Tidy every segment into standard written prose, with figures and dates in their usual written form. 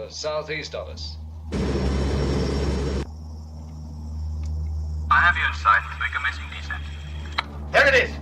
kilometers southeast of us. I have you in sight. Make a missing descent. There it is!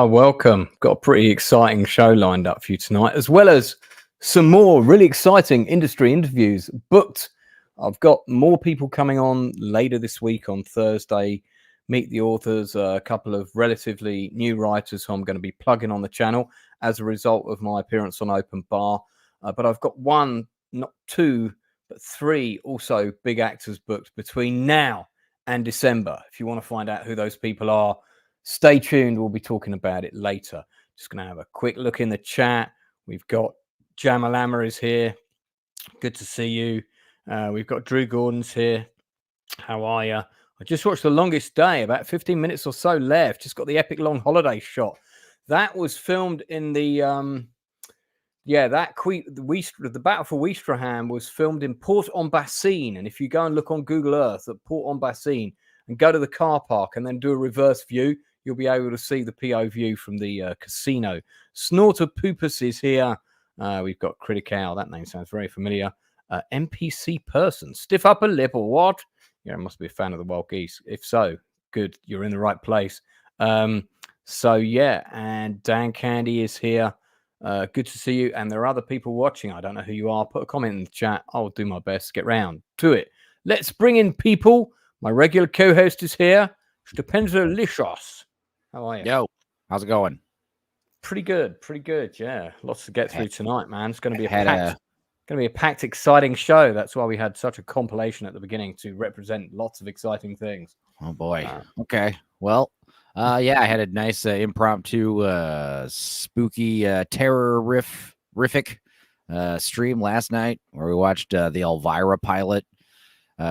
Welcome. Got a pretty exciting show lined up for you tonight, as well as some more really exciting industry interviews booked. I've got more people coming on later this week on Thursday. Meet the authors, a couple of relatively new writers who I'm going to be plugging on the channel as a result of my appearance on Open Bar. But I've got one, not two, but three also big actors booked between now and December. If you want to find out who those people are, stay tuned. We'll be talking about it later. Just going to have a quick look in the chat. We've got Jamalama is here. Good to see you. We've got Drew Gordon's here. How are you? I just watched The Longest Day, about 15 minutes or so left. Just got the epic long holiday shot. That was filmed in the the Battle for Ouistreham was filmed in Port-en-Bassin. And if you go and look on Google Earth at Port-en-Bassin and go to the car park and then do a reverse view, you'll be able to see the PO view from the casino. Snorter Poopus is here. We've got Critical. That name sounds very familiar. NPC person. Stiff upper lip or what? Yeah, must be a fan of the Wild Geese. If so, good. You're in the right place. And Dan Candy is here. Good to see you. And there are other people watching. I don't know who you are. Put a comment in the chat. I'll do my best to get round to it. Let's bring in people. My regular co-host is here. Stupenzolicious. How are you? Yo, how's it going? Pretty good. Yeah, lots to get through tonight, man. It's going to be a packed, exciting show. That's why we had such a compilation at the beginning to represent lots of exciting things. Oh boy. Okay. Well, I had a nice impromptu, spooky, terrorific stream last night where we watched the Elvira pilot.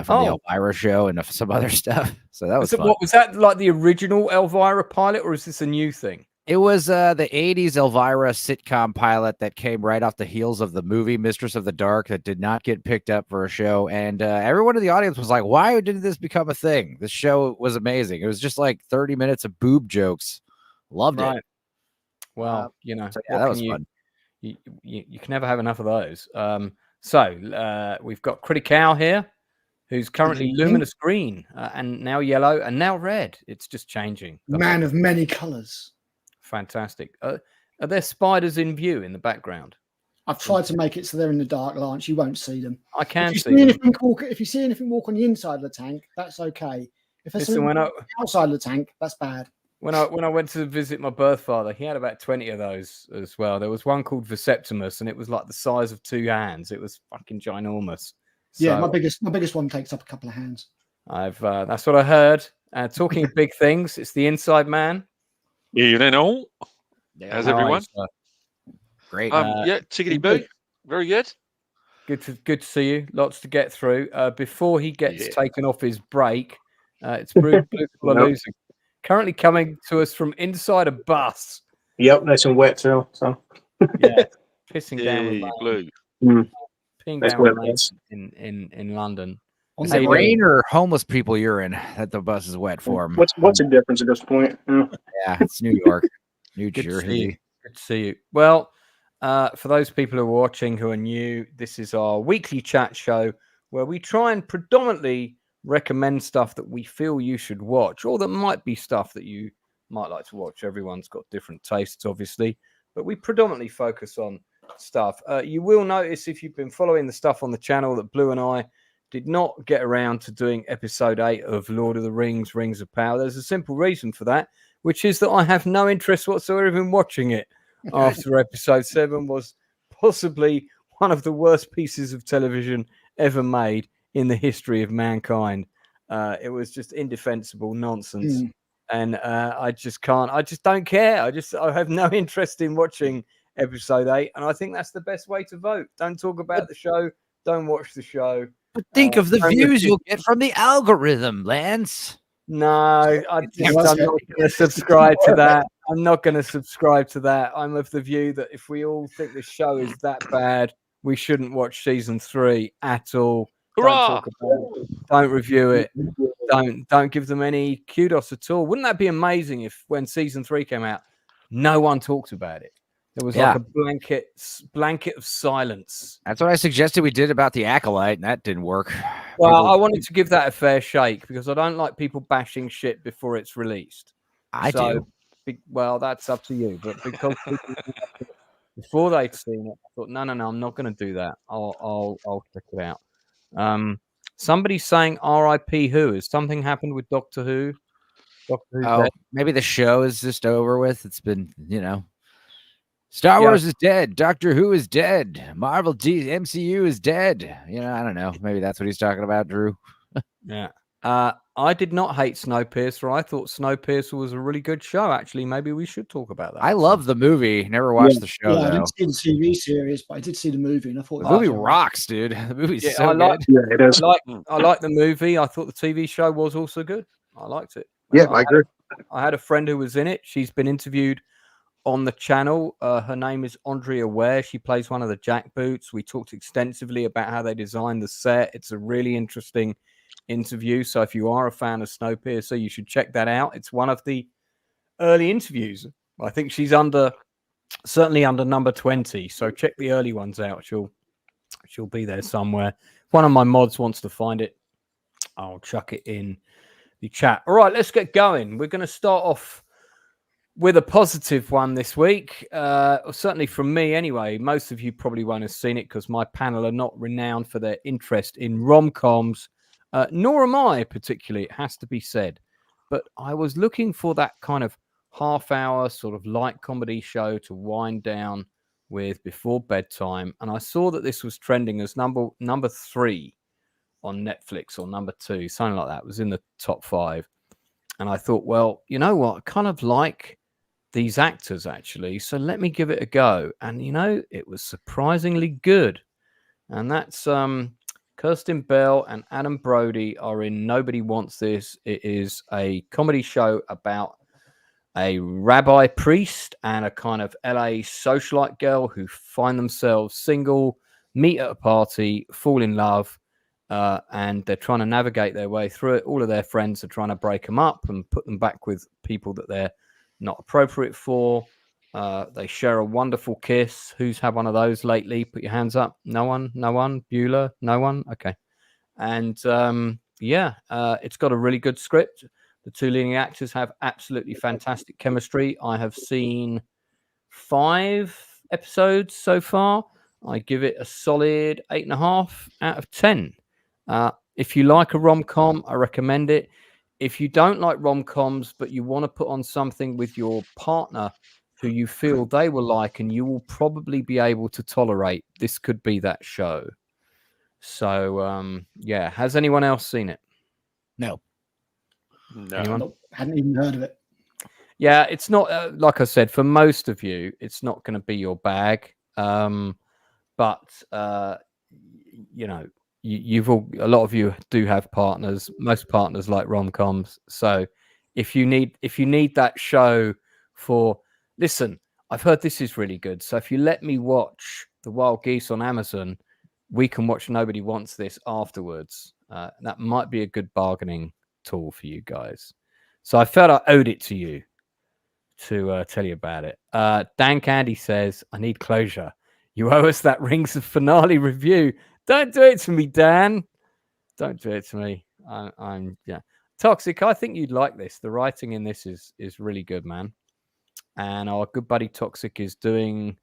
From the Elvira show and some other stuff. So that was fun. What was that, like the original Elvira pilot, or is this a new thing? It was the 80s Elvira sitcom pilot that came right off the heels of the movie Mistress of the Dark that did not get picked up for a show. And everyone in the audience was like, why did this become a thing? This show was amazing. It was just like 30 minutes of boob jokes. Loved it. Well, that was fun. You can never have enough of those. We've got Critical here, who's currently luminous green and now yellow and now red. It's just changing. Man of many colors. Fantastic. Are there spiders in view in the background? I've tried to make it so they're in the dark, Lance. You won't see them. I can see them. If you see anything walk on the inside of the tank, that's okay. If there's something outside of the tank, that's bad. When I went to visit my birth father, he had about 20 of those as well. There was one called Veseptimus, and it was like the size of 2 hands. It was fucking ginormous. Yeah, my biggest one takes up a couple of hands. That's what I heard. Talking of big things, it's the Inside Man. Evening all. How's everyone? Great. Tickety boo. Very good. Good to see you. Lots to get through. Before he gets taken off his break, it's Blue losing. Currently coming to us from inside a bus. Yep, nice and wet too. So pissing down with Blue. Peeing down with in London. Is it rain or homeless people urine that the bus is wet for them? What's the difference at this point? Yeah, it's New York, New Good to see Jersey. you. Good to see you. Well, for those people who are watching who are new, this is our weekly chat show where we try and predominantly recommend stuff that we feel you should watch, or that might be stuff that you might like to watch. Everyone's got different tastes, obviously, but we predominantly focus on stuff. You will notice if you've been following the stuff on the channel that Blue and I did not get around to doing episode 8 of Lord of the Rings, Rings of Power. There's a simple reason for that, which is that I have no interest whatsoever in watching it after episode 7 was possibly one of the worst pieces of television ever made in the history of mankind. It was just indefensible nonsense. And I just don't care. I have no interest in watching episode 8. And I think that's the best way to vote. Don't talk about the show. Don't watch the show. But think of the views you'll get from the algorithm, Lance. No, I'm not going to subscribe to that. I'm not going to subscribe to that. I'm of the view that if we all think the show is that bad, we shouldn't watch season 3 at all. Don't talk about it. Don't review it. Don't give them any kudos at all. Wouldn't that be amazing if when season 3 came out, no one talked about it? There was like a blanket of silence. That's what I suggested we did about The Acolyte, and that didn't work. Well, I wanted to give that a fair shake because I don't like people bashing shit before it's released. I do. Well, that's up to you. But because before they'd seen it, I thought, no, I'm not going to do that. I'll check it out. Somebody's saying R.I.P. Who? Has something happened with Doctor Who? Maybe the show is just over with. It's been, Star Wars is dead. Doctor Who is dead. Marvel MCU is dead. I don't know. Maybe that's what he's talking about, Drew. Yeah. I did not hate Snowpiercer. I thought Snowpiercer was a really good show. Actually, maybe we should talk about that. I love the movie. Never watched the show, though. I didn't see the TV series, but I did see the movie, and I thought the movie rocks, dude. The movie's so good. Yeah, it is. I like the movie. I thought the TV show was also good. I liked it. Yeah, I agree. I had a friend who was in it. She's been interviewed on the channel. Her name is Andrea Ware. She plays one of the jackboots. We talked extensively about how they designed the set. It's a really interesting interview. So if you are a fan of Snowpiercer, you should check that out. It's one of the early interviews. I think she's certainly under number 20. So check the early ones out. She'll be there somewhere. If one of my mods wants to find it, I'll chuck it in the chat. All right, let's get going. We're going to start off with a positive one this week, certainly from me anyway. Most of you probably won't have seen it because my panel are not renowned for their interest in rom-coms, nor am I particularly, it has to be said. But I was looking for that kind of half-hour sort of light comedy show to wind down with before bedtime, and I saw that this was trending as number 3 on Netflix, or number 2, something like that. It was in the top 5. And I thought, well, you know what? I kind of like these actors, actually. So let me give it a go. And, it was surprisingly good. And that's Kirsten Bell and Adam Brody are in Nobody Wants This. It is a comedy show about a rabbi priest and a kind of LA socialite girl who find themselves single, meet at a party, fall in love. And they're trying to navigate their way through it. All of their friends are trying to break them up and put them back with people that they're not appropriate for. They share a wonderful kiss. Who's had one of those lately? Put your hands up. No one? Bueller? No one? Okay. And it's got a really good script. The 2 leading actors have absolutely fantastic chemistry. I have seen 5 episodes so far. I give it a solid 8.5 out of 10. If you like a rom-com, I recommend it. If you don't like rom-coms, but you want to put on something with your partner who you feel they will like and you will probably be able to tolerate, this could be that show. So, has anyone else seen it? No. Nope, hadn't even heard of it. Yeah, it's not, like I said, for most of you, it's not going to be your bag. But a lot of you do have partners. Most partners like rom-coms. So if you need that show listen, I've heard this is really good. So if you let me watch The Wild Geese on Amazon, we can watch Nobody Wants This afterwards. That might be a good bargaining tool for you guys. So I felt I owed it to you to tell you about it. Dan Candy says, I need closure. You owe us that Rings of Finale review. Don't do it to me, Dan. Don't do it to me. I'm Toxic. I think you'd like this. The writing in this is really good, man. And our good buddy Toxic is doing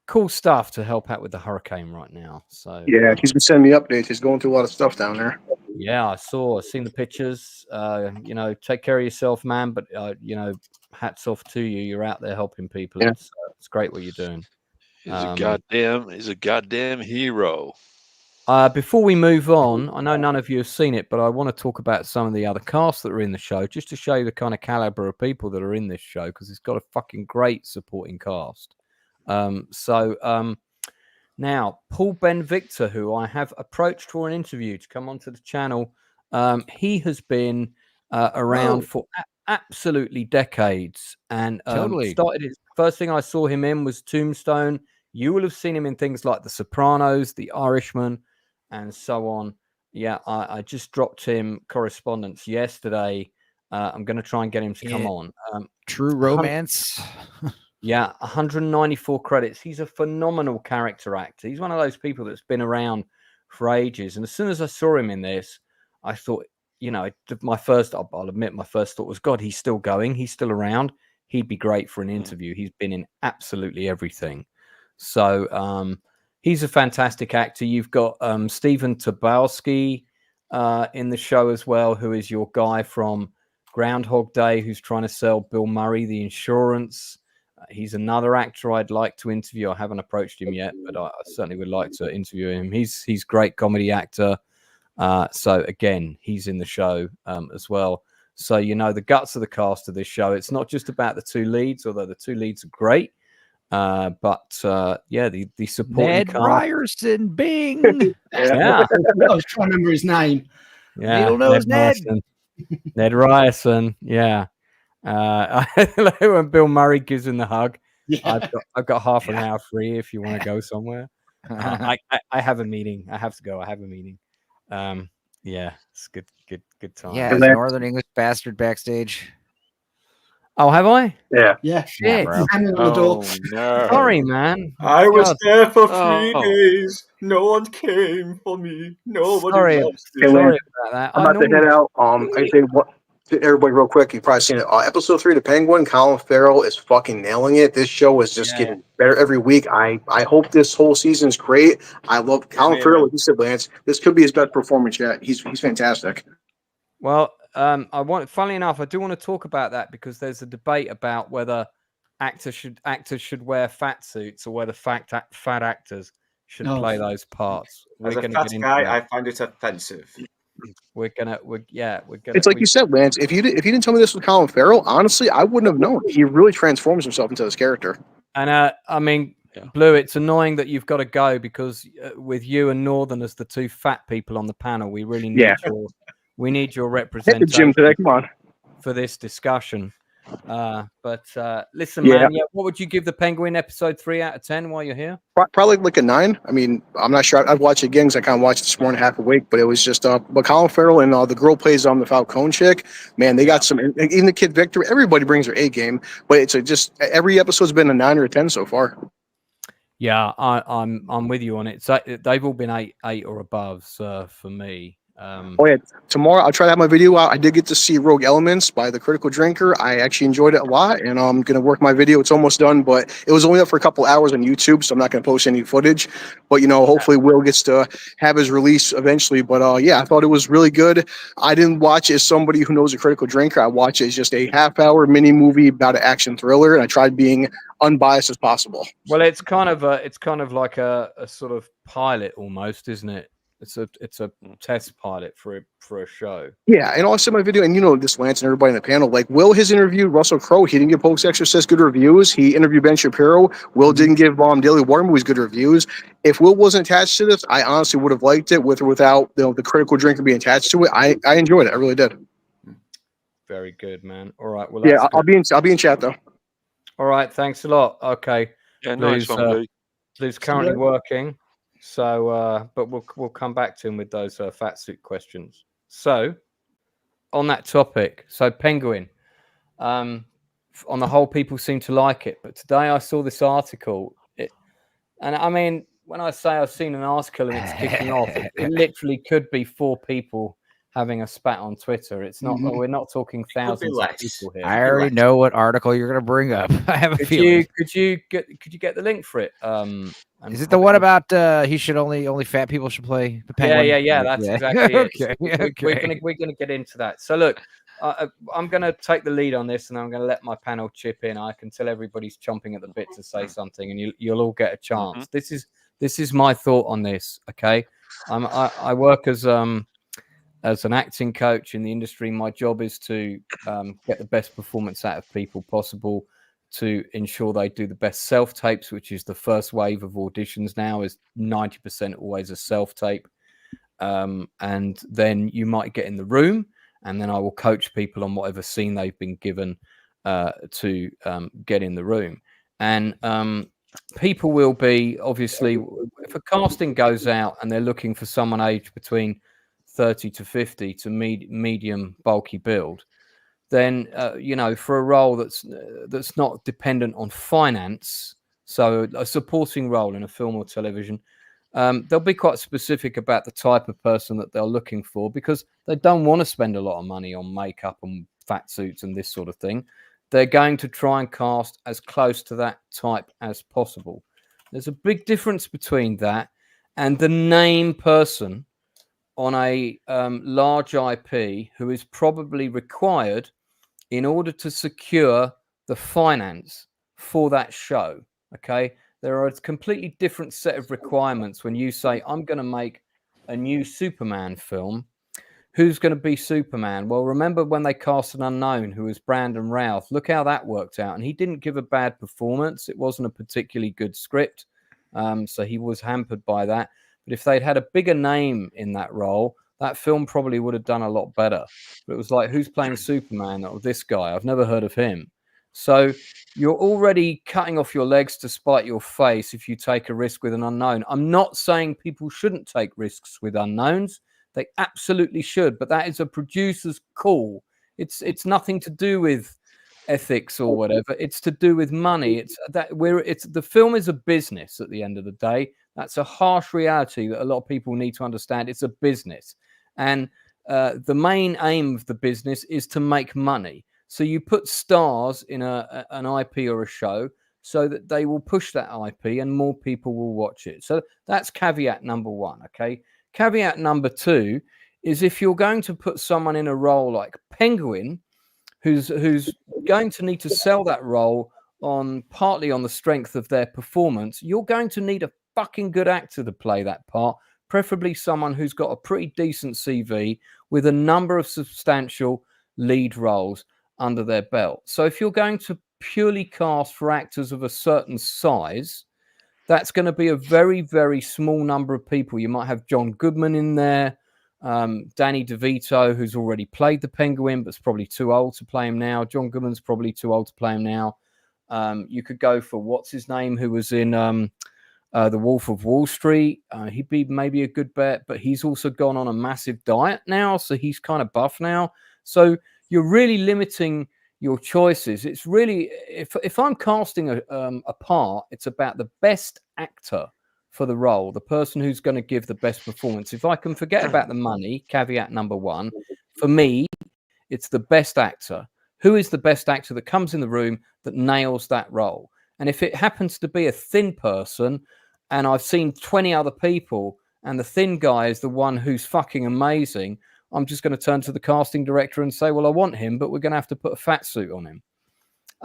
cool stuff to help out with the hurricane right now. So yeah, he's been sending me updates. He's going through a lot of stuff down there. Yeah, I've seen the pictures. Take care of yourself, man. But hats off to you. You're out there helping people. Yeah. It's great what you're doing. He's a goddamn hero. Before we move on, I know none of you have seen it, but I want to talk about some of the other casts that are in the show, just to show you the kind of caliber of people that are in this show, because it's got a fucking great supporting cast. Now, Paul Ben Victor, who I have approached for an interview to come onto the channel, he has been around for absolutely decades, and first thing I saw him in was Tombstone. You will have seen him in things like The Sopranos, The Irishman, and so on. Yeah, I just dropped him correspondence yesterday. I'm going to try and get him to come on. True Romance. Yeah, 194 credits. He's a phenomenal character actor. He's one of those people that's been around for ages. And as soon as I saw him in this, I thought, I'll admit, my first thought was, God, he's still going. He's still around. He'd be great for an interview. He's been in absolutely everything. So he's a fantastic actor. You've got Stephen Tobolsky in the show as well, who is your guy from Groundhog Day, who's trying to sell Bill Murray the insurance. He's another actor I'd like to interview. I haven't approached him yet, but I certainly would like to interview him. He's a great comedy actor. So again, he's in the show as well. So the guts of the cast of this show. It's not just about the two leads, although the two leads are great. The supporting Ned cast. Ryerson, Bing. Yeah, I was trying to remember his name. yeah, Needle Nose Ned. Ned Ryerson. Yeah. When Bill Murray gives him the hug, Yeah. I've got half an hour free if you want to go somewhere. I have a meeting. I have to go. I have a meeting. It's good time. Yeah, is Northern English bastard backstage. Oh, have I? Yeah. Yeah. Shit. bro. Hanging on the door. No. Sorry, man. I was God. there for 3 Oh. days. No one came for me. Nobody Sorry loves sorry me. about that. I'm about to head out. I say what to everybody real quick. You've probably seen it. Episode 3, The Penguin. Colin Farrell is fucking nailing it. This show is just getting better every week. I hope this whole season is great. I love Colin Farrell. Like you said, Lance, this could be his best performance yet. He's fantastic. Well, funnily enough, I do want to talk about that because there's a debate about whether actors should wear fat suits or whether fat actors should play those parts. As a fat guy, I find it offensive. We're gonna. It's like you said, Lance. If you didn't tell me this was Colin Farrell, honestly, I wouldn't have known. He really transforms himself into this character. And Blue, it's annoying that you've got to go because with you and Northern as the two fat people on the panel, we really need your Hit representation the gym today. Come on. for this discussion. Listen, man. Yeah, what would you give the Penguin episode 3 out of 10 while you're here? Probably like a 9. I mean, I'm not sure. I've watched it again because I kind of watched this morning half awake, but it was just but Colin Farrell and the girl plays the Falcone chick. Man, they got some. Even the kid Victor. Everybody brings their A game, but it's just every episode's been a 9 or a 10 so far. Yeah, I'm with you on it. So they've all been 8 or above for me. Tomorrow I'll try to have my video out. I did get to see Rogue Elements by The Critical Drinker. I actually enjoyed it a lot, and I'm going to work my video. It's almost done, but it was only up for a couple hours on YouTube, so I'm not going to post any footage. But, hopefully Will gets to have his release eventually. But, I thought it was really good. I didn't watch it as somebody who knows A Critical Drinker. I watch it as just a half-hour mini movie about an action thriller, and I tried being unbiased as possible. Well, it's kind of like a sort of pilot almost, isn't it? It's a test pilot for a show. Yeah, and also my video, and this, Lance, and everybody in the panel, like Will has interviewed Russell Crowe. He didn't give Post Exorcist good reviews. He interviewed Ben Shapiro. Will didn't give Daily War Movies good reviews. If Will wasn't attached to this, I honestly would have liked it with or without the Critical Drinker being attached to it. I enjoyed it. I really did. Very good, man. All right. Well, I'll be in chat though. All right. Thanks a lot. Okay. Yeah, nice one, Blue. Blue's currently working. So, but we'll come back to him with those fat suit questions. So, on that topic, so Penguin, on the whole, people seem to like it. But today I saw this article, and I mean, when I say I've seen an article and it's kicking off, it literally could be 4 people having a spat on Twitter. It's not. We're not talking thousands of people here. I already know what article you're going to bring up. I have a feeling. Could you get the link for it? Is it the one about he should only fat people should play the Penguin? Yeah. That's exactly it. Okay. We're gonna get into that. So look, I'm gonna take the lead on this, and I'm gonna let my panel chip in. I can tell everybody's chomping at the bit to say something, and you'll all get a chance. This is my thought on this. Okay, I work as an acting coach in the industry. My job is to get the best performance out of people possible, to ensure they do the best self-tapes, which is the first wave of auditions now, is 90% always a self-tape. And then you might get in the room, and then I will coach people on whatever scene they've been given to get in the room. And people will be, obviously, if a casting goes out and they're looking for someone aged between 30 to 50 to medium bulky build, then for a role that's not dependent on finance, so a supporting role in a film or television, they'll be quite specific about the type of person that they're looking for, because they don't want to spend a lot of money on makeup and fat suits and this sort of thing. They're going to try and cast as close to that type as possible. There's a big difference between that and the name person on a large IP who is probably required in order to secure the finance for that show. Okay, there are a completely different set of requirements when you say, I'm going to make a new Superman film. Who's going to be Superman? Well, remember when they cast an unknown who was Brandon Routh? Look how that worked out. And he didn't give a bad performance. It wasn't a particularly good script. So he was hampered by that. But if they'd had a bigger name in that role, that film probably would have done a lot better. But it was like, who's playing Superman? Oh, this guy. I've never heard of him. So you're already cutting off your legs to spite your face if you take a risk with an unknown. I'm not saying people shouldn't take risks with unknowns. They absolutely should. But that is a producer's call. It's nothing to do with ethics or whatever. It's to do with money. The film is a business at the end of the day. That's a harsh reality that a lot of people need to understand. It's a business. And the main aim of the business is to make money. So you put stars in an IP or a show so that they will push that IP and more people will watch it. So that's caveat number 1, okay? Caveat number 2 is if you're going to put someone in a role like Penguin, who's going to need to sell that role partly on the strength of their performance, you're going to need a fucking good actor to play that part, preferably someone who's got a pretty decent CV with a number of substantial lead roles under their belt. So if you're going to purely cast for actors of a certain size, that's going to be a very, very small number of people. You might have John Goodman in there, Danny DeVito, who's already played the Penguin, but is probably too old to play him now. John Goodman's probably too old to play him now. You could go for what's his name, who was in The Wolf of Wall Street. He'd be maybe a good bet, but he's also gone on a massive diet now, so he's kind of buff now. So you're really limiting your choices. It's really, if I'm casting a part, it's about the best actor for the role, the person who's going to give the best performance. If I can forget about the money, caveat number 1, for me, it's the best actor. Who is the best actor that comes in the room that nails that role? And if it happens to be a thin person, and I've seen 20 other people, and the thin guy is the one who's fucking amazing, I'm just going to turn to the casting director and say, well, I want him, but we're going to have to put a fat suit on him.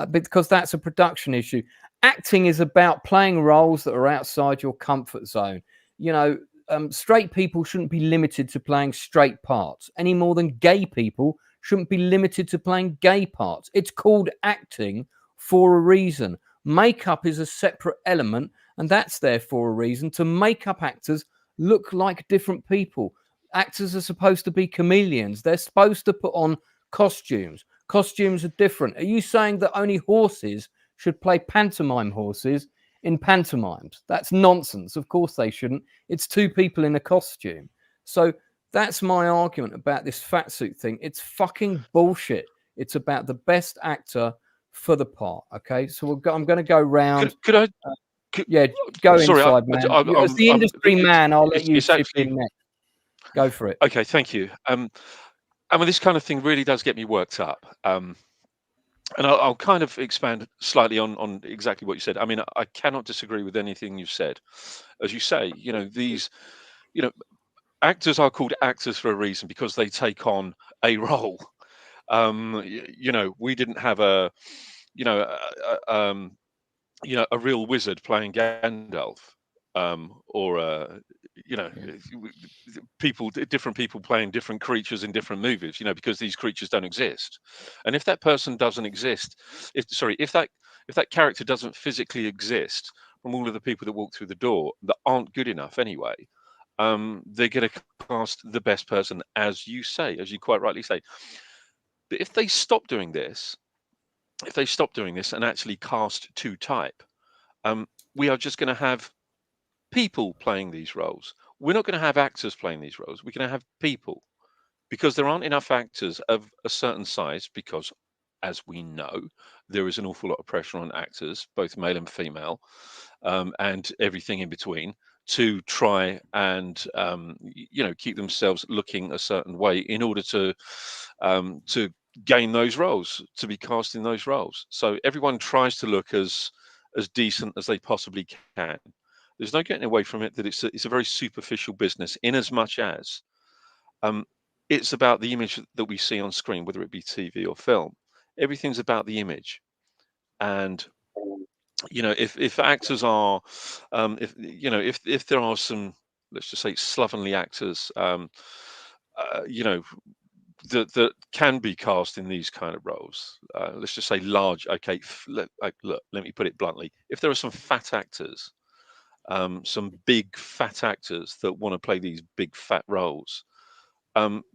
Because that's a production issue. Acting is about playing roles that are outside your comfort zone. You know, straight people shouldn't be limited to playing straight parts any more than gay people shouldn't be limited to playing gay parts. It's called acting for a reason. Makeup is a separate element, and that's there for a reason, to make up actors look like different people. Actors are supposed to be chameleons. They're supposed to put on costumes. Costumes are different. Are you saying that only horses should play pantomime horses in pantomimes. That's nonsense. Of course they shouldn't. It's two people in a costume. So that's my argument about this fat suit thing. It's fucking bullshit. It's about the best actor for the part. Okay, so I'm going to go round. Could I? Yeah, go sorry, inside, man. As the industry man, I'll let you chip in next. Go for it. Okay, thank you. I mean, this kind of thing really does get me worked up. And I'll kind of expand slightly on exactly what you said. I mean, I cannot disagree with anything you've said. As you say, these, actors are called actors for a reason because they take on a role. We didn't have a real wizard playing Gandalf, or different people playing different creatures in different movies, because these creatures don't exist. And if that person doesn't exist, if that character doesn't physically exist from all of the people that walk through the door that aren't good enough anyway, they're going to cast the best person, as you quite rightly say. But if they stop doing this and actually cast to type, we are just going to have people playing these roles. We're not going to have actors playing these roles. We're going to have people, because there aren't enough actors of a certain size, because, as we know, there is an awful lot of pressure on actors, both male and female, and everything in between, to try and keep themselves looking a certain way in order to gain those roles, to be cast in those roles. So everyone tries to look as decent as they possibly can. There's no getting away from it that it's a very superficial business, in as much as it's about the image that we see on screen, whether it be TV or film. Everything's about the image. And if actors are, if there are some, let's just say, slovenly actors, that can be cast in these kind of roles. Let's just say large. Okay, look, let me put it bluntly. If there are some fat actors, some big fat actors that want to play these big fat roles,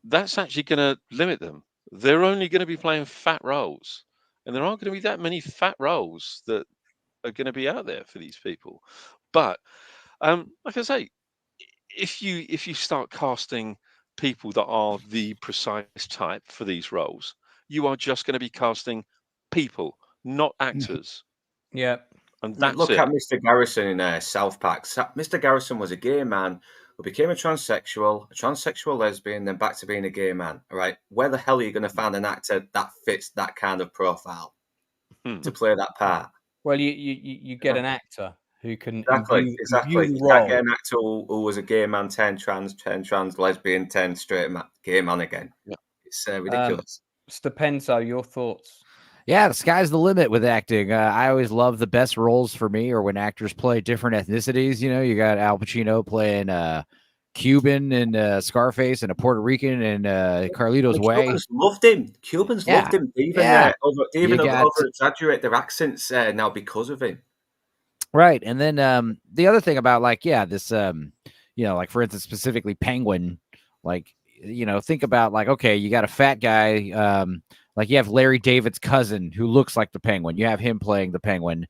that's actually going to limit them. They're only going to be playing fat roles, and there aren't going to be that many fat roles that are going to be out there for these people. But like I say, if you start casting people that are the precise type for these roles, you are just going to be casting people, not actors. Yeah. And look at Mr. Garrison in South Park. Mr. Garrison was a gay man who became a transsexual lesbian, then back to being a gay man. All right, where the hell are you going to find an actor that fits that kind of profile to play that part? Well, you get an actor who can exactly. You can't get an actor who was a gay man, 10 trans, lesbian, 10 straight gay man again. Yeah. It's ridiculous. Stupenzo, your thoughts? Yeah, the sky's the limit with acting. I always love the best roles for me, or when actors play different ethnicities. You got Al Pacino playing Cuban and Scarface, and a Puerto Rican and Carlito's Way. Cubans loved him. Loved him. Even over exaggerate their accents now because of him. Right. And then the other thing about this, like for instance, specifically Penguin, think about okay, you got a fat guy, you have Larry David's cousin who looks like the Penguin. You have him playing the Penguin.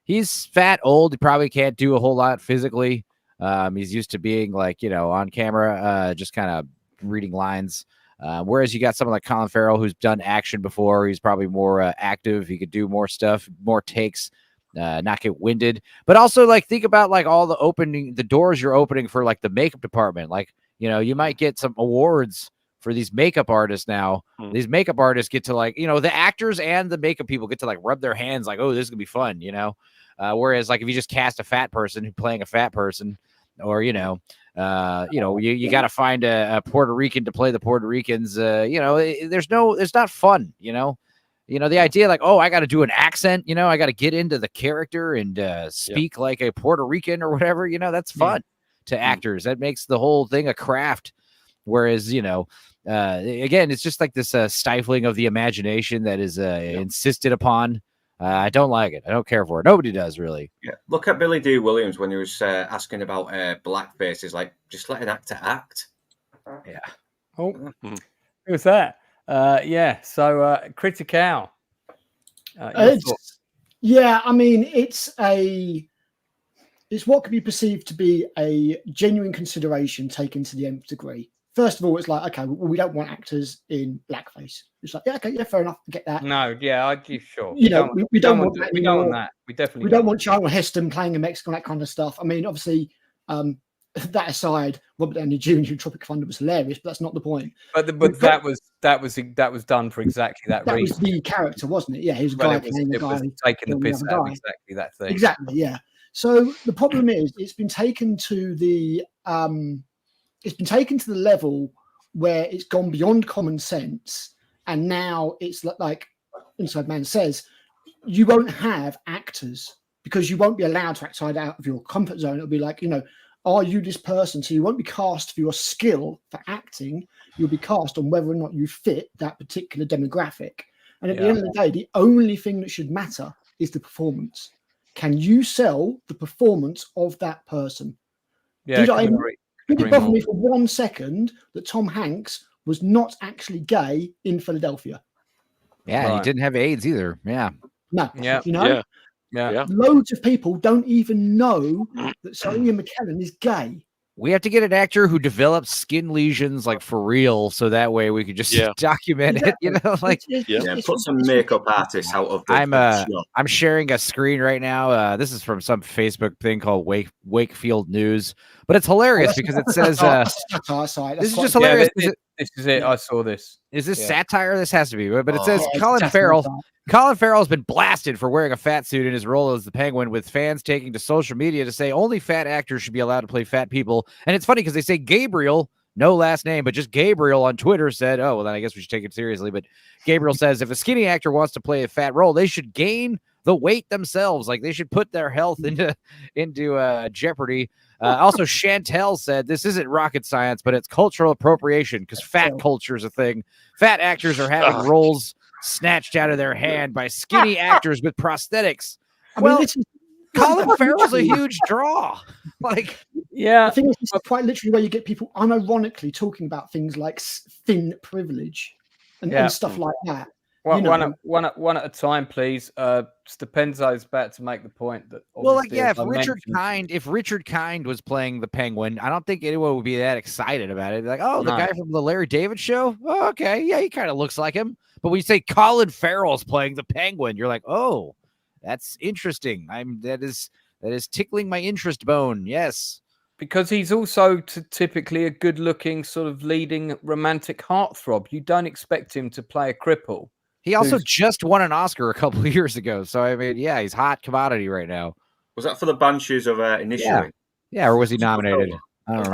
He's fat, old. He probably can't do a whole lot physically. He's used to being on camera, just kind of reading lines. Whereas you got someone like Colin Farrell, who's done action before. He's probably more active. He could do more stuff, more takes, not get winded. But also think about all the doors you're opening for the makeup department. You might get some awards for these makeup artists now. These makeup artists get to the actors and the makeup people get to rub their hands oh, this is gonna be fun, whereas if you just cast a fat person who's playing a fat person, or you got to find a Puerto Rican to play the Puerto Ricans, it's not fun, the idea oh, I got to do an accent, I got to get into the character and speak like a Puerto Rican or whatever, that's fun to actors. That makes the whole thing a craft. Whereas, again, it's just this stifling of the imagination that is insisted upon. I don't like it. I don't care for it. Nobody does, really. Yeah. Look at Billy D. Williams when he was asking about blackface. He's just let an actor act. Yeah. Oh, who was that? Yeah. So, Critical. Yeah, I mean, it's what could be perceived to be a genuine consideration taken to the nth degree. First of all, it's like, okay, well, we don't want actors in blackface. It's like, yeah, okay, yeah, fair enough, I get that. No, yeah, I do, sure. You know, we don't want that. We don't want that. We definitely don't want Charlton Heston playing in Mexico and that kind of stuff. I mean, obviously, that aside, Robert Downey Jr. in Tropic Thunder was hilarious, but that's not the point. But that was done for exactly that reason. That was the character, wasn't it? Yeah, he was a guy playing a guy taking the piss out of exactly that thing. Exactly, yeah. So the problem is, it's been taken to the level where it's gone beyond common sense, and now it's like Inside Man says, you won't have actors because you won't be allowed to act out of your comfort zone. It'll be like, you know, are you this person? So you won't be cast for your skill for acting. You'll be cast on whether or not you fit that particular demographic. And at the end of the day, the only thing that should matter is the performance. Can you sell the performance of that person? Yeah, Did it bother me for 1 second that Tom Hanks was not actually gay in Philadelphia? Yeah, he didn't have AIDS either. Yeah. No. Yeah. You know? Yeah. Loads of people don't even know that Sir Ian McKellen is gay. We have to get an actor who develops skin lesions like for real, so that way we could just document it. You know, like put some makeup artists out of the I'm sharing a screen right now. This is from some Facebook thing called Wakefield News, but it's hilarious because it says this is just hilarious. This is it. I saw this. Is this satire? This has to be, but it says Colin Farrell's been blasted for wearing a fat suit in his role as the Penguin, with fans taking to social media to say only fat actors should be allowed to play fat people. And it's funny because they say Gabriel, no last name, but just Gabriel on Twitter said, oh, well, then I guess we should take it seriously. But Gabriel says if a skinny actor wants to play a fat role, they should gain the weight themselves. Like they should put their health into jeopardy. Also, Chantel said this isn't rocket science, but it's cultural appropriation because fat culture is a thing. Fat actors are having roles snatched out of their hand by skinny actors with prosthetics. Colin Farrell's a huge draw. Like, I think this is quite literally where you get people unironically talking about things like thin privilege and stuff like that. One at a time, please. Stupenzo's about to make the point that. If Richard Kind was playing the Penguin, I don't think anyone would be that excited about it. Like, the guy from the Larry David Show. Oh, okay, yeah, he kind of looks like him. But when you say Colin Farrell's playing the Penguin, you're like, oh, that's interesting. That is tickling my interest bone. Yes. Because he's also typically a good-looking sort of leading romantic heartthrob. You don't expect him to play a cripple. He also just won an Oscar a couple of years ago. So, I mean, he's hot commodity right now. Was that for the Banshees of Inisherin? Yeah, or was he nominated? I don't know.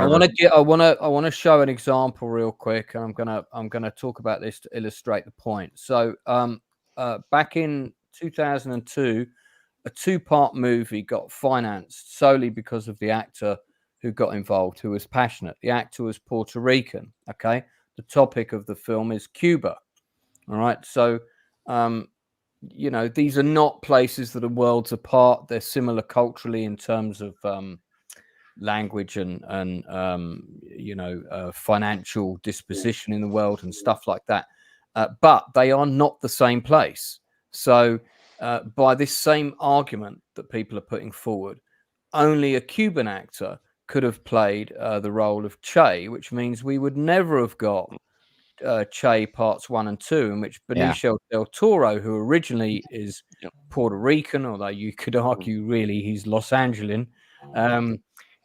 I want to show an example real quick, and I'm gonna talk about this to illustrate the point. So, back in 2002, a 2-part movie got financed solely because of the actor who got involved, who was passionate. The actor was Puerto Rican. Okay, the topic of the film is Cuba. All right, so these are not places that are worlds apart. They're similar culturally in terms of language and financial disposition in the world and stuff like that. But they are not the same place. So by this same argument that people are putting forward, only a Cuban actor could have played the role of Che, which means we would never have got Che parts 1 and 2, in which Benicio del Toro, who originally is Puerto Rican, although you could argue really he's Los Angeles,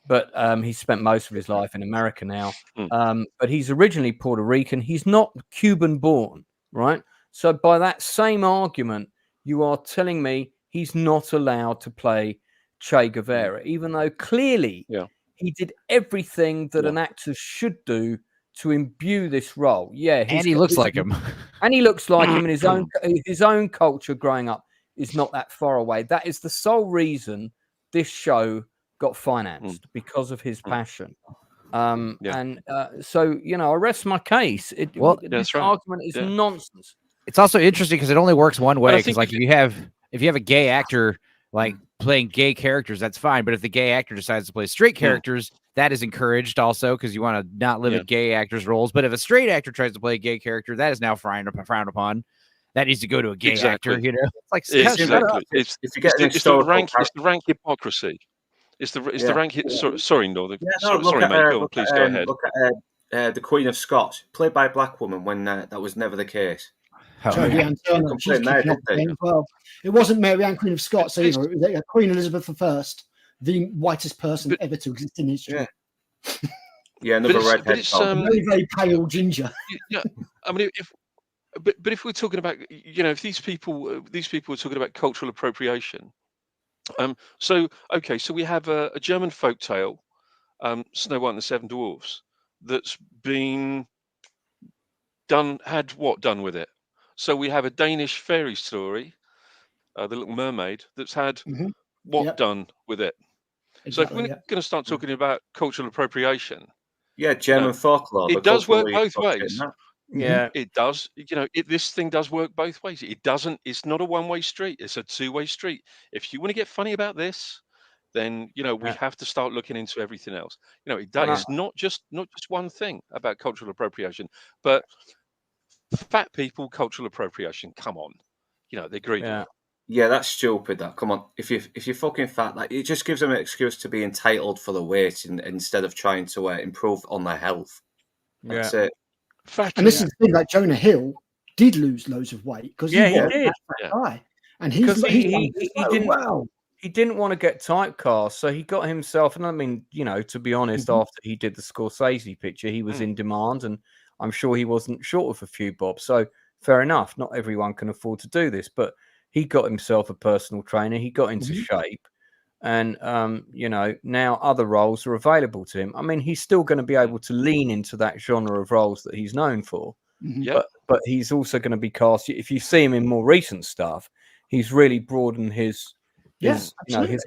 but he's spent most of his life in America now. But he's originally Puerto Rican. He's not Cuban born, right? So by that same argument, you are telling me he's not allowed to play Che Guevara, even though clearly he did everything that an actor should do to imbue this role. And he looks like him. And he looks like him, and his own culture growing up is not that far away. That is the sole reason this show got financed, because of his passion. And so, I rest my case. This argument is nonsense. It's also interesting because it only works one way. Because like if you have a gay actor like playing gay characters, that's fine. But if the gay actor decides to play straight characters, that is encouraged also, because you want to not limit gay actors' roles. But if a straight actor tries to play a gay character, that is now frowned upon. that needs to go to a gay Exactly. actor. You know, it's like Exactly. It's if you get it's the rank hypocrisy. It's the rank. Sorry, Northern. Sorry, mate. Go on, please go ahead. Look at the Queen of Scots, played by a black woman, when that was never the case. Jodie Ann Turner, she's kicking off again as well. It wasn't Mary Ann, Queen of Scots either. It was Queen Elizabeth I, the whitest person ever to exist in history. Yeah, another redhead. Very, very pale ginger. Yeah, I mean, if we're talking about, if these people are talking about cultural appropriation, so we have a German folktale, Snow White and the Seven Dwarfs, that's been done with it. So we have a Danish fairy story, The Little Mermaid, that's had done with it. Exactly, so if we're going to start talking about cultural appropriation, German folklore. It does work both ways. Yeah, it does. This thing does work both ways. It's not a one-way street. It's a two-way street. If you want to get funny about this, then we have to start looking into everything else. It's not just one thing about cultural appropriation, but fat people cultural appropriation. Come on, they're greedy. Yeah, that's stupid. That come on, if you're fucking fat, like, it just gives them an excuse to be entitled for the weight instead of trying to improve on their health. That's it. And this is the thing, like Jonah Hill did lose loads of weight because he did. That guy. And he didn't want to get typecast, so he got himself. And I mean, to be honest, after he did the Scorsese picture, he was in demand, and I'm sure he wasn't short of a few bob. So fair enough. Not everyone can afford to do this, but he got himself a personal trainer. He got into shape, and now other roles are available to him. I mean, he's still going to be able to lean into that genre of roles that he's known for. But he's also going to be cast. If you see him in more recent stuff, he's really broadened his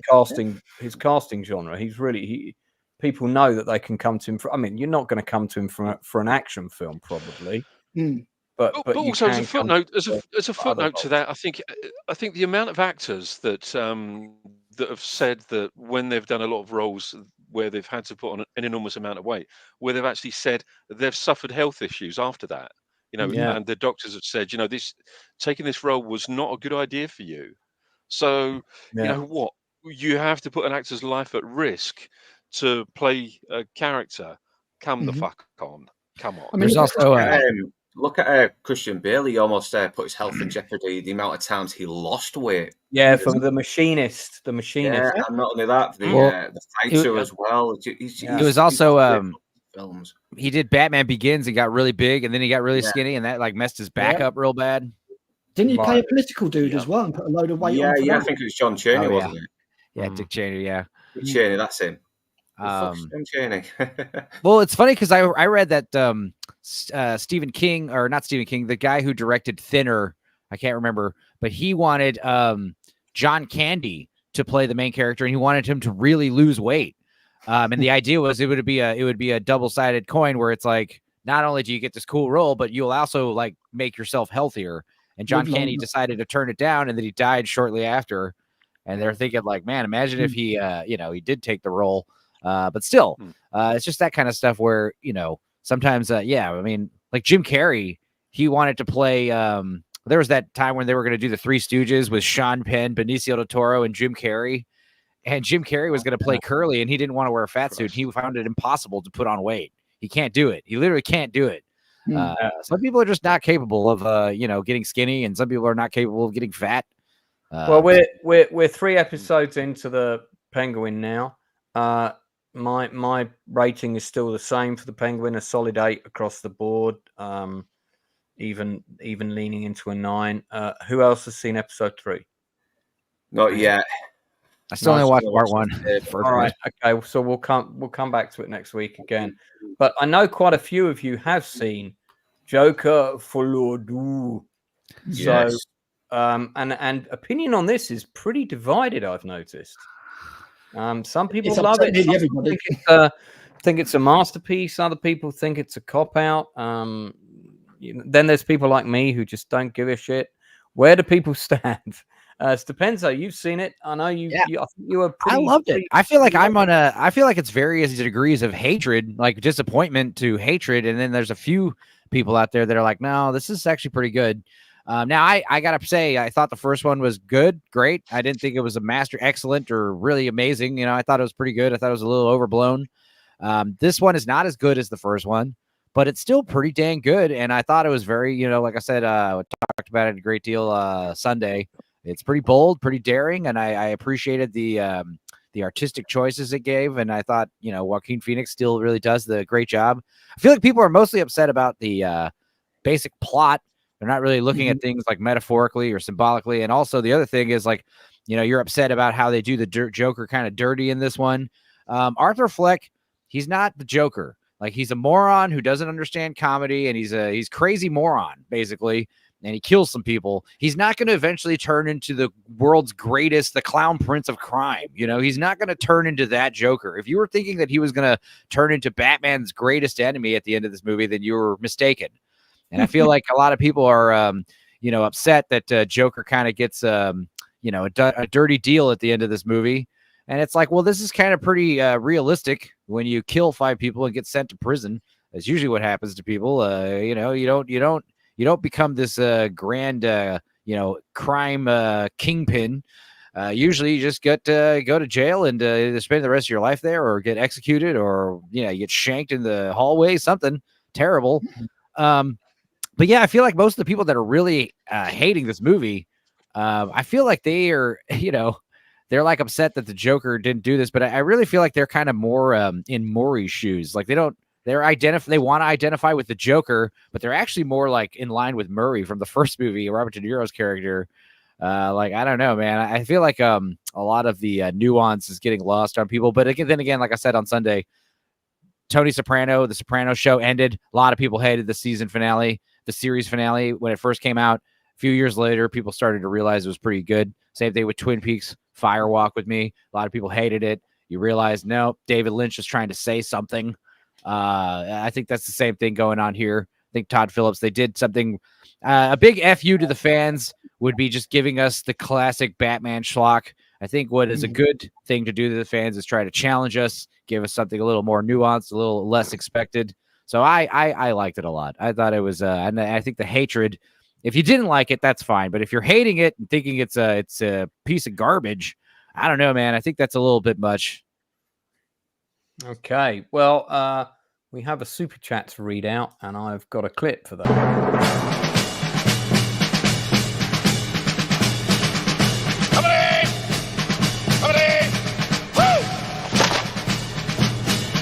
casting genre. He's really people know that they can come to him. I mean, you're not going to come to him for an action film, probably. But also as a footnote, as a footnote to that, I think the amount of actors that have said that when they've done a lot of roles where they've had to put on an enormous amount of weight, where they've actually said they've suffered health issues after that, and the doctors have said, taking this role was not a good idea for you. So you have to put an actor's life at risk to play a character. Come the fuck on, come on. I mean, there's also look at Christian Bale. He almost put his health in jeopardy. The amount of times he lost weight. Yeah, from the machinist. Yeah, and not only that, the fighter as well. It was also films. He did Batman Begins and got really big, and then he got really skinny, and that messed his back up real bad. Didn't he play a political dude as well and put a load of weight on? I think it was John Cheney, wasn't it? Yeah, Dick Cheney. Yeah, Dick Cheney. That's him. Cheney. Well, it's funny because I read that Stephen King, or not Stephen King, the guy who directed Thinner, I can't remember, but he wanted John Candy to play the main character, and he wanted him to really lose weight. And the idea was it would be a double-sided coin where it's like, not only do you get this cool role, but you'll also like make yourself healthier. And John Candy decided to turn it down, and then he died shortly after. And they're thinking like, man, imagine if he he did take the role. But still, it's just that kind of stuff where, sometimes, I mean, like Jim Carrey, he wanted to play. There was that time when they were going to do the Three Stooges with Sean Penn, Benicio del Toro, and Jim Carrey. And Jim Carrey was going to play Curly, and he didn't want to wear a fat suit. He found it impossible to put on weight. He can't do it. He literally can't do it. Some people are just not capable of, getting skinny, and some people are not capable of getting fat. Well, we're 3 episodes into the Penguin now. My rating is still the same for the Penguin, a solid 8 across the board. Even leaning into a 9. Who else has seen episode 3? Not yet. I still only watched part 1. All right, okay. So we'll come back to it next week again. But I know quite a few of you have seen Joker Follow. Yes. So, and opinion on this is pretty divided, I've noticed. Some people love it. Some think it's a masterpiece. Other people think it's a cop-out. Then there's people like me who just don't give a shit. Where do people stand? Stupenzo, you've seen it. I know you. Yeah. I think you were. I loved it. I feel like I feel like it's various degrees of hatred, like disappointment to hatred, and then there's a few people out there that are like, no, this is actually pretty good. Now, I got to say, I thought the first one was good, great. I didn't think it was a master, excellent, or really amazing. I thought it was pretty good. I thought it was a little overblown. This one is not as good as the first one, but it's still pretty dang good. And I thought it was very, like I said, we talked about it a great deal Sunday. It's pretty bold, pretty daring, and I appreciated the artistic choices it gave. And I thought, Joaquin Phoenix still really does the great job. I feel like people are mostly upset about the basic plot. They're not really looking at things like metaphorically or symbolically. And also the other thing is like, you're upset about how they do the Joker kind of dirty in this one. Arthur Fleck, he's not the Joker. Like, he's a moron who doesn't understand comedy, and he's crazy moron basically. And he kills some people. He's not going to eventually turn into the world's greatest, the clown prince of crime. He's not going to turn into that Joker. If you were thinking that he was going to turn into Batman's greatest enemy at the end of this movie, then you were mistaken. And I feel like a lot of people are, upset that Joker kind of gets, a dirty deal at the end of this movie. And it's like, well, this is kind of pretty realistic. When you kill 5 people and get sent to prison, that's usually what happens to people. You don't become this grand, crime kingpin. Usually you just go to jail and either spend the rest of your life there or get executed, or, you get shanked in the hallway, something terrible. But yeah, I feel like most of the people that are really hating this movie, I feel like they are, they're like upset that the Joker didn't do this. But I really feel like they're kind of more in Maury's shoes. Like they want to identify with the Joker, but they're actually more like in line with Murray from the first movie, Robert De Niro's character. Like, I don't know, man. I feel like a lot of the nuance is getting lost on people. But then again, like I said on Sunday, Tony Soprano, the Soprano show ended. A lot of people hated the series finale when it first came out. A few years later, people started to realize it was pretty good. Same thing with Twin Peaks, Fire Walk with Me. A lot of people hated it. You realize, no, David Lynch was trying to say something. I think that's the same thing going on here. I think Todd Phillips, they did something. A big FU to the fans would be just giving us the classic Batman schlock. I think what is a good thing to do to the fans is try to challenge us, give us something a little more nuanced, a little less expected. So I liked it a lot. I thought it was, and I think the hatred, if you didn't like it, that's fine. But if you're hating it and thinking it's a piece of garbage, I don't know, man. I think that's a little bit much. Okay. Well, we have a super chat to read out, and I've got a clip for that.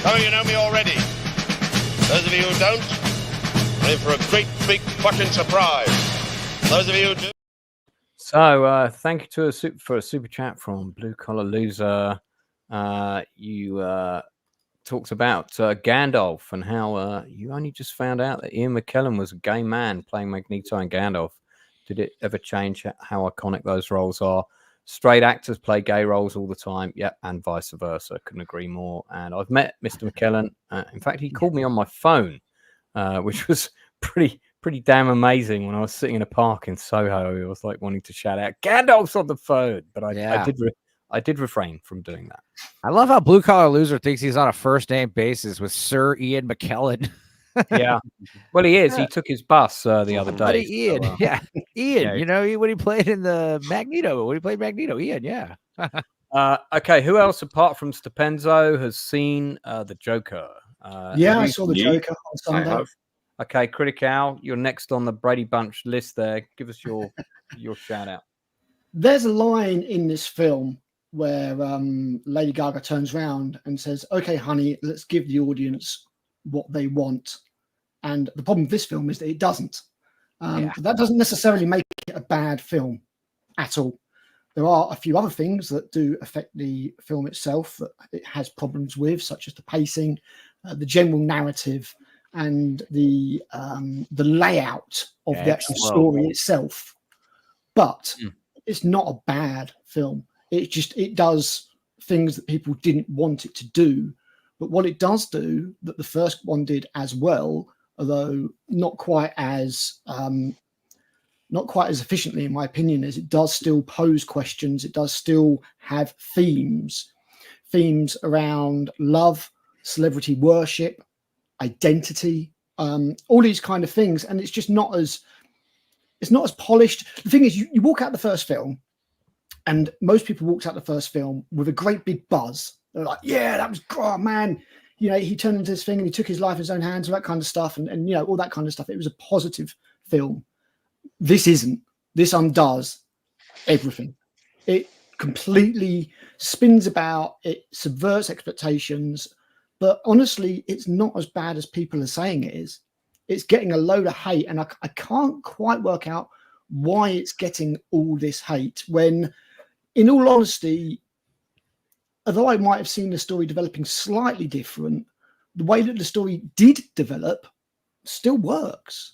Oh, you know me already. Those of you who don't, I'm in for a great big fucking surprise. Those of you who do. So, thank you for a super chat from Blue Collar Loser. You talked about Gandalf and how you only just found out that Ian McKellen was a gay man playing Magneto and Gandalf. Did it ever change how iconic those roles are? Straight actors play gay roles all the time. Yep, and vice versa. Couldn't agree more. And I've met Mr. McKellen. In fact, he called me on my phone, which was pretty damn amazing. When I was sitting in a park in Soho, I was like wanting to shout out, "Gandalf's on the phone!" But I did refrain from doing that. I love how Blue Collar Loser thinks he's on a first name basis with Sir Ian McKellen. Yeah. Well, he is. He took his bus the other day. Buddy Ian. So, Ian, when he played in the Magneto, Ian, yeah. Okay, who else apart from Stupenzo has seen the Joker? I saw the Joker on Sunday. Okay, Critic Al, you're next on the Brady Bunch list there. Give us your shout out. There's a line in this film where Lady Gaga turns around and says, "Okay, honey, let's give the audience what they want." And the problem with this film is that it doesn't. But that doesn't necessarily make it a bad film at all. There are a few other things that do affect the film itself that it has problems with, such as the pacing, the general narrative, and the layout of the actual story itself. But it's not a bad film. It does things that people didn't want it to do. But what it does do that the first one did as well, although not quite as efficiently, in my opinion, is it does still pose questions. It does still have themes around love, celebrity worship, identity, all these kind of things. And it's just not as it's not as polished. The thing is, you walk out the first film, and most people walked out the first film with a great big buzz. They're like, yeah, that was, oh man, you know, he turned into this thing and he took his life in his own hands, all that kind of stuff, and you know, all that kind of stuff. It was a positive film. This isn't. This undoes everything. It completely spins about, it subverts expectations, but honestly, it's not as bad as people are saying it is. It's getting a load of hate, and I can't quite work out why it's getting all this hate when, in all honesty, although I might have seen the story developing slightly different, the way that the story did develop still works.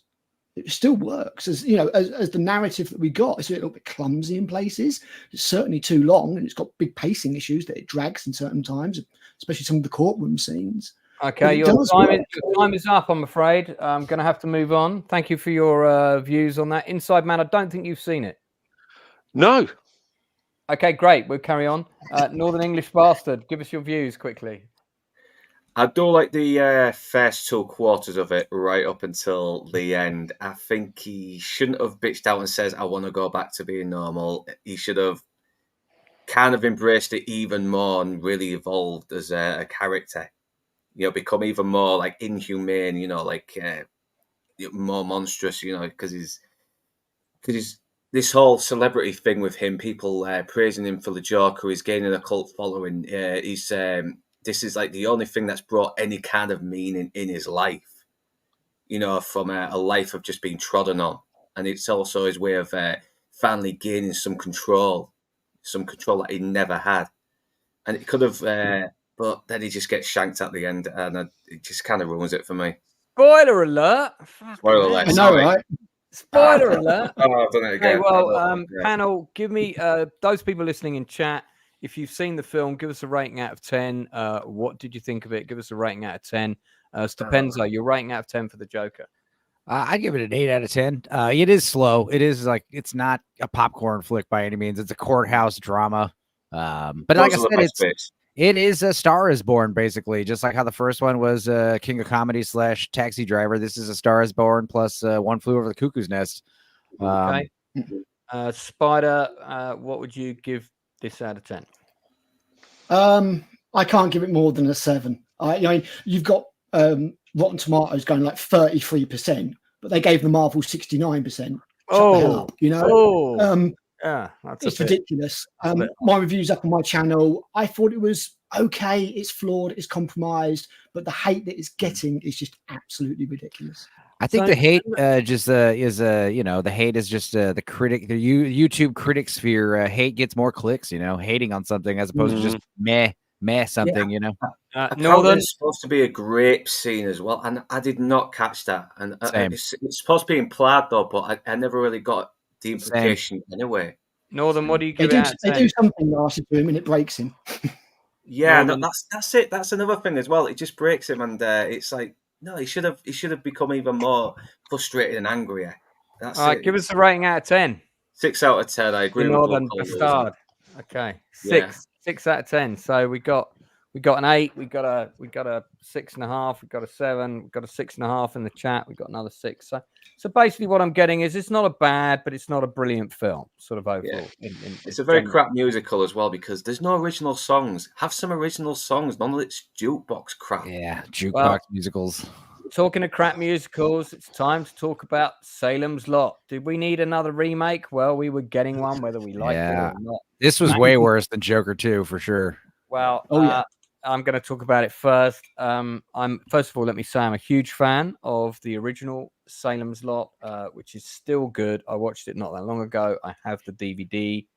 It still works, as you know, as the narrative that we got is a little bit clumsy in places. It's certainly too long, and it's got big pacing issues that it drags in certain times, especially some of the courtroom scenes. Okay, your time is up, I'm afraid. I'm going to have to move on. Thank you for your views on that. Inside Man, I don't think you've seen it. No. Okay, great. We'll carry on. Northern English Bastard, give us your views quickly. I do like the first 2 quarters of it right up until the end. I think he shouldn't have bitched out and says, I want to go back to being normal. He should have kind of embraced it even more and really evolved as a character. You know, become even more like inhumane, you know, like more monstrous, you know, because he's this whole celebrity thing with him, people praising him for the Joker, he's gaining a cult following. This is like the only thing that's brought any kind of meaning in his life, you know, from a life of just being trodden on. And it's also his way of finally gaining some control that he never had. And it could have, but then he just gets shanked at the end, and it just kind of ruins it for me. Spoiler alert! Spoiler alert! I know, right? Spoiler alert! Oh, I've done it again. Okay, well, panel, give me those people listening in chat. If you've seen the film, give us a rating out of 10. What did you think of it? Give us a rating out of 10. Stupenzo, your rating out of 10 for the Joker. I give it an 8 out of 10. It is slow. It is like, it's not a popcorn flick by any means. It's a courthouse drama. But like I said, it is a Star is Born, basically, just like how the first one was King of Comedy / Taxi Driver. This is a Star is Born plus One Flew Over the Cuckoo's Nest. Okay. Spider, what would you give this out of 10? I can't give it more than a 7. I mean, you've got Rotten Tomatoes going like 33%, but they gave the Marvel 69%. Oh, you know, yeah, it's ridiculous. My review's up on my channel. I thought it was okay. It's flawed. It's compromised, but the hate that it's getting is just absolutely ridiculous. I think the hate is you know, the hate is just the YouTube critic sphere. Hate gets more clicks, you know, hating on something as opposed to just meh something, you know. Northern is supposed to be a grape scene as well, and I did not catch that. And it's supposed to be implied though, but I never really got the implication anyway. Northern, what do you give it out of 10? They do something nasty to him and it breaks him. Yeah, that's it. That's another thing as well. It just breaks him, and it's like, no, he should have become even more frustrated and angrier. That's all right, give us a rating out of 10. 6 out of 10. I agree with Northern Bastard. Okay, 6 out of 10. So we got an 8. We got a 6.5. We got a 7. We got a 6.5 in the chat. We got another 6. So basically, what I'm getting is it's not a bad, but it's not a brilliant film. Sort of overall. Yeah. It's a very crap musical as well because there's no original songs. Have some original songs. None of it's jukebox crap. Yeah, jukebox musicals. Talking of crap musicals, it's time to talk about Salem's Lot. Did we need another remake? Well, we were getting one, whether we liked it or not. This was way worse than Joker 2, for sure. Well, I'm going to talk about it first. First of all, let me say I'm a huge fan of the original Salem's Lot, which is still good. I watched it not that long ago. I have the DVD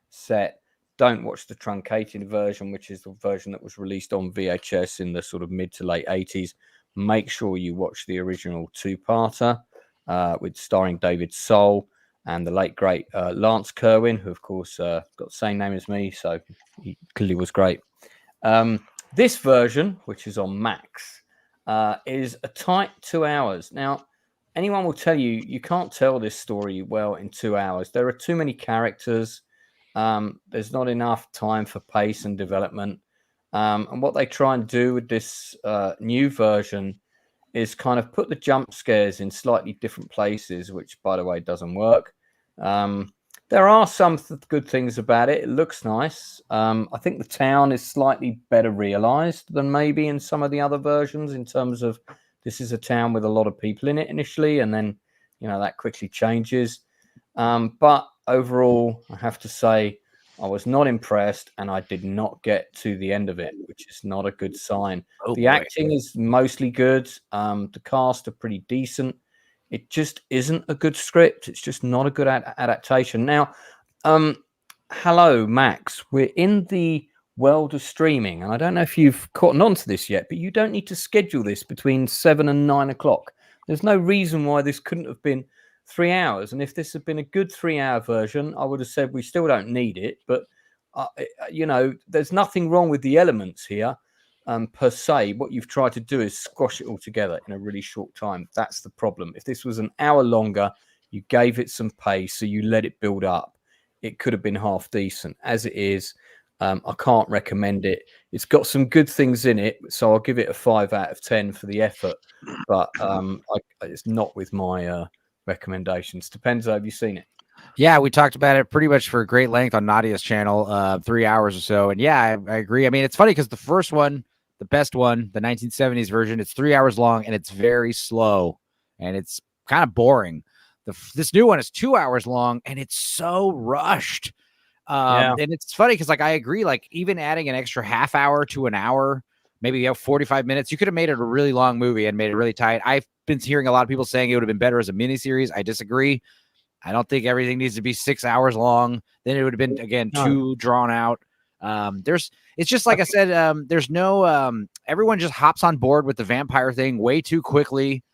set. Don't watch the truncated version, which is the version that was released on VHS in the sort of mid to late 80s. Make sure you watch the original 2-parter with starring David Soul and the late great Lance Kerwin, who of course got the same name as me, so he clearly was great. This version, which is on Max, is a tight 2 hours. Now, anyone will tell you you can't tell this story well in 2 hours. There are too many characters. There's not enough time for pace and development. And what they try and do with this new version is kind of put the jump scares in slightly different places, which, by the way, doesn't work. There are some good things about it. It looks nice. I think the town is slightly better realized than maybe in some of the other versions, in terms of this is a town with a lot of people in it initially, and then, you know, that quickly changes. But overall, I have to say, I was not impressed, and I did not get to the end of it, which is not a good sign. The acting is mostly good. The cast are pretty decent. It just isn't a good script. It's just not a good adaptation. Now, hello, Max. We're in the world of streaming, and I don't know if you've caught on to this yet, but you don't need to schedule this between 7 and 9 o'clock. There's no reason why this couldn't have been 3 hours. And if this had been a good 3-hour version, I would have said we still don't need it. But, you know, there's nothing wrong with the elements here. Per se, what you've tried to do is squash it all together in a really short time. That's the problem. If this was an hour longer, you gave it some pace, so you let it build up, it could have been half decent. As it is, I can't recommend it. It's got some good things in it, so I'll give it a 5 out of 10 for the effort. But it's not with my recommendations. Depends. Have you seen it? Yeah, we talked about it pretty much for great length on Nadia's channel, 3 hours or so. And yeah, I agree. I mean, it's funny because the first one, the best one, the 1970s version, it's 3 hours long and it's very slow and it's kind of boring. This new one is 2 hours long and it's so rushed. And it's funny because, like, I agree, like, even adding an extra half hour to an hour, maybe you have 45 minutes, you could have made it a really long movie and made it really tight. I've been hearing a lot of people saying it would have been better as a miniseries. I disagree. I don't think everything needs to be 6 hours long. Then it would have been, again, too drawn out. It's just like I said, there's no, everyone just hops on board with the vampire thing way too quickly.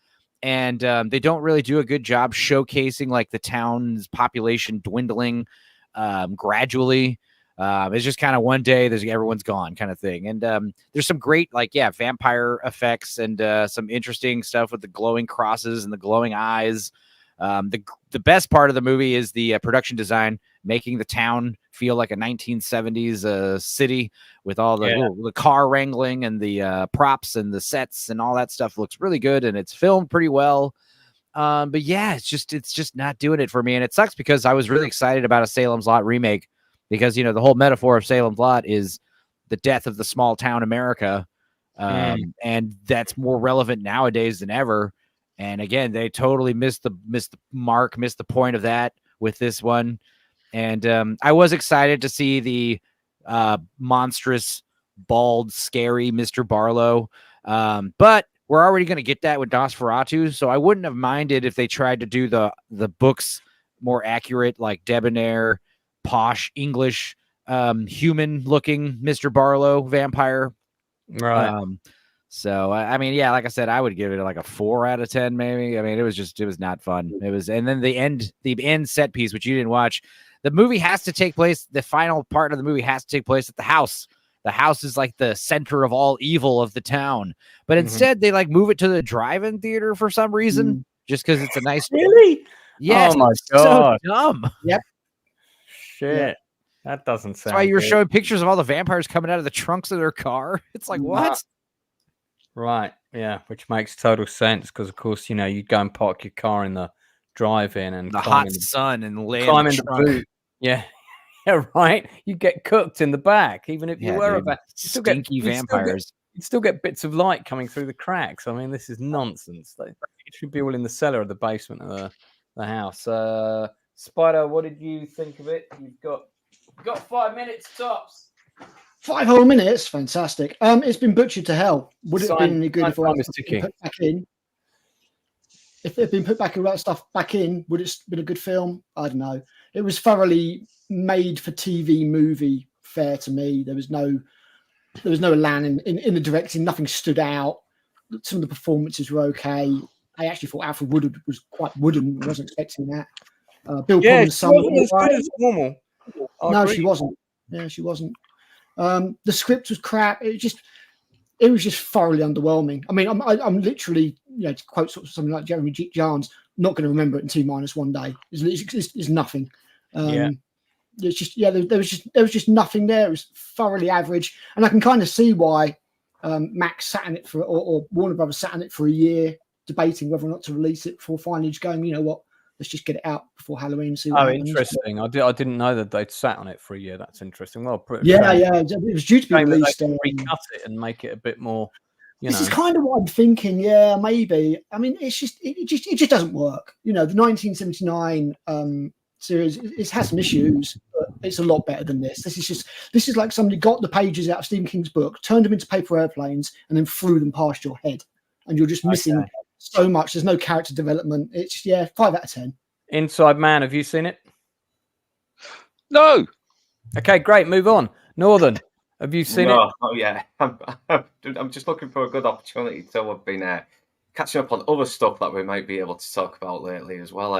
And they don't really do a good job showcasing like the town's population dwindling gradually. It's just kind of one day everyone's gone kind of thing. And there's some great, like, vampire effects and some interesting stuff with the glowing crosses and the glowing eyes. The best part of the movie is the production design, making the town feel like a 1970s city with all the car wrangling and the props and the sets and all that stuff. Looks really good and it's filmed pretty well. But yeah, it's just not doing it for me. And it sucks because I was really excited about a Salem's Lot remake because, you know, the whole metaphor of Salem's Lot is the death of the small town America. And that's more relevant nowadays than ever. And again, they totally missed the mark, missed the point of that with this one. And I was excited to see the monstrous, bald, scary Mr. Barlow. But we're already going to get that with Nosferatu. So I wouldn't have minded if they tried to do the books more accurate, like debonair, posh, English, human-looking Mr. Barlow vampire. Right. So, I mean, yeah, like I said, I would give it like a 4 out of 10, maybe. I mean, it was not fun. And then the end set piece, which you didn't watch, the movie has to take place. The final part of the movie has to take place at the house. The house is like the center of all evil of the town. But instead they like move it to the drive-in theater for some reason, just because it's a nice. Really? Yes. Oh my God. So dumb. Yep. Shit. Yeah. That doesn't sound. That's why you were good. showing pictures of all the vampires coming out of the trunks of their car. It's like, what? Right. Yeah. Which makes total sense because, of course, you know, you go and park your car in the drive-in and the hot sun and climb in the boot. Yeah. Yeah. Right. You get cooked in the back, even if you were a stinky vampires. You'd still get bits of light coming through the cracks. I mean, this is nonsense. It should be all in the cellar of the basement of the house. Spider, what did you think of it? You've got 5 minutes tops. 5 whole minutes, fantastic. It's been butchered to hell. Would it have been any good if it was put back in? If it had been put back all that stuff back in, would it have been a good film? I don't know. It was thoroughly made for TV movie fare to me. There was no elan in the directing. Nothing stood out. Some of the performances were okay. I actually thought Alfred Woodard was quite wooden. I wasn't expecting that. Bill Pullman's son wasn't as good as normal. No, she wasn't. Yeah, she wasn't. The script was crap. It was just thoroughly underwhelming. I mean, I'm literally, you know, to quote something like Jeremy Jahns, not going to remember it in T-1 day. It's nothing. It's just there was just nothing there. It was thoroughly average, and I can kind of see why Max sat in it or Warner Brothers sat in it for a year, debating whether or not to release it before finally just going, you know what, let's just get it out before Halloween and see what happens. Interesting. I didn't know that they'd sat on it for a year. That's interesting. Well, yeah, it was due to be released. Recut it and make it a bit more. This is kind of what I'm thinking. Yeah, maybe. I mean, it just doesn't work. You know, the 1979 series, it has some issues, but it's a lot better than this. This is like somebody got the pages out of Stephen King's book, turned them into paper airplanes, and then threw them past your head, and you're just missing so much. There's no character development. It's 5 out of 10. Inside Man, have you seen it? No. Okay, great. Move on. Northern, have you seen it? No, not yet. I'm just looking for a good opportunity to have been catching up on other stuff that we might be able to talk about lately as well.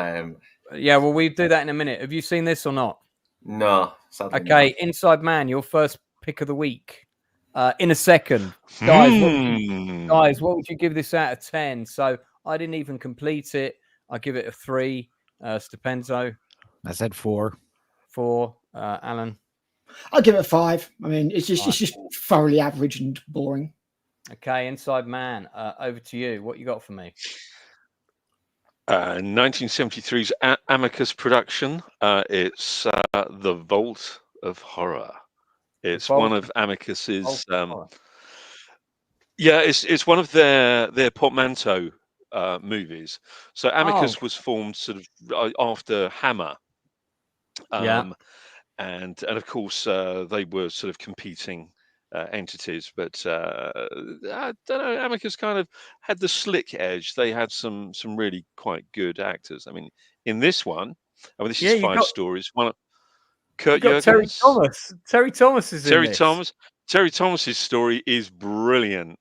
Yeah, well, we do that in a minute. Have you seen this or not? No. Okay, not. Inside Man, your first pick of the week. In a second. Guys, what would you give this out of 10? So I didn't even complete it. I give it a 3. Stupenzo. I said 4. 4. Alan. I'll give it a 5. I mean, it's just thoroughly average and boring. Okay, Inside Man. Over to you. What you got for me? 1973's Amicus production. It's The Vault of Horror. It's one of Amicus's. It's one of their portmanteau movies. So Amicus was formed sort of after Hammer. And of course they were sort of competing entities, but I don't know, Amicus kind of had the slick edge. They had some really quite good actors. I mean, in this one, this is 5 stories. One, Kurt Jurgens. Terry Thomas is in this. Terry Thomas's story is brilliant.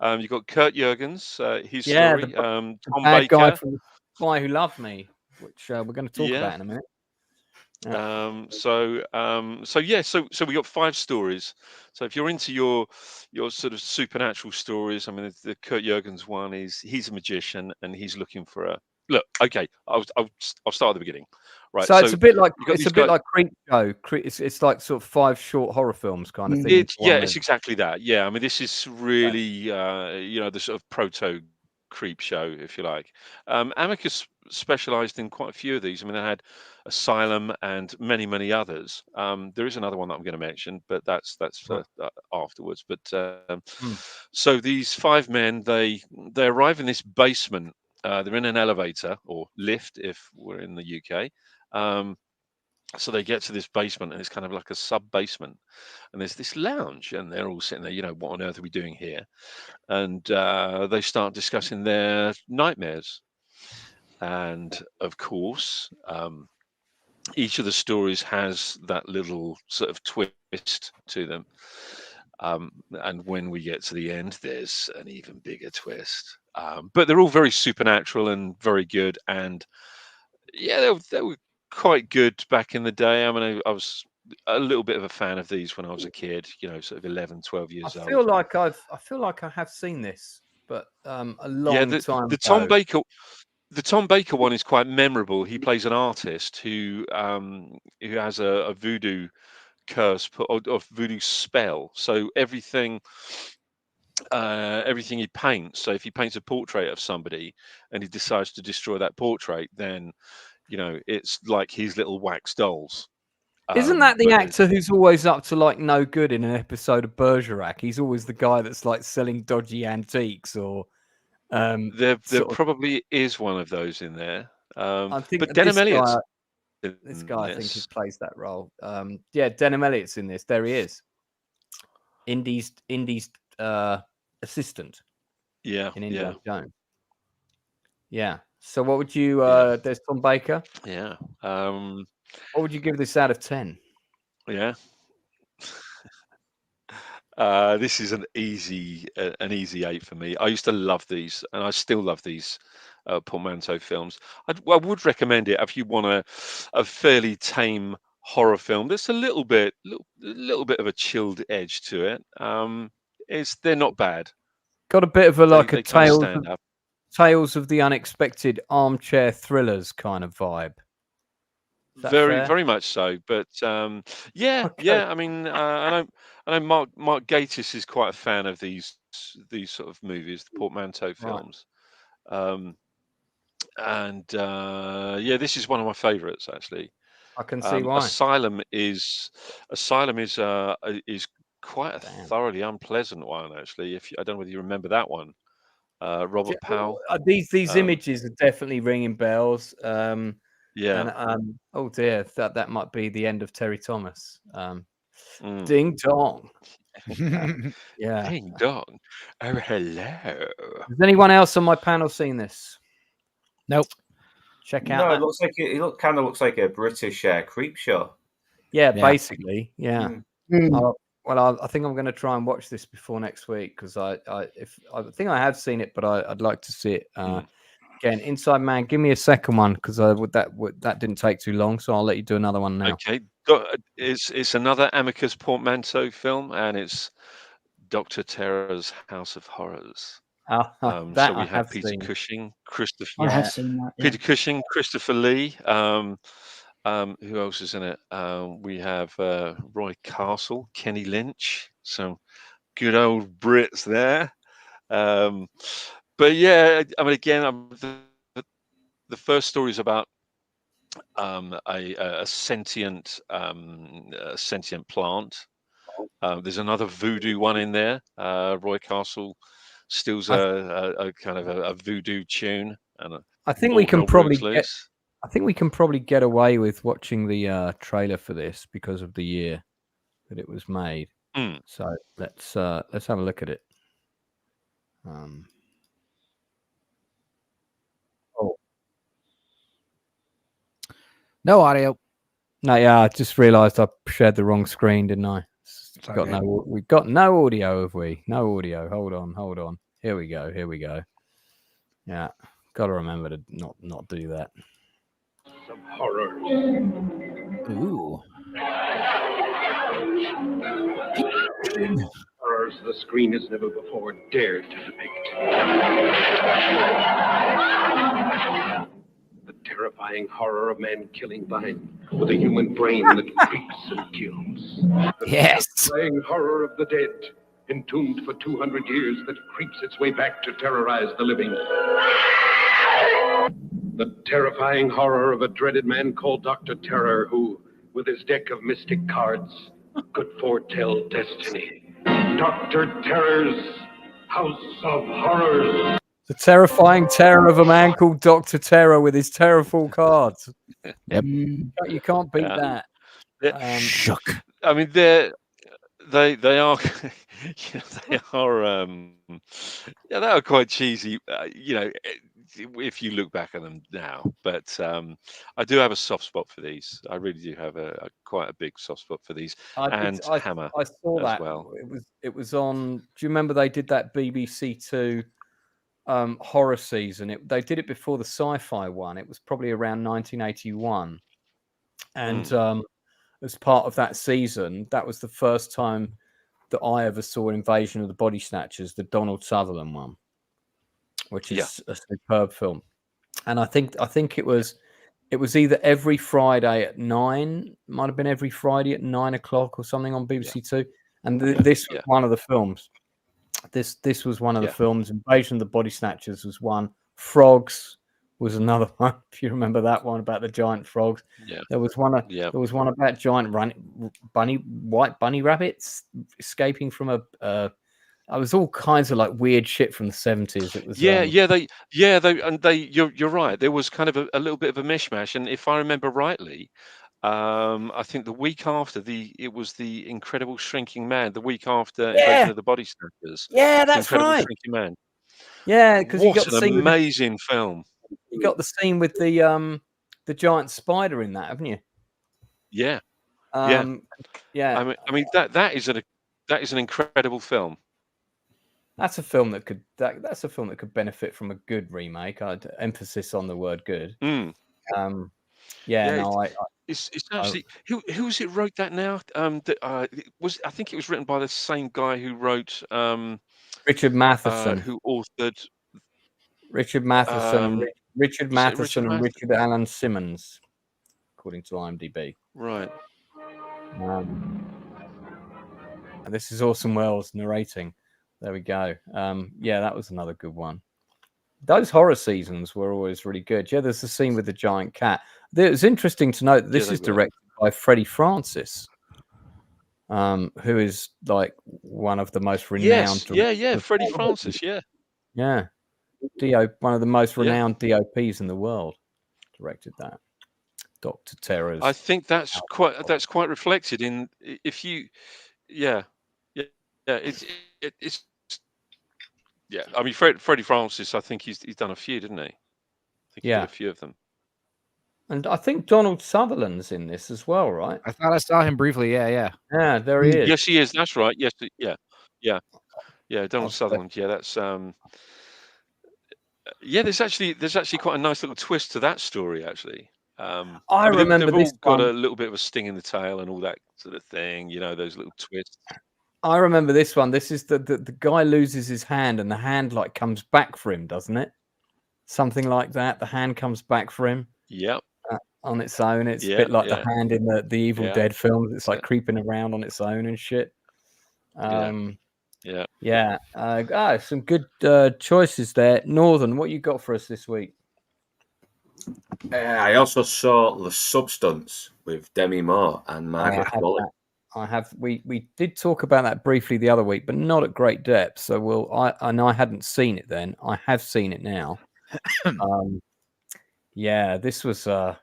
You've got Kurt Jurgens, his story. The Tom bad Baker. guy from The Spy Who Loved Me, which we're going to talk about in a minute. So we got 5 stories. So if you're into your sort of supernatural stories, I mean, the Kurt Jurgens one he's a magician and he's looking for a look. Okay, I'll start at the beginning. Right. So it's a bit like Creep Show. It's like sort of 5 short horror films kind of thing. It's exactly that. Yeah, I mean, this is really the sort of proto Creep Show, if you like. Amicus specialized in quite a few of these. I mean, they had Asylum and many others. There is another one that I'm going to mention, but that's for afterwards. But so these 5 men, they arrive in this basement. They're in an elevator or lift if we're in the UK. So they get to this basement and it's kind of like a sub basement, and there's this lounge and they're all sitting there, what on earth are we doing here? And they start discussing their nightmares. And of course, each of the stories has that little sort of twist to them. And when we get to the end, there's an even bigger twist. But they're all very supernatural and very good. And yeah, they were quite good back in the day. I mean, I was a little bit of a fan of these when I was a kid, sort of 11, 12 years old. I feel like I have seen this, but a long time ago. The Tom Baker one is quite memorable. He plays an artist who has a voodoo curse or voodoo spell. So everything he paints. So if he paints a portrait of somebody and he decides to destroy that portrait, then it's like his little wax dolls. Isn't that the actor who's always up to like no good in an episode of Bergerac? He's always the guy that's like selling dodgy antiques or. There probably is one of those in there. I think but Denham Elliott's this guy, I think he plays that role. Denham Elliott's in this. There he is. Indy's assistant. Yeah. In Indiana Jones. Yeah. So what would you? There's Tom Baker. Yeah. What would you give this out of 10? Yeah. This is an easy 8 for me. I used to love these, and I still love these portmanteau films. I would recommend it if you want a fairly tame horror film. There's a little bit of a chilled edge to it. They're not bad. Got a bit of a Tales of the Unexpected armchair thrillers kind of vibe. Is that Very, fair? very much so. But yeah, Okay. yeah. I mean, I know Mark Gatiss is quite a fan of these sort of movies, the portmanteau Right. films. And yeah, this is one of my favourites actually. I can see why. Asylum is quite a Damn. thoroughly unpleasant one actually. I don't know whether you remember that one. Robert Powell. These images are definitely ringing bells. Yeah. And oh dear, that might be the end of Terry Thomas. Mm. Ding dong. Yeah. Ding dong. Oh, hello. Has anyone else on my panel seen this? Nope. Check out. No, that. it looks like kind of looks like a British creep show. Yeah, Yeah. basically. Yeah. Mm. I think I'm going to try and watch this before next week because I think I have seen it, but I'd like to see it again. Inside Man, give me a second one because that didn't take too long, so I'll let you do another one now. Okay. It's another Amicus portmanteau film, and it's Dr. Terror's House of Horrors. That So we I have have Peter seen. Cushing, I have seen that. Yeah. Peter Cushing, Christopher Lee. Who else is in it? We have Roy Castle, Kenny Lynch, some good old Brits there. But yeah, I mean, again, the first story is about a sentient plant. There's another voodoo one in there. Roy Castle steals a kind of a voodoo tune, and I think we can probably get. loose. I think we can probably get away with watching the trailer for this because of the year that it was made. So let's have a look at it. No audio. No, yeah, I just realised I shared the wrong screen, didn't I? We've got no audio, have we? No audio. Hold on. Here we go. Yeah, got to remember to not do that. Some horror. Ooh. Horrors the screen has never before dared to depict. The terrifying horror of man killing vine with a human brain that creeps and kills. The Yes. terrifying horror of the dead, entombed for 200 years, that creeps its way back to terrorize the living. The terrifying horror of a dreaded man called Dr. Terror, who, with his deck of mystic cards, could foretell destiny. Dr. Terror's House of Horrors. The terrifying terror of a man called Dr. Terror with his terrible cards. Yep. You can't beat that. Shook. I mean, they are they are they are quite cheesy, if you look back at them now. But I do have a soft spot for these. I really do have quite a big soft spot for these. Hammer. I saw as that. well. It was on. Do you remember they did that BBC Two horror season? They did it before the sci-fi one. It was probably around 1981, and as part of that season, that was the first time that I ever saw Invasion of the Body Snatchers, the Donald Sutherland one, which is a superb film. And I think it was either every Friday at 9, might have been every Friday at 9 o'clock or something on BBC Two. And this was one of the films. This was one of the films. Invasion of the Body Snatchers was one. Frogs was another one. If you remember that one about the giant frogs. Yeah. There was one about giant white bunny rabbits escaping from a. It was all kinds of like weird shit from the 70s. It was you're right. There was kind of a little bit of a mishmash, and if I remember rightly, I think the week after it was the Incredible Shrinking Man. The week after Invasion of the Body Snatchers. Yeah, that's Incredible right. Shrinking Man. Yeah, because you got what an amazing film. You got the scene with the giant spider in that, haven't you? Yeah. Yeah. I mean that is an incredible film. That's a film that could benefit from a good remake. I'd emphasis on the word good. It's actually who was it wrote that now? I think it was written by the same guy who wrote Richard Matheson, who authored Richard Matheson and Richard Allen Simmons. according to IMDb. Right. And this is Orson Welles narrating. There we go. Yeah, that was another good one. Those horror seasons were always really good. Yeah, there's a scene with the giant cat. It's interesting to note that this is directed by Freddie Francis, who is like one of the most renowned. Freddie Francis. Yeah, one of the most renowned DOPs in the world, directed that. Dr. Terror's. I think that's quite reflected in if you, it's I mean, Freddie Francis. I think he's done a few, didn't he? I think he did a few of them. And I think Donald Sutherland's in this as well, right? I thought I saw him briefly. Yeah, there he is. Yes, he is. That's right. Yes, yeah. Donald Sutherland. Yeah, that's There's actually quite a nice little twist to that story, actually. I remember they've this all got one. a little bit of a sting in the tail and all that sort of thing. You know, those little twists. I remember this one. This is the guy loses his hand and the hand like comes back for him, doesn't it? Something like that. The hand comes back for him. Yep. On its own. It's a bit like the hand in the Evil Dead films. It's like creeping around on its own and shit. Some good choices there. Northern, what you got for us this week? I also saw The Substance with Demi Moore and Margaret Qualley. We did talk about that briefly the other week, but not at great depth. So I hadn't seen it then. I have seen it now. This was God,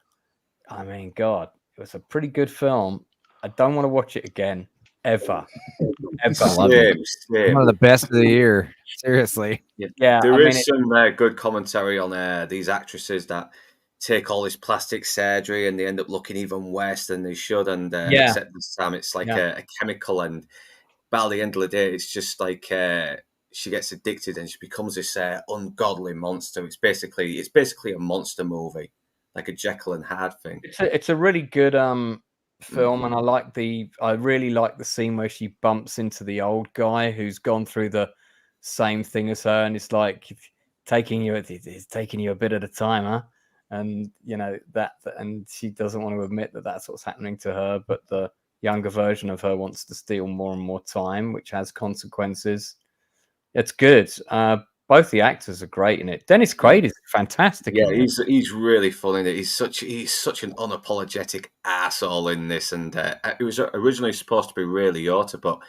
it was a pretty good film. I don't want to watch it again ever. One of the best of the year. Seriously. There is some good commentary on these actresses that take all this plastic surgery and they end up looking even worse than they should. And except this time it's like a chemical, and by the end of the day, it's just like she gets addicted and she becomes this ungodly monster. It's basically a monster movie, like a Jekyll and Hyde thing. It's a really good film, and I really like the scene where she bumps into the old guy who's gone through the same thing as her, and it's like it's taking you a bit at a time, huh? And you know and she doesn't want to admit that that's what's happening to her, but the younger version of her wants to steal more and more time, which has consequences. It's good. Both the actors are great in it. Dennis Quaid is fantastic. Yeah, he's really fun in it. He's such an unapologetic asshole in this, and it was originally supposed to be Ray Liotta, but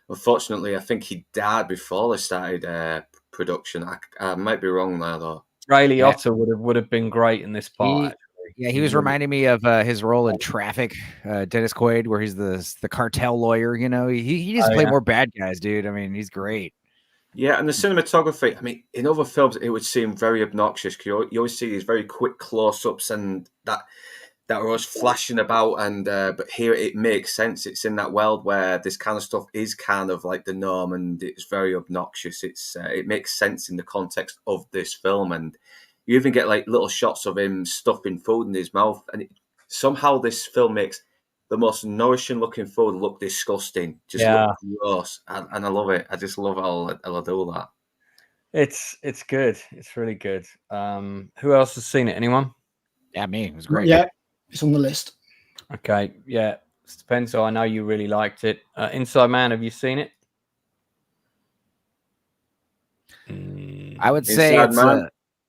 unfortunately, I think he died before they started production. I might be wrong there though. Ray Liotta would have been great in this part. He was reminding me of his role in Traffic, Dennis Quaid, where he's the cartel lawyer. You know, he just play more bad guys, dude. I mean, he's great. Yeah, and the cinematography, I mean, in other films, it would seem very obnoxious because you always see these very quick close-ups and that are always flashing about. And but here it makes sense. It's in that world where this kind of stuff is kind of like the norm, and it's very obnoxious. It makes sense in the context of this film, and you even get like little shots of him stuffing food in his mouth, and somehow this film makes the most nourishing looking food look disgusting, just look gross, and I love it. I just love how I do that. It's good. It's really good. Who else has seen it? Anyone? Yeah, me. It was great. Yeah, it's on the list. Okay, yeah. Spencer, I know you really liked it. Inside Man, have you seen it? I would say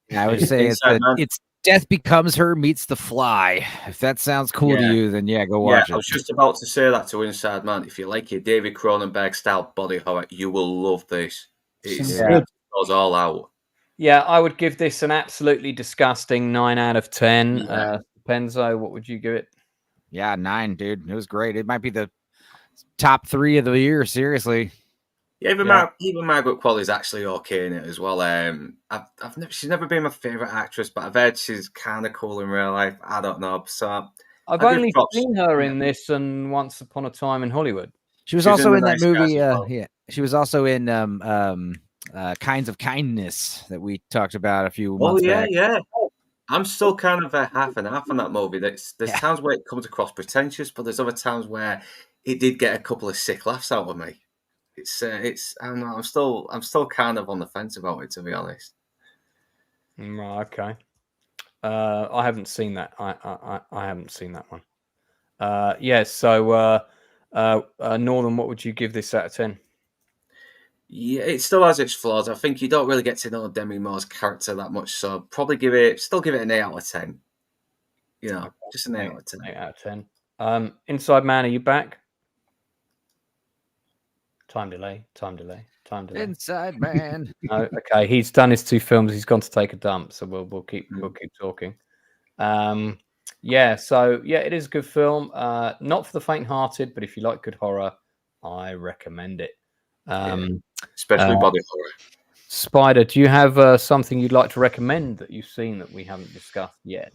it's Death Becomes Her meets The Fly. If that sounds cool to you, then go watch it. I was just about to say that to Inside Man. If you like your David Cronenberg style body horror, you will love this. It goes all out. Yeah, I would give this an absolutely disgusting 9 out of 10. Penzo, what would you give it? Yeah, 9, dude. It was great. It might be the top 3 of the year, seriously. Yeah, even Margaret Qualley is actually okay in it as well. She's never been my favorite actress, but I've heard she's kind of cool in real life. I don't know, so I've only seen her in this and Once Upon a Time in Hollywood. She was also in that movie. She was also in Kinds of Kindness that we talked about a few months back. Yeah. I'm still kind of half and half on that movie. There's times where it comes across pretentious, but there's other times where it did get a couple of sick laughs out of me. It's I don't know. I'm still kind of on the fence about it, to be honest. Right, okay. I haven't seen that. I haven't seen that one. Yeah. So, Northern, what would you give this out of 10? Yeah, it still has its flaws. I think you don't really get to know Demi Moore's character that much, so probably give it an 8 out of 10. You know, just an 8 out of 10. 8 out of 10. Inside Man, are you back? Time delay. Inside Man. No, okay, he's done his 2 films. He's gone to take a dump, so we'll keep talking. Yeah, so yeah, it is a good film. Not for the faint-hearted, but if you like good horror, I recommend it. Especially body horror. Spider, do you have something you'd like to recommend that you've seen that we haven't discussed yet?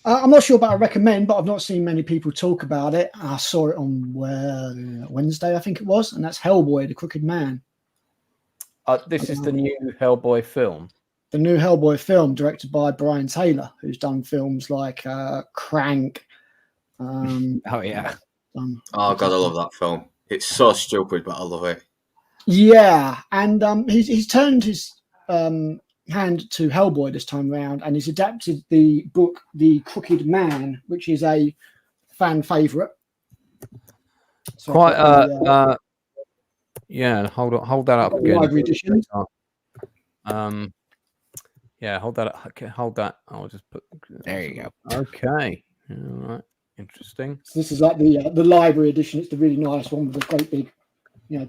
I'm not sure about a recommend, but I've not seen many people talk about it. I saw it on Wednesday, I think it was, and that's Hellboy, The Crooked Man. This is the new Hellboy film. The new Hellboy film, directed by Brian Taylor, who's done films like Crank. Oh, yeah. Oh, God, I love that film. It's so stupid, but I love it. Yeah, and he's turned his hand to Hellboy this time around, and he's adapted the book The Crooked Man, which is a fan favourite. So Quite yeah, hold that up again. Library edition. Yeah, hold that up. Okay, hold that. I'll just put. There you go. Okay. All right. Interesting. So this is like the library edition. It's the really nice one with the great big,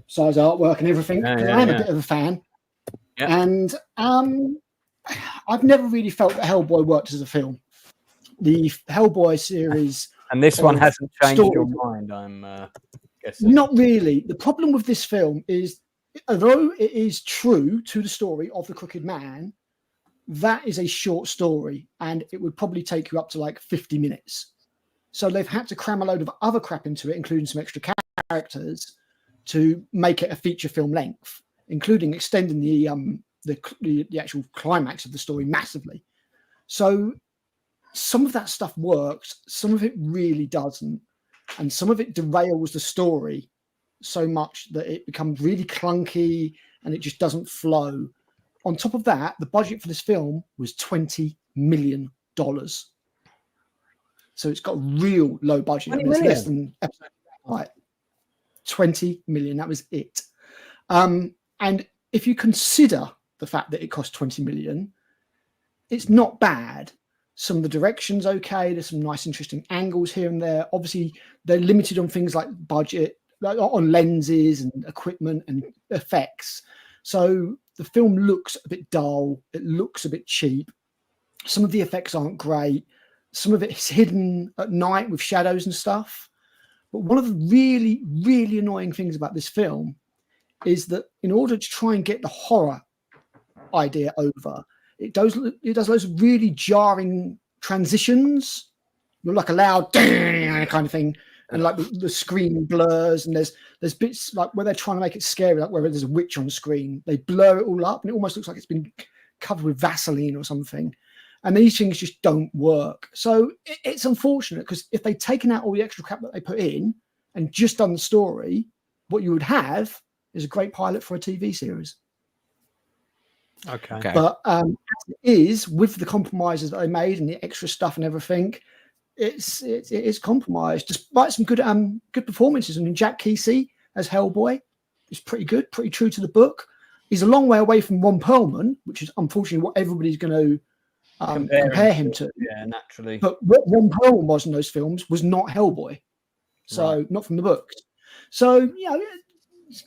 size artwork and everything. Yeah, I'm a bit of a fan, and I've never really felt that Hellboy worked as a film. The Hellboy series, and this one hasn't changed your mind, I'm guessing. Not really. The problem with this film is, although it is true to the story of the Crooked Man, that is a short story, and it would probably take you up to like 50 minutes. So they've had to cram a load of other crap into it, including some extra characters, to make it a feature film length, including extending the actual climax of the story massively. So some of that stuff works, some of it really doesn't, and some of it derails the story so much that it becomes really clunky and it just doesn't flow. On top of that, the budget for this film was $20 million. So it's got a real low budget. I mean, it's less than like 20 million. That was it. And if you consider the fact that it cost 20 million, it's not bad. Some of the direction's okay. There's some nice, interesting angles here and there. Obviously, they're limited on things like budget, like on lenses and equipment and effects. So the film looks a bit dull. It looks a bit cheap. Some of the effects aren't great. Some of it is hidden at night with shadows and stuff. But one of the really, really annoying things about this film is that in order to try and get the horror idea over, it does loads of really jarring transitions. You're like a loud kind of thing, and like the screen blurs, and there's bits like where they're trying to make it scary, like where there's a witch on screen. They blur it all up, and it almost looks like it's been covered with Vaseline or something. And these things just don't work. So it's unfortunate, because if they'd taken out all the extra crap that they put in and just done the story, what you would have is a great pilot for a TV series. Okay. But as it is, with the compromises that they made and the extra stuff and everything, it is compromised. Despite some good performances. I mean, Jack Kesey as Hellboy is pretty good, pretty true to the book. He's a long way away from Ron Perlman, which is unfortunately what everybody's going to compare him to. Yeah, naturally. But what Ron Perlman was in those films was not Hellboy. So not from the books. So,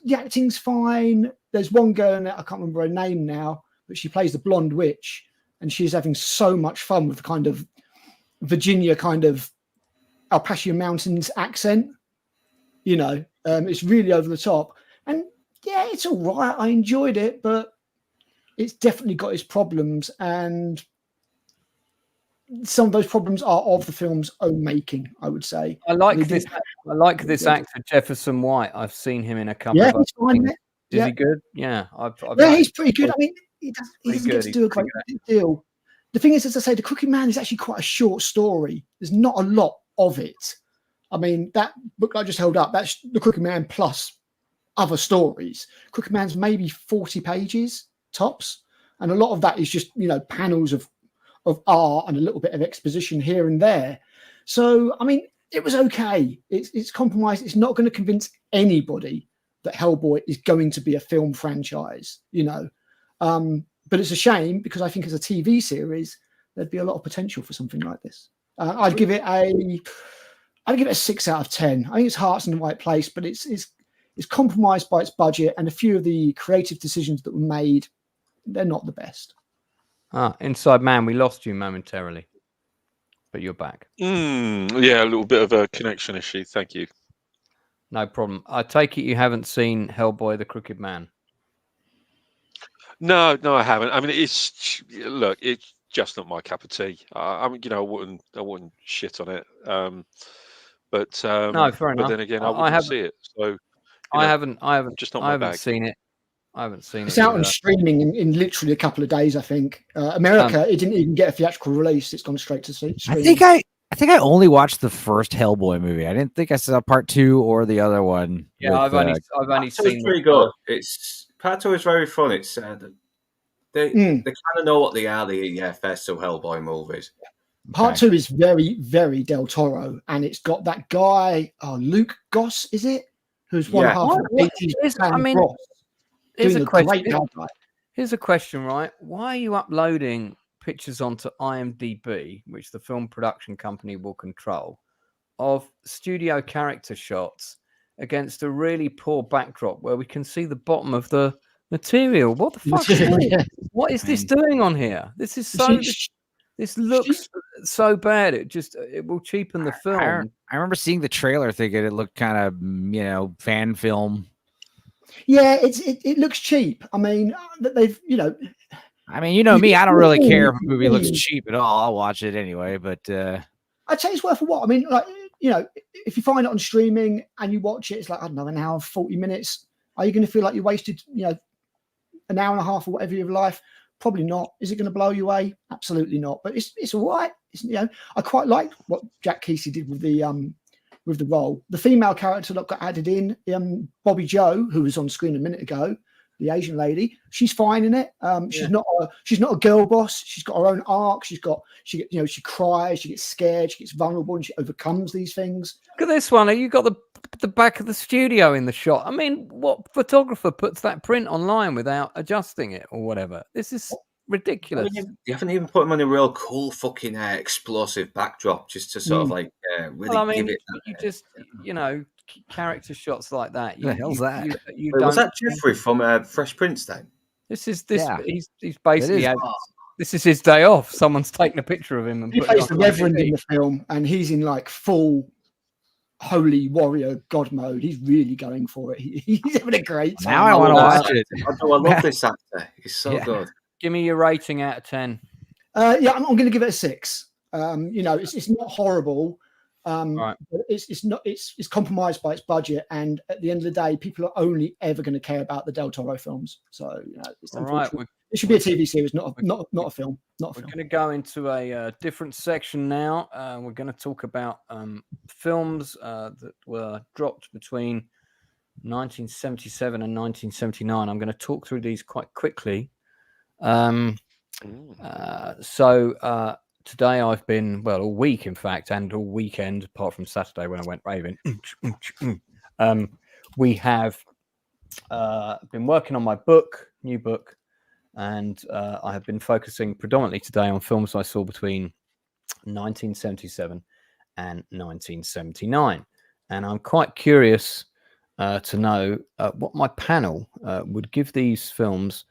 the acting's fine. There's one girl in it, I can't remember her name now, but she plays the blonde witch, and she's having so much fun with the kind of Virginia kind of Alpatio Mountains accent. It's really over the top. And yeah, it's all right. I enjoyed it, but it's definitely got its problems, and some of those problems are of the film's own making, I would say. I like this actor, Jefferson White. I've seen him in a couple of he's fine. Is he good? Yeah. He's pretty good. I mean, he doesn't get to do a great deal. The thing is, as I say, The Crooked Man is actually quite a short story. There's not a lot of it. I mean, that book I just held up, that's The Crooked Man plus other stories. Crooked Man's maybe 40 pages tops. And a lot of that is just, panels of of art and a little bit of exposition here and there. So, I mean, it was okay. It's compromised. It's not going to convince anybody that Hellboy is going to be a film franchise, you know. But it's a shame because I think as a TV series, there'd be a lot of potential for something like this. I'd give it a 6 out of 10. I think its heart's in the right place, but it's compromised by its budget, and a few of the creative decisions that were made, they're not the best. Inside Man, we lost you momentarily, but you're back. Yeah, a little bit of a connection issue. Thank you. No problem. I take it you haven't seen Hellboy the Crooked Man. No, I haven't. I mean, it's just not my cup of tea. I mean, I wouldn't shit on it. But no, fair enough. But then again, I wouldn't see it. So I haven't just not my bag. seen it. I haven't seen it. It's out on streaming in literally a couple of days, I think. America, it didn't even get a theatrical release. It's gone straight to streaming. I think I only watched the first Hellboy movie. I didn't think I saw part 2 or the other one. Yeah, I've only seen. It's pretty good. Part 2 is very fun. It's they kind of know what they are. The first 2 Hellboy movies. Part 2 is very, very Del Toro, and it's got that guy, Luke Goss, is it? Who's one half of the 80s. I mean, Ross, here's a question. great bad guy. Here's a question, right? Why are you uploading pictures onto IMDb, which the film production company will control, of studio character shots against a really poor backdrop where we can see the bottom of the material? What the fuck? What is this doing on here? This is so. This looks so bad. It will cheapen the film. I remember seeing the trailer, thinking it looked kind of fan film. Yeah, it looks cheap. I mean, they've I mean, me, I don't really care if a movie looks cheap at all. I'll watch it anyway. But I'd say it's worth a watch. I mean, like, if you find it on streaming and you watch it, it's like, I don't know, an hour, 40 minutes. Are you going to feel like you wasted, an hour and a half or whatever of your life? Probably not. Is it going to blow you away? Absolutely not. But it's all right. I quite liked what Jack Kesey did with the role. The female character that got added in, Bobby Joe, who was on screen a minute ago, the Asian lady, she's fine in it. She's not a girl boss. She's got her own arc. She cries, she gets scared, she gets vulnerable, and she overcomes these things. Look at this one. You got the back of the studio in the shot. I mean, what photographer puts that print online without adjusting it or whatever? This is ridiculous. I mean, you haven't even put him on a real cool fucking explosive backdrop just to sort of like really give it. You just character shots like that. The hell's that? Was that Jeffrey from Fresh Prince then? This is this. Yeah. He's basically. This is his day off. Someone's taken a picture of him and he plays the Reverend in the film, and he's in like full holy warrior god mode. He's really going for it. He's having a great time. Now I want to watch it. I love this actor. He's so good. Give me your rating out of 10. I'm going to give it a 6. It's not horrible. Right. But it's compromised by its budget, and at the end of the day, people are only ever going to care about the Del Toro films. So it's unfortunate. It should be a TV series, not a film. We're going to go into a different section now. We're going to talk about films that were dropped between 1977 and 1979. I'm going to talk through these quite quickly. Today I've been, all week, in fact, and all weekend, apart from Saturday when I went raving. We have been working on my new book, and I have been focusing predominantly today on films I saw between 1977 and 1979. And I'm quite curious to know what my panel would give these films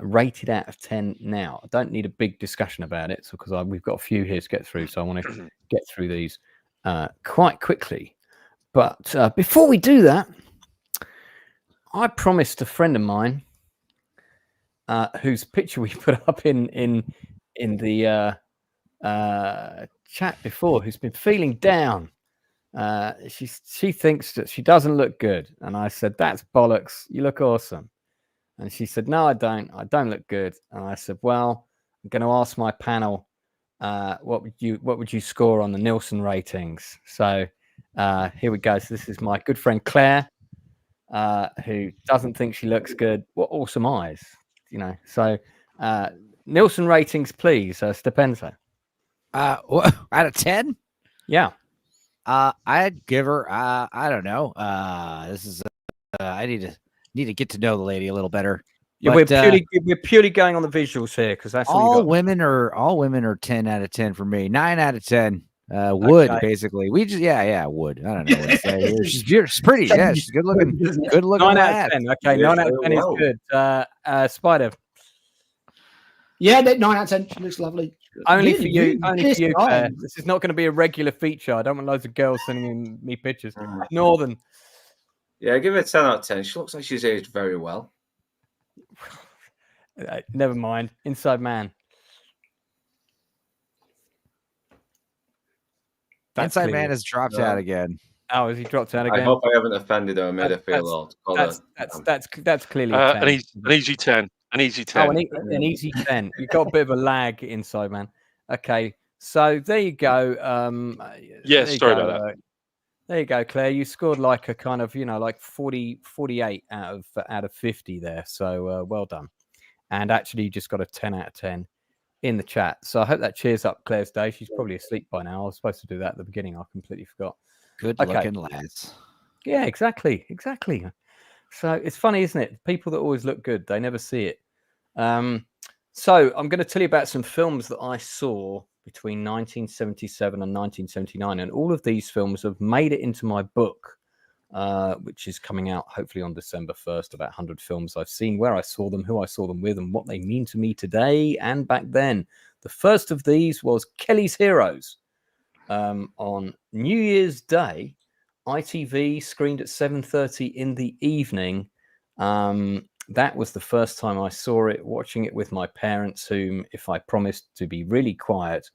rated out of 10 now. I don't need a big discussion about it, because we've got a few here to get through, so I want to get through these quite quickly. But before we do that, I promised a friend of mine whose picture we put up in the chat before, who's been feeling down. She thinks that she doesn't look good, and I said, "That's bollocks. You look awesome." And she said, "No, I don't. I don't look good." And I said, "Well, I'm going to ask my panel, what would you score on the Nielsen ratings?" So here we go. So this is my good friend Claire, who doesn't think she looks good. What awesome eyes, So Nielsen ratings, please, Stupenzo. Out of 10? Yeah. I'd give her. I don't know. This is. I need to get to know the lady a little better. Yeah, But, we're purely going on the visuals here because that's all women are 10 out of 10 for me. 9 out of 10. Wood Okay. basically. We just wood. I don't know what to say here. She's pretty. Yeah, she's good looking. Good looking. 9 out of 10. Okay, 9 out of 10 is good. Spider. Yeah, 9 out of 10. She looks lovely. Only for you, Claire. Claire. This is not going to be a regular feature. I don't want loads of girls sending me pictures. Northern. Yeah, give it a 10 out of 10. She looks like she's aged very well. Never mind. Inside Man. Inside Man has dropped out again. Oh, has he dropped out again? I hope I haven't offended her and made her feel old. That's clearly an easy 10. An easy 10. Oh, an easy 10. You've got a bit of a lag, Inside Man. Okay, so there you go. Sorry about that. There you go, Claire. You scored like a kind of, like 48 out of 50 there. So well done. And actually, you just got a 10 out of 10 in the chat. So I hope that cheers up Claire's day. She's probably asleep by now. I was supposed to do that at the beginning. I completely forgot. Good looking lads. Yeah, exactly. So it's funny, isn't it? People that always look good, they never see it. So I'm going to tell you about some films that I saw between 1977 and 1979. And all of these films have made it into my book, which is coming out hopefully on December 1st, about 100 films I've seen, where I saw them, who I saw them with, and what they mean to me today and back then. The first of these was Kelly's Heroes. On New Year's Day, ITV screened at 7:30 in the evening. That was the first time I saw it, watching it with my parents, whom, if I promised to be really quiet,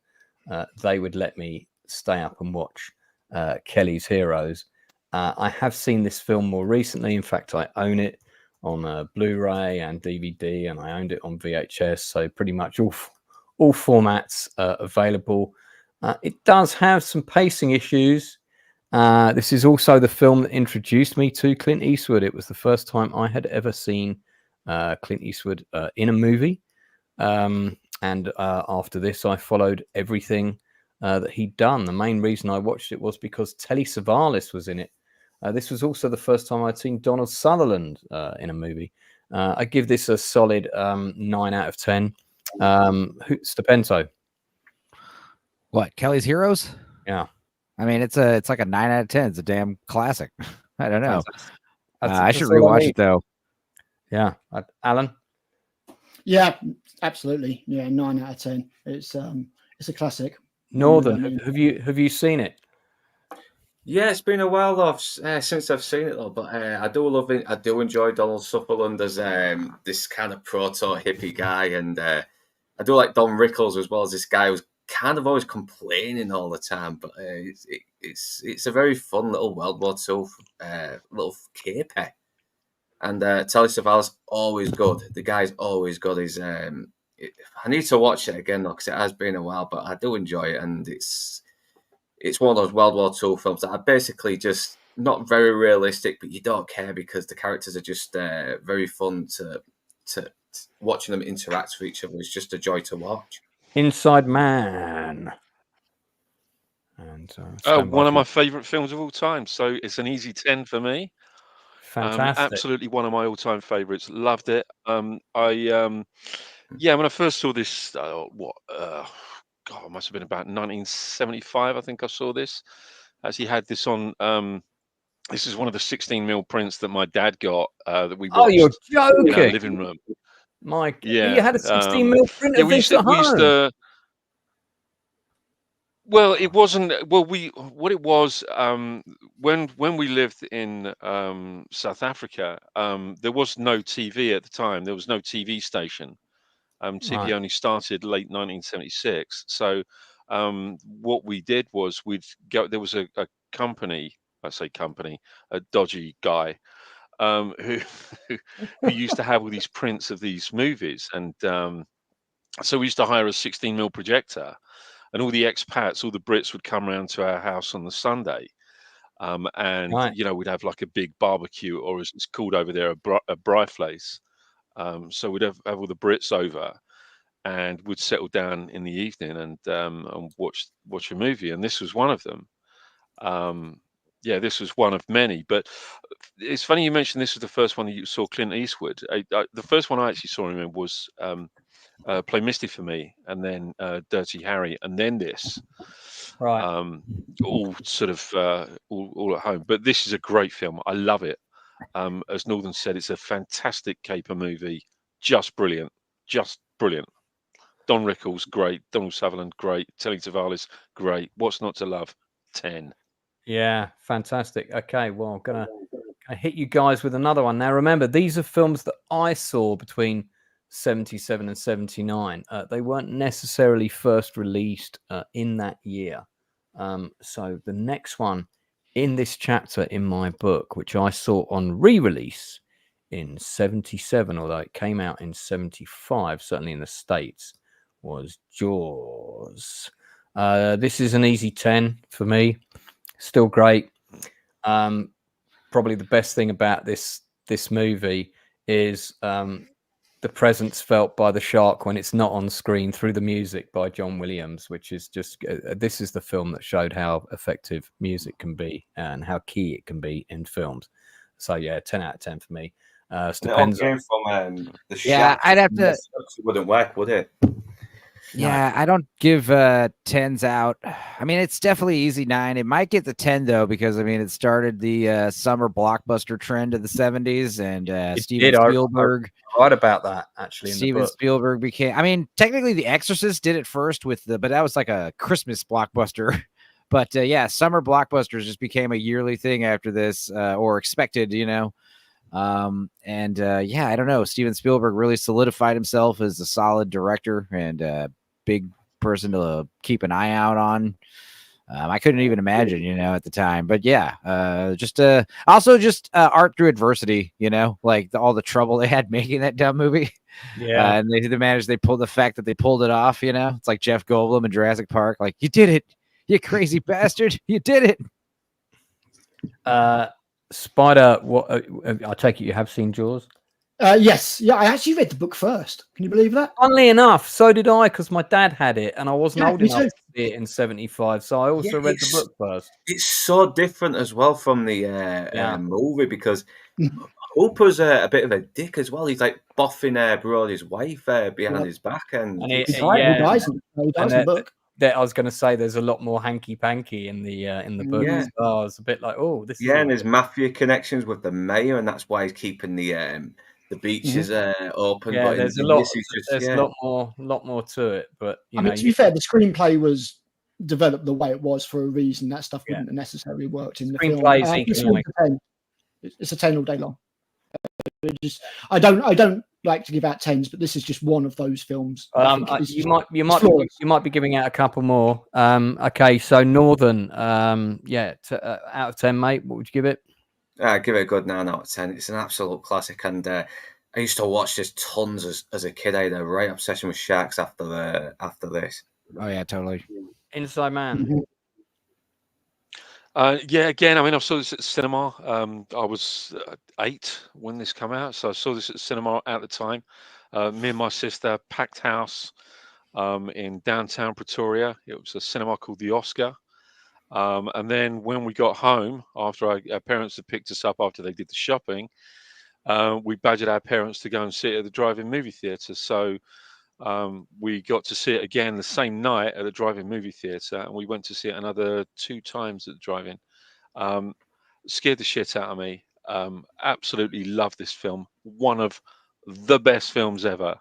they would let me stay up and watch Kelly's Heroes. I have seen this film more recently. In fact, I own it on Blu-ray and DVD, and I owned it on VHS. So pretty much all formats available. It does have some pacing issues. This is also the film that introduced me to Clint Eastwood. It was the first time I had ever seen Clint Eastwood in a movie. And after this, I followed everything that he'd done. The main reason I watched it was because Telly Savalas was in it. This was also the first time I'd seen Donald Sutherland in a movie. I give this a solid 9 out of 10. Stupendo. What, Kelly's Heroes? Yeah. I mean, it's like a 9 out of 10. It's a damn classic. I don't know. I should all rewatch it though. Yeah, Alan. Yeah, absolutely. Yeah, 9 out of 10. It's a classic. Northern, have you seen it? Yeah, it's been a while since I've seen it though, but I do love it. I do enjoy Donald Sutherland as this kind of proto hippie guy, and I do like Don Rickles as well as this guy who's kind of always complaining all the time. But it's a very fun little World War II little caper, and Telly Savalas always good. The guy's always good. I need to watch it again though because it has been a while, but I do enjoy it, and it's one of those World War II films that are basically just not very realistic, but you don't care because the characters are just very fun to watching them interact with each other. It's just a joy to watch. Inside Man. And one of my favourite films of all time. So it's an easy 10 for me. Fantastic. Absolutely one of my all-time favourites. Loved it. When I first saw this, it must have been about 1975. I think I saw this. Actually had this on. This is one of the 16mm prints that my dad got that we watched. Oh, you're joking! In our living room. Mike, yeah, you had a 16mm print of this at home. Well, it wasn't. Well, what it was when we lived in South Africa, there was no TV at the time. There was no TV station. TV only started late 1976. So what we did was we'd go. There was a company. I say company, a dodgy guy who used to have all these prints of these movies, and so we used to hire a 16mm projector. And all the expats, all the Brits would come around to our house on the Sunday. We'd have like a big barbecue, or as it's called over there, a briflace. So we'd have all the Brits over. and would settle down in the evening and watch a movie, and this was one of them. Yeah, this was one of many. But it's funny you mentioned this was the first one that you saw Clint Eastwood. The first one I actually saw him in was Play Misty for Me, and then Dirty Harry, and then this. Right. All sort of all at home. But this is a great film. I love it. As Northern said, it's a fantastic caper movie. Just brilliant. Just brilliant. Don Rickles, great. Donald Sutherland, great. Telly Savalas, great. What's not to love? 10. Yeah, fantastic. Okay, well, I'm gonna hit you guys with another one. Now, remember, these are films that I saw between 77 and 79. They weren't necessarily first released in that year. So the next one in this chapter in my book, which I saw on re-release in 77, although it came out in 75, certainly in the States, was Jaws. This is an easy 10 for me. Still great. Probably the best thing about this movie is the presence felt by the shark when it's not on screen through the music by John Williams, which is just this is the film that showed how effective music can be and how key it can be in films. So yeah, 10 out of 10 for me. Stupenzolicious. From the Yeah, shack, I'd have to. it wouldn't work, would it? Yeah, I don't give 10s out. I mean, it's definitely easy 9. It might get the 10 though, because I mean, it started the summer blockbuster trend of the 70s, and Steven Spielberg. I read about that actually. Steven Spielberg became. I mean, technically, The Exorcist did it first but that was like a Christmas blockbuster. But yeah, summer blockbusters just became a yearly thing after this, or expected, you know. Yeah, I don't know. Steven Spielberg really solidified himself as a solid director and big person to keep an eye out on. I couldn't even imagine, you know, at the time. But yeah, also art through adversity, you know, like all the trouble they had making that dumb movie. Yeah, and they pulled the fact that they pulled it off. You know, it's like Jeff Goldblum in Jurassic Park. Like, you did it, you crazy bastard, you did it. Spider, what? I take it you have seen Jaws. Yes, yeah, I actually read the book first. Can you believe that? Funnily enough, so did I, because my dad had it, and I wasn't old me enough too. to see it in 75. So I also read the book first. It's so different as well from the movie, because Hooper's a bit of a dick as well. He's like boffing Brody's wife behind his back, and he dies in the book. I was going to say there's a lot more hanky panky in the book as well. It's a bit like, oh, this. Yeah, and there's mafia connections with the mayor, and that's why he's keeping the beaches open. Yeah, but there's a lot more to it. But I mean, to be fair, the screenplay was developed the way it was for a reason. That stuff wouldn't have necessarily worked in the film. It's a 10 all day long. I don't like to give out 10s, but this is just one of those films. You might be giving out a couple more. Okay, so Northern, out of 10, mate. What would you give it? I give it a good 9 out of 10. It's an absolute classic, and I used to watch this tons as a kid. I had a right obsession with sharks after this. Oh yeah, totally. Inside Man. Yeah, again, I mean, I saw this at the cinema. I was 8 when this came out, so I saw this at the cinema at the time. Me and my sister, packed house in downtown Pretoria. It was a cinema called the Oscar. And then when we got home, after our parents had picked us up after they did the shopping, we badgered our parents to go and see it at the drive-in movie theatre. So we got to see it again the same night at the drive-in movie theatre, and we went to see it another 2 times at the drive-in. Scared the shit out of me. Absolutely love this film. One of the best films ever.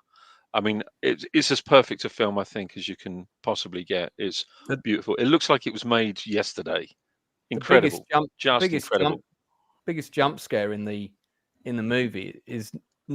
I mean, it's as perfect a film, I think, as you can possibly get. It's beautiful. It looks like it was made yesterday. Incredible. Incredible. Biggest jump scare in the movie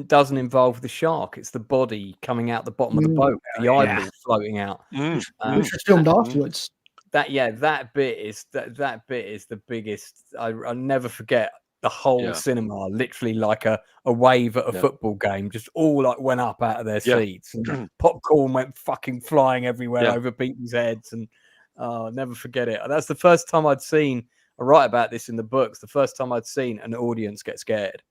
doesn't involve the shark. It's the body coming out the bottom of the boat, the eyeball floating out. Which was filmed afterwards. That bit is the biggest. I'll never forget. The whole cinema, literally like a wave at a football game, just all like went up out of their seats, and popcorn went fucking flying everywhere over people's heads, and I'll never forget it. That's the first time I'd seen. I write about this in the books. The first time I'd seen an audience get scared.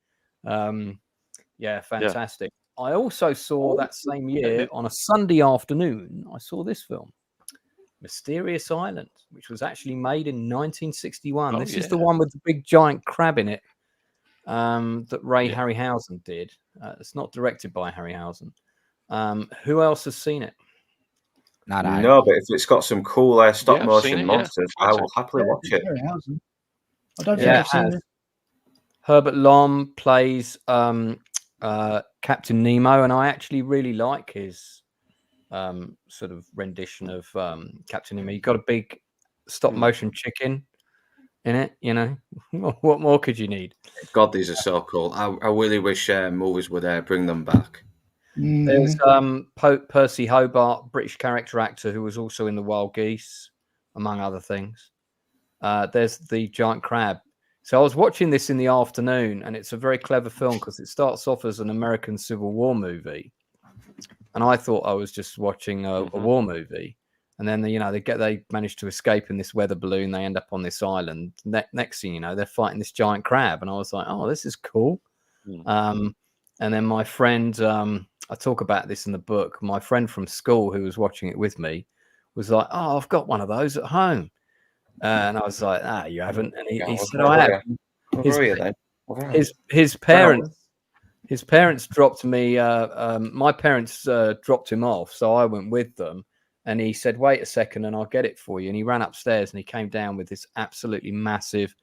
Fantastic. I also saw that same year on a Sunday afternoon, I saw this film, Mysterious Island, which was actually made in 1961. This is the one with the big giant crab in it that Ray Harryhausen did. It's not directed by Harryhausen. Who else has seen it? Not I. No, but if it's got some cool stop motion monsters, I will happily watch it. I don't think I've seen it. Herbert Lom plays Captain Nemo, and I actually really like his sort of rendition of Captain Nemo. You've got a big stop motion chicken in it, you know. What more could you need? God, these are so cool. I really wish movies would bring them back. There's Percy Hobart, British character actor who was also in The Wild Geese, among other things. There's the giant crab. So I was watching this in the afternoon, and it's a very clever film because it starts off as an American Civil War movie, and I thought I was just watching a war movie. And then they manage to escape in this weather balloon. They end up on this island. Next thing you know, they're fighting this giant crab, and I was like, "Oh, this is cool." And then my friend, I talk about this in the book. My friend from school who was watching it with me was like, "Oh, I've got one of those at home." And I was like, you haven't? And he said, I have. His parents dropped me. My parents dropped him off, so I went with them. And he said, wait a second and I'll get it for you. And he ran upstairs and he came down with this absolutely massive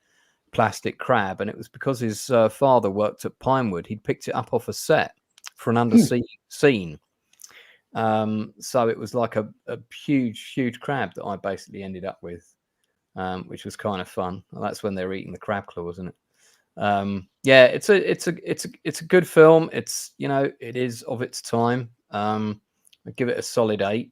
plastic crab. And it was because his father worked at Pinewood. He'd picked it up off a set for an undersea scene. So it was like a huge crab that I basically ended up with. Which was kind of fun. Well, that's when they're eating the crab claws, isn't it? It's a good film. It's, it is of its time. I give it a solid 8,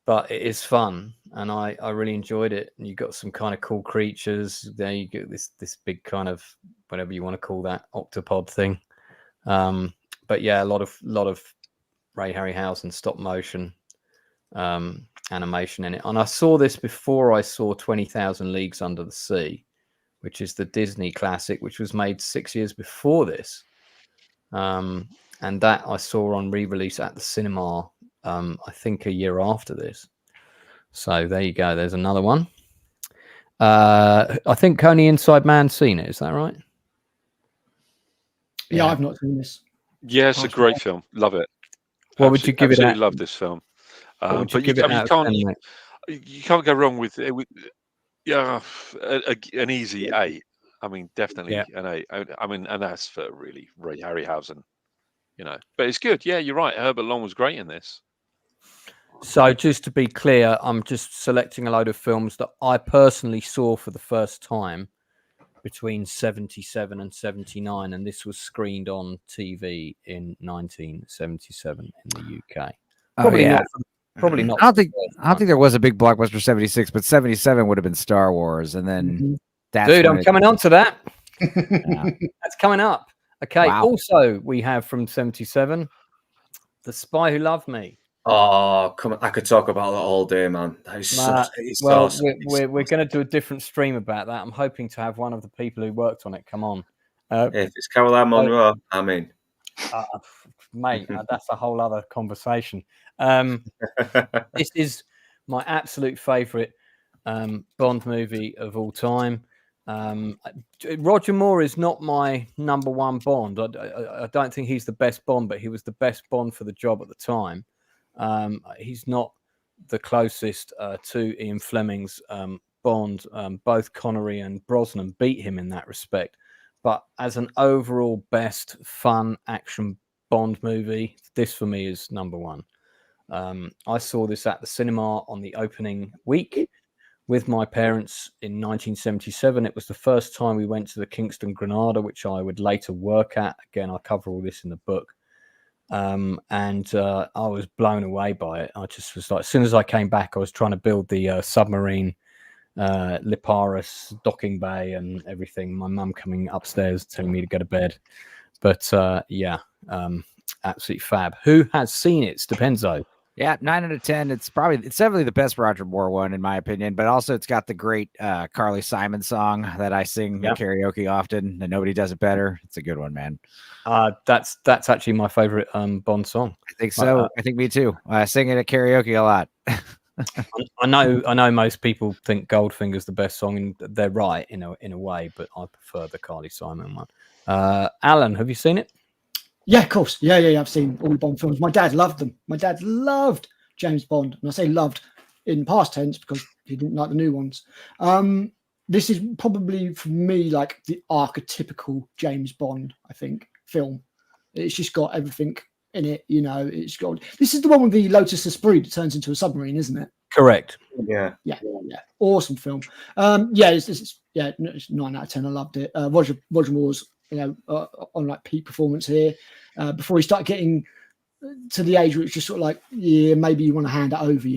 but it is fun, and I really enjoyed it. And you got some kind of cool creatures. There you get this big kind of whatever you want to call that octopod thing. But yeah, a lot of Ray Harryhausen stop motion. Animation in it, and I saw this before I saw 20,000 Leagues Under the Sea, which is the Disney classic, which was made 6 years before this, and that I saw on re-release at the cinema, I think a year after this. So there you go. There's another one. I think only Inside Man's seen it. Is that right? Yeah, I've not seen this. Yeah, it's a great film. Love it. What would you give it? Absolutely love this film. But you can't go wrong with an easy 8. I mean, definitely an 8. I mean, and that's for really Ray Harryhausen, But it's good. Yeah, you're right. Herbert Lom was great in this. So just to be clear, I'm just selecting a load of films that I personally saw for the first time between 77 and 79, and this was screened on TV in 1977 in the UK. Probably not. I don't think there was a big blockbuster 76, but 77 would have been Star Wars, and then I'm coming on to that. That's coming up. Okay. Wow. Also, we have from 77, The Spy Who Loved Me. Oh, come on! I could talk about that all day, man. We're going to do a different stream about that. I'm hoping to have one of the people who worked on it come on. If it's Caroline Munro, I mean, mate, that's a whole other conversation. This is my absolute favorite Bond movie of all time. Roger Moore is not my number one Bond. I don't think he's the best Bond, but he was the best Bond for the job at the time. He's not the closest to Ian Fleming's Bond. Both Connery and Brosnan beat him in that respect. But as an overall best fun action Bond movie, this for me is number one. I saw this at the cinema on the opening week with my parents in 1977. It was the first time we went to the Kingston Granada, which I would later work at. Again, I cover all this in the book. And I was blown away by it. I just was like, as soon as I came back, I was trying to build the submarine Liparis docking bay and everything. My mum coming upstairs telling me to go to bed. But absolutely fab. Who has seen it? Stupenzo. Yeah, 9 out of 10. It's definitely the best Roger Moore one in my opinion, but also it's got the great Carly Simon song that I sing at karaoke often, and nobody does it better. It's a good one, man. That's actually my favorite Bond song. I think so. I think me too. I sing it at karaoke a lot. I know most people think Goldfinger's the best song, and they're right in a way, but I prefer the Carly Simon one. Alan, have you seen it? Yeah, of course. Yeah. I've seen all the Bond films. My dad loved them. My dad loved James Bond. And I say loved in past tense because he didn't like the new ones. This is probably, for me, like the archetypical James Bond, I think, film. It's just got everything in it, it's got... This is the one with the Lotus Esprit that turns into a submarine, isn't it? Correct. Yeah. Awesome film. It's 9 out of 10. I loved it. Roger Moore's, on like peak performance here. Before he started getting to the age where it's just sort of like, maybe you want to hand it over,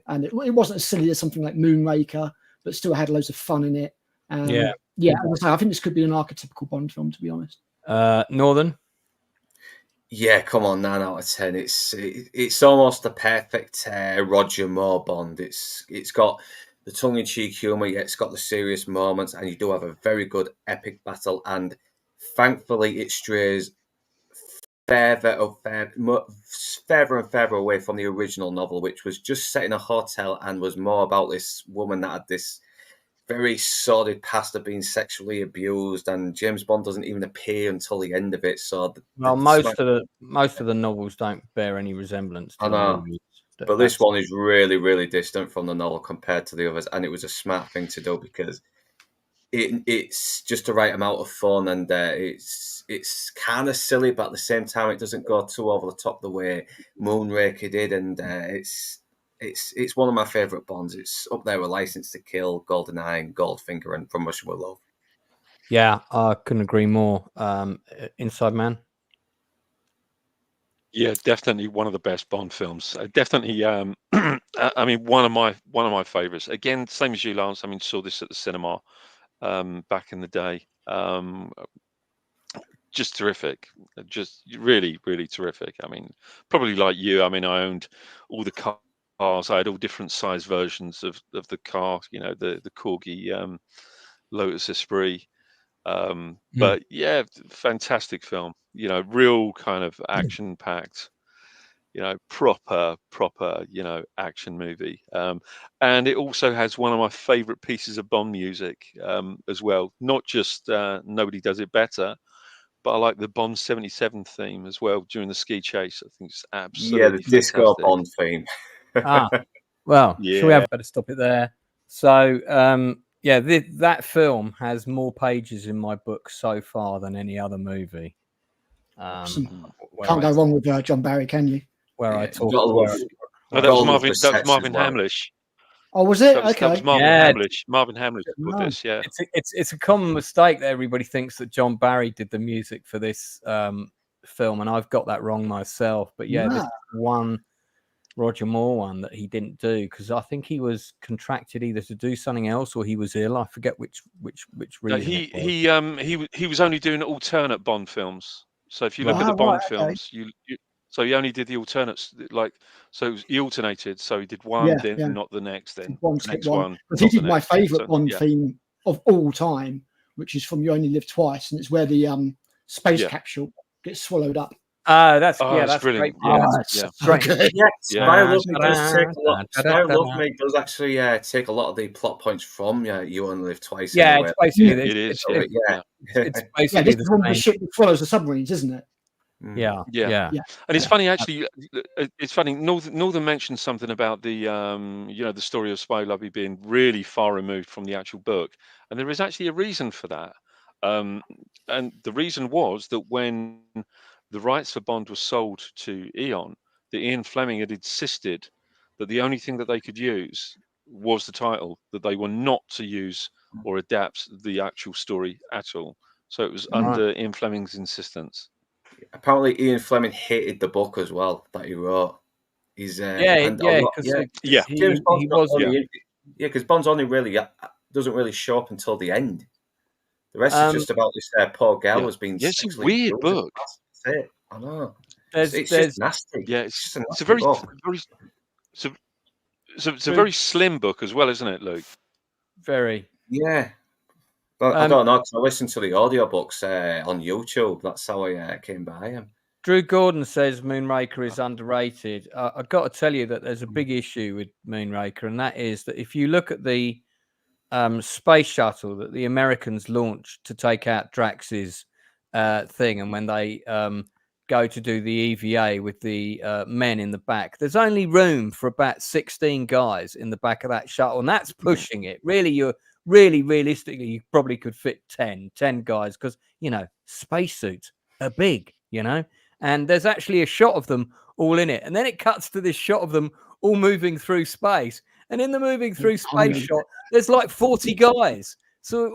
and it wasn't as silly as something like Moonraker, but still had loads of fun in it. I think this could be an archetypical Bond film, to be honest. Northern. Yeah, come on, 9 out of 10. It's almost the perfect Roger Moore Bond. It's got the tongue-in-cheek humour, yet it's got the serious moments, and you do have a very good epic battle. And thankfully, it strays further and further away from the original novel, which was just set in a hotel and was more about this woman that had this very sordid past of being sexually abused, and James Bond doesn't even appear until the end of it. So, most of the novels don't bear any resemblance to the movies. But this one is really, really distant from the novel compared to the others, and it was a smart thing to do because it's just the right amount of fun, and it's kind of silly, but at the same time, it doesn't go too over the top the way Moonraker did, and it's one of my favourite Bonds. It's up there with License to Kill, GoldenEye, and Goldfinger, and From Russia with Love. Yeah, I couldn't agree more. Inside Man. Yeah, definitely one of the best Bond films. Definitely, I mean, one of my favourites. Again, same as you, Lance. I mean, saw this at the cinema back in the day. Just terrific. Just really, really terrific. I mean, probably like you. I mean, I owned all the cars. I had all different size versions of the car. The Corgi Lotus Esprit. But yeah, fantastic film. Real kind of action packed, proper, action movie. And it also has one of my favorite pieces of Bond music as well. Not just Nobody Does It Better, but I like the Bond 77 theme as well during the ski chase. I think it's absolutely the disco fantastic. Bond theme. Well, should we have better stop it there? So, that film has more pages in my book so far than any other movie. Can't go wrong with John Barry, can you? Where I talk. That was Marvin Hamlish. Oh, was it? That was Marvin Hamlish. Marvin Hamlish with this, yeah. It's a common mistake that everybody thinks that John Barry did the music for this film, and I've got that wrong myself. But this one Roger Moore one that he didn't do because I think he was contracted either to do something else or he was ill. I forget which reason. He was only doing alternate Bond films. So if you look at the Bond films, so he only did the alternates, so he alternated. So he did one, then not the next, then the next one. But he did my favourite Bond theme of all time, which is from You Only Live Twice, and it's where the space capsule gets swallowed up. That's brilliant. Great. Spyro Love Me does actually take a lot of the plot points from You Only Live Twice. Yeah, it's basically it is. It's basically this is one of the ship that follows the submarines, isn't it? Yeah. And it's funny, actually. It's funny. Northern mentioned something about the the story of Spy Love Me being really far removed from the actual book, and there is actually a reason for that. And the reason was that when the rights for Bond were sold to Eon, that Ian Fleming had insisted that the only thing that they could use was the title, that they were not to use or adapt the actual story at all. So it was under Ian Fleming's insistence. Apparently, Ian Fleming hated the book as well that he wrote. He's because Bond's only really doesn't really show up until the end. The rest is just about this poor girl who's been. Yeah, it's a weird book. That's it. I know. It's just nasty. Yeah, it's a very So it's a very slim book as well, isn't it, Luke? Very. Yeah. But I don't know, 'cause I listened to the audiobooks on YouTube. That's how I came by him. Drew Gordon says Moonraker is underrated. I've got to tell you that there's a big issue with Moonraker, and that is that if you look at the space shuttle that the Americans launched to take out Drax's thing, and when they go to do the EVA with the men in the back, there's only room for about 16 guys in the back of that shuttle, and that's pushing it. Really, realistically, you probably could fit 10 guys, because, you know, spacesuits are big, you know, and there's actually a shot of them all in it. And then it cuts to this shot of them all moving through space. And in the moving through space shot, there's like 40 guys. So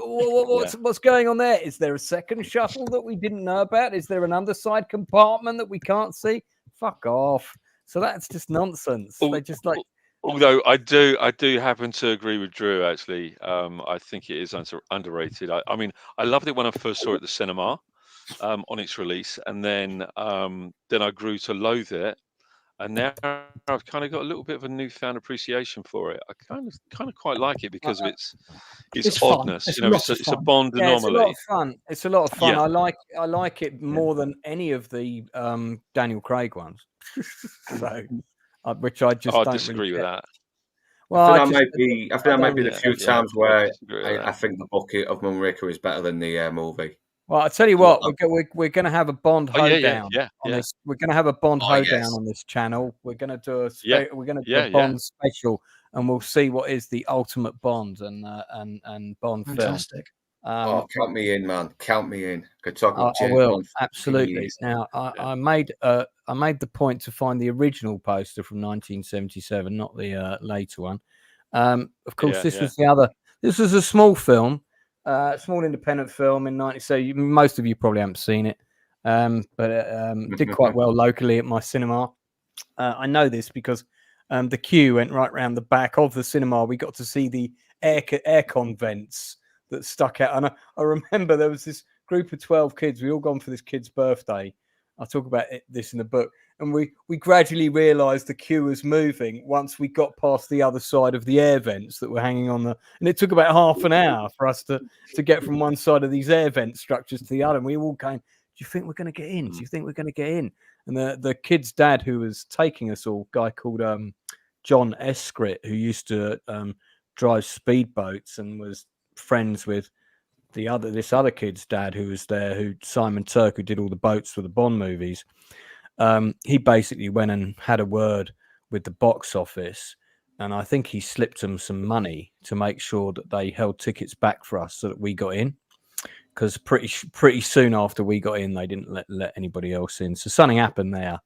what's going on there? Is there a second shuttle that we didn't know about? Is there an underside compartment that we can't see? Fuck off. So that's just nonsense. They just like... Although I do happen to agree with Drew, actually. I think it is underrated. I mean, I loved it when I first saw it at the cinema on its release, and then I grew to loathe it, and now I've kind of got a little bit of a newfound appreciation for it. I kind of quite like it because of its oddness. It's you know, it's a Bond anomaly. It's a lot of fun. It's a lot of fun. Yeah. I like it more than any of the Daniel Craig ones. So, which I just don't disagree really with get. that. Well, I think that might be the few yeah, times where I I think the book of Moonraker is better than the movie. Well, I'll tell you what, we're going to have a Bond hoedown on this. We're going to have a Bond hoedown on this channel. We're going to do a Bond special, and we'll see what is the ultimate Bond and Bond Fantastic. film. Count me in, man. Count me in. Could talk about I James will Bond for absolutely. years. Now, I made the point to find the original poster from 1977, not the later one. Of course, this was the other. This was a small film. Small independent film in 1970. Most of you probably haven't seen it, but it did quite well locally at my cinema. I know this because the queue went right round the back of the cinema. We got to see the aircon vents that stuck out. And I remember there was this group of 12 kids. We all gone for this kid's birthday. I talk about this in the book. And we gradually realised the queue was moving once we got past the other side of the air vents that were hanging on the... And it took about half an hour for us to get from one side of these air vent structures to the other. And we were all going, do you think we're going to get in? Do you think we're going to get in? And the kid's dad who was taking us all, a guy called John Escrit, who used to drive speedboats and was friends with this other kid's dad who was there, who Simon Turk, who did all the boats for the Bond movies. He basically went and had a word with the box office, and I think he slipped them some money to make sure that they held tickets back for us so that we got in, because pretty soon after we got in, they didn't let anybody else in. So something happened there,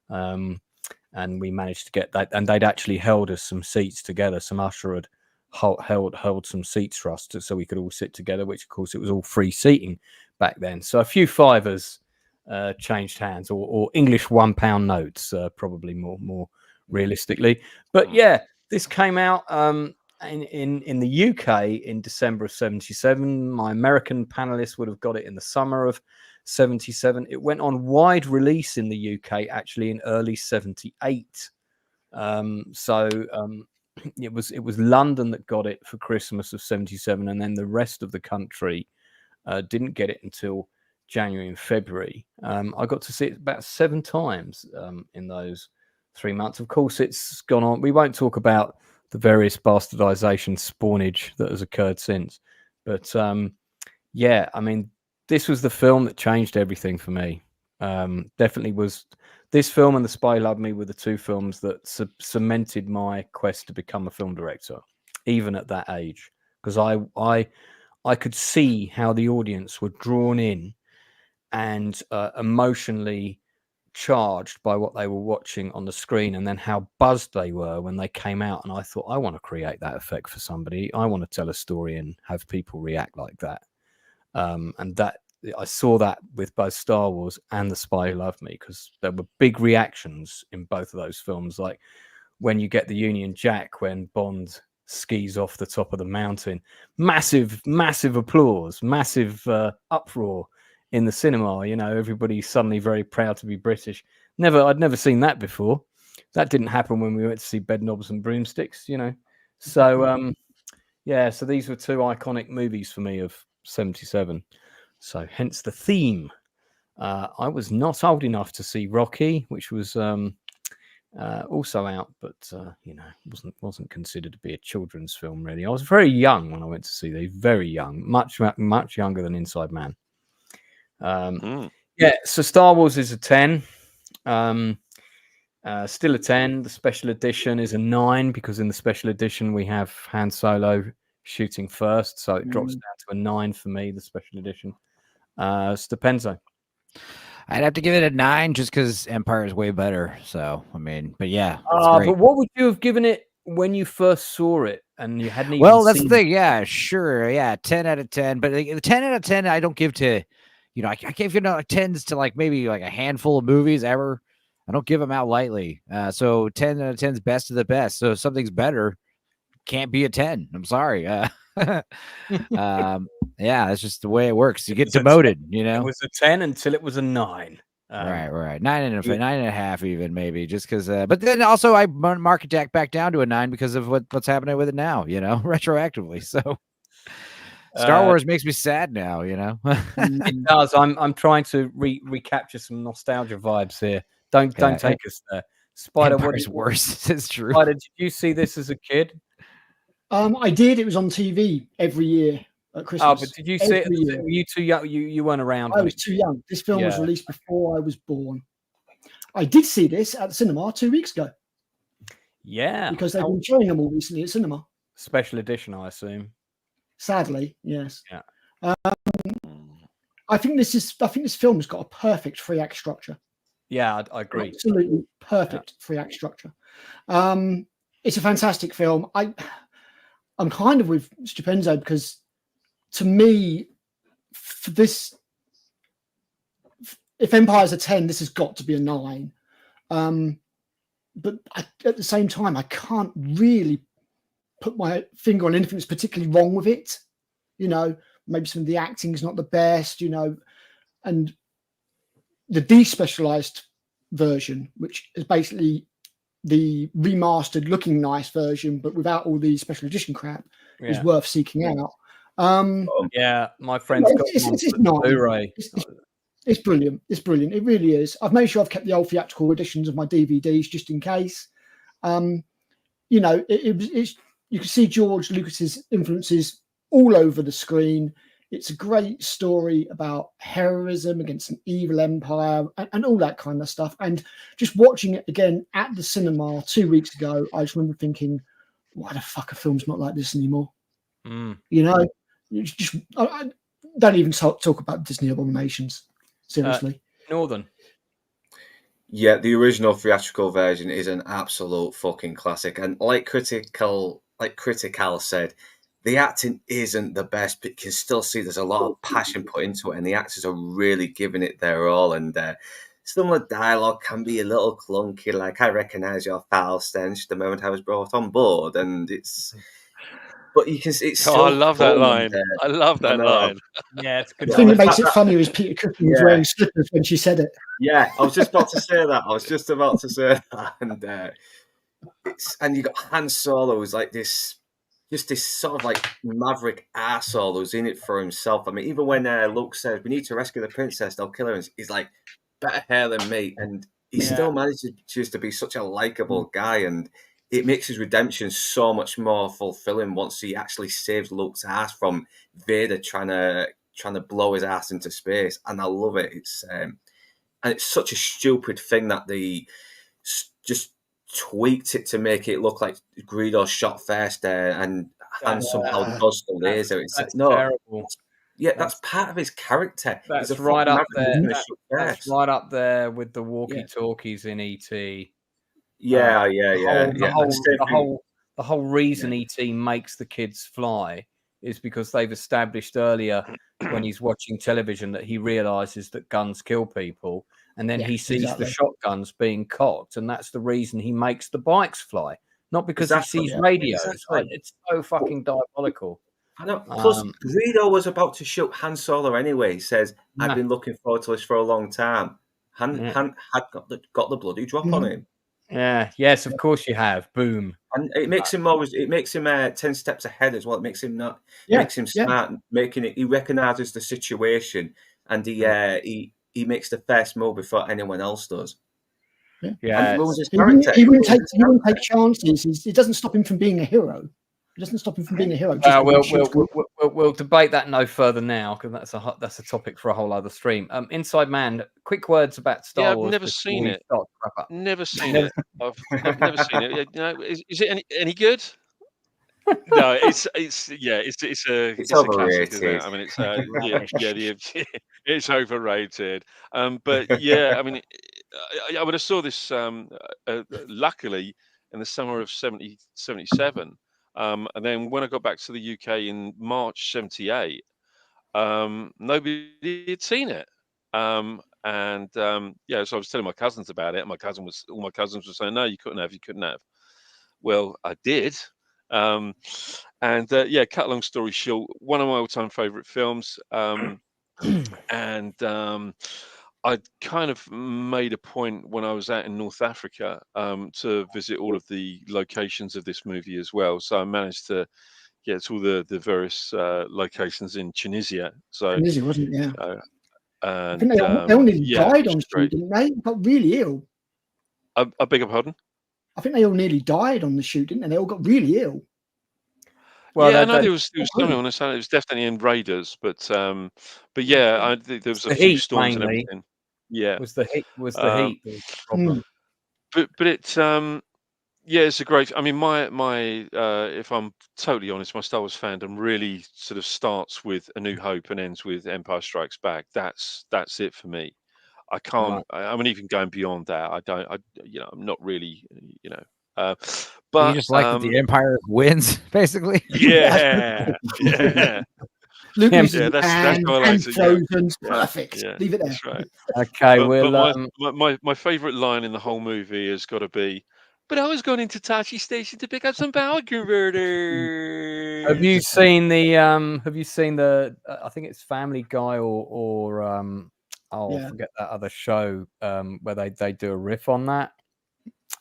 and we managed to get that, and they'd actually held us some seats together. Some usher had held some seats for us so we could all sit together, which of course it was all free seating back then. So a few fivers changed hands, or English £1 notes, probably more realistically. But yeah, this came out in the UK in December of 77. My American panelists would have got it in the summer of 77. It went on wide release in the UK actually in early 78. It was London that got it for Christmas of 77, and then the rest of the country didn't get it until January and February. I got to see it about 7 times in those 3 months. Of course, it's gone on. We won't talk about the various bastardization spawnage that has occurred since. But yeah, I mean, this was the film that changed everything for me. Definitely was. This film and The Spy Loved Me were the two films that cemented my quest to become a film director, even at that age, because I could see how the audience were drawn in and emotionally charged by what they were watching on the screen, and then how buzzed they were when they came out. And I thought, I want to create that effect for somebody. I want to tell a story and have people react like that. And that I saw that with both Star Wars and The Spy Who Loved Me, because there were big reactions in both of those films. Like when you get the Union Jack, when Bond skis off the top of the mountain, massive applause, massive uproar in the cinema. You know, everybody's suddenly very proud to be British. I'd never seen that before. That didn't happen when we went to see Bedknobs and Broomsticks, you know. So yeah, so these were two iconic movies for me of 77. So hence the theme. I was not old enough to see Rocky, which was also out, but you know, wasn't considered to be a children's film really. I was very young when I went to see these, very young, much younger than Inside Man. Yeah, so Star Wars is a 10. Still a 10. The special edition is a 9 because in the special edition we have Han Solo shooting first, so it drops down to a 9 for me. The special edition. Stupenzo. I'd have to give it a 9 just because Empire is way better. So I mean, but yeah. But what would you have given it when you first saw it and you hadn't even Well, that's seen the thing. Yeah, sure. Yeah, 10 out of 10. But the 10 out of 10 I don't give to, you know, I give, you know, 10s to like maybe like a handful of movies ever. I don't give them out lightly. So 10 out of 10 is best of the best. So if something's better, can't be a 10. I'm sorry. Yeah, that's just the way it works. You get demoted, you know. It was a 10 until it was a 9. Right. 9.5 even maybe, just because. But then also I mark it back down to a 9 because of what's happening with it now, you know, retroactively. So Star Wars makes me sad now, you know. It does. I'm trying to recapture some nostalgia vibes here. Don't take us there. Spider, what is worse? It's true. Spider, did you see this as a kid? I did. It was on TV every year at Christmas. Oh, but did you see it? Were you too young? You weren't around. I was too young. This film was released before I was born. I did see this at the cinema 2 weeks ago. Yeah, because they've been showing them all recently at cinema. Special edition, I assume. Sadly, yes. Yeah. I think this film has got a perfect 3-act structure. Yeah, I agree. Absolutely perfect 3-act structure. It's a fantastic film. I'm kind of with Stupenzo because to me, for this, if Empire's a 10, this has got to be a 9. But at the same time, I can't really put my finger on anything that's particularly wrong with it. You know, maybe some of the acting is not the best, you know, and the despecialized version, which is basically the remastered looking nice version, but without all the special edition crap, is worth seeking out. Yeah, my friend's got it's Blu-ray. It's brilliant. It's brilliant. It really is. I've made sure I've kept the old theatrical editions of my DVDs just in case. You know, it's you can see George Lucas's influences all over the screen. It's a great story about heroism against an evil empire and all that kind of stuff. And just watching it again at the cinema 2 weeks ago, I just remember thinking, why the fuck are films not like this anymore? You know, I don't even talk about Disney abominations. Seriously. Northern. Yeah, the original theatrical version is an absolute fucking classic. And like Critical said, the acting isn't the best, but you can still see there's a lot of passion put into it, and the actors are really giving it their all. And some of the dialogue can be a little clunky, like I recognise your foul stench the moment I was brought on board, and it's. But you can see it's. I love that line. I love that line. Yeah, it's good. The thing that makes it funny is Peter Cushing was wearing slippers when she said it. Yeah, I was just about to say that. And you got Han Solo who's like this. Just this sort of like maverick arsehole who's in it for himself. I mean, even when Luke says, we need to rescue the princess, they'll kill her, he's like, better hair than me. And he still manages to be such a likable guy. And it makes his redemption so much more fulfilling once he actually saves Luke's ass from Vader trying to blow his ass into space. And I love it. It's and it's such a stupid thing that they just tweaked it to make it look like Greedo shot first and Han somehow does the laser. It's like, no, terrible. Yeah, that's part of his character. That's right up there. That's right up there with the walkie-talkies in ET. Yeah. The whole reason ET makes the kids fly is because they've established earlier when he's watching television that he realizes that guns kill people. And then he sees the shotguns being cocked, and that's the reason he makes the bikes fly. Not because he sees radios. It's so fucking diabolical. I know. Plus, Greedo was about to shoot Han Solo anyway. He says, I've been looking forward to this for a long time. Han had got the bloody drop on him. Yeah. Yes, of course you have. Boom. And it makes him always. It makes him 10 steps ahead as well. It makes him not. It Yeah, makes him smart. Making it. He recognizes the situation, and he makes the first move before anyone else does. Yeah. And it ruins his He character. wouldn't take chances. It doesn't stop him from being a hero. It doesn't stop him from being a hero. We'll debate that no further now, because that's a topic for a whole other stream. Inside Man, quick words about Star Wars. I've never seen it. Never seen it. I've never seen it. You know, is it any good? No, it's a classic, isn't it? I mean, it's it's overrated. But yeah, I mean, I would have saw this luckily in the summer of 77. And then when I got back to the UK in March 78, nobody had seen it. So I was telling my cousins about it, and all my cousins were saying, no, you couldn't have. Well, I did. Cut long story short, one of my all-time favorite films. I kind of made a point when I was out in North Africa to visit all of the locations of this movie as well. So I managed to get to all the various locations in Tunisia. So Tunisia, wasn't it? Yeah. I think they all nearly died on shoot, didn't they? Got really ill. I beg your pardon? I think they all nearly died on the shoot, didn't they? They all got really ill. Well, I know there was something on the side. It was definitely in Raiders, but yeah, there was a few storms and everything. Yeah, was the heat the problem? But it's it's a great. I mean, my if I'm totally honest, my Star Wars fandom really sort of starts with A New Hope and ends with Empire Strikes Back. That's it for me. I can't. I mean, even going beyond that, I'm not really. But you just like that the Empire wins, basically. Yeah. Lucas that's how I like it. Perfect. Yeah, Leave it there. that's right. Okay, my favourite line in the whole movie has got to be, "But I was going into Tachi Station to pick up some power converters." Have you seen the? I think it's Family Guy or I forget that other show where they do a riff on that,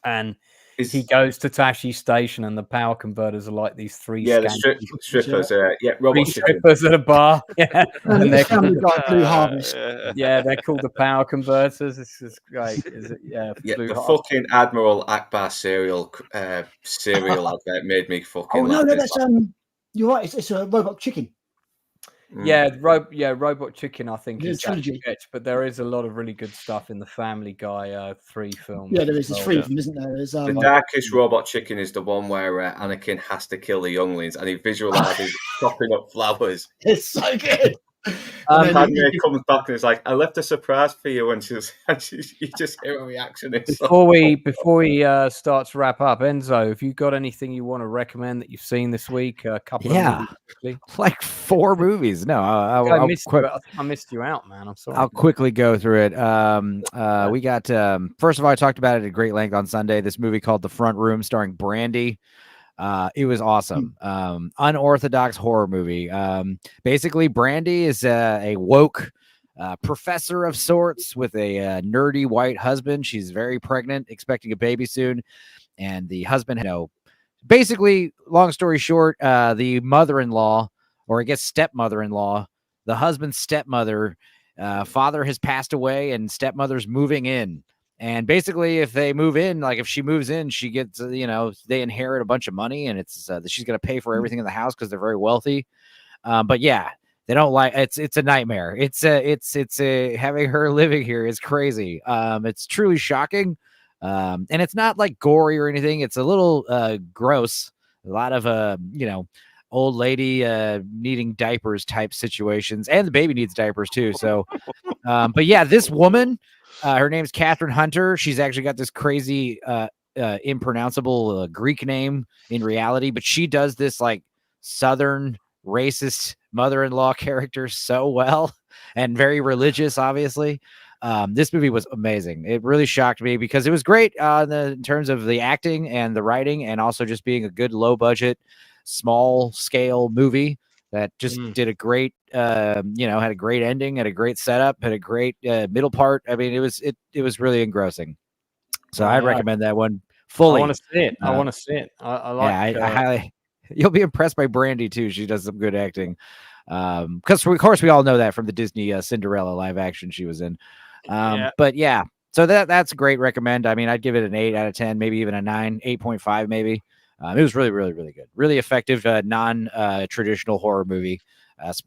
and he goes to Tashi Station, and the power converters are like these three strippers, robot strippers at a bar, and they're Family Guy Blue Harvest. They're called the power converters. This is great. Is it? Yeah, the fucking Admiral Akbar cereal advert made me fucking. No, that's you're right. It's a Robot Chicken. Robot Chicken, I think, is that sketch, but there is a lot of really good stuff in the Family Guy 3 film. Yeah, there is. There's 3 of them, isn't there? The darkest Robot Chicken is the one where Anakin has to kill the younglings, and he visualizes chopping up flowers. It's so good. And Padme comes back and is like, "I left a surprise for you," and you just hear a reaction. Before we start to wrap up, Enzo, have you got anything you want to recommend that you've seen this week? A couple of movies quickly. Like 4 movies. No, I missed you out, man. I'm sorry. I'll quickly go through it. We got first of all, I talked about it at great length on Sunday. This movie called The Front Room, starring Brandy. It was awesome. Unorthodox horror movie. Basically, Brandy is a woke professor of sorts with a nerdy white husband. She's very pregnant, expecting a baby soon. And the husband, basically, long story short, the mother-in-law, or I guess stepmother-in-law, the husband's stepmother, father has passed away and stepmother's moving in. And basically, if they move in, like if she moves in, she gets, they inherit a bunch of money, and it's she's going to pay for everything in the house because they're very wealthy. But yeah, they don't like it's a nightmare. It's having her living here is crazy. It's truly shocking. And it's not like gory or anything. It's a little gross. A lot of old lady needing diapers type situations, and the baby needs diapers too. So, but yeah, this woman. Her name's Catherine Hunter. She's actually got this crazy, impronounceable Greek name in reality, but she does this like Southern racist mother-in-law character so well, and very religious, obviously. This movie was amazing. It really shocked me because it was great in terms of the acting and the writing, and also just being a good low-budget, small-scale movie that just did a great, had a great ending, had a great setup, had a great middle part. I mean, it was really engrossing. So Oh, I'd yeah. recommend that one I fully. want to see it. I want to see it. I like. I highly. You'll be impressed by Brandy too. She does some good acting. Because of course we all know that from the Disney Cinderella live action she was in. But yeah, so that's a great recommend. I mean, I'd give it an 8 out of 10, maybe even a 9, 8.5 maybe. It was really, really, really good. Really effective, non-traditional horror movie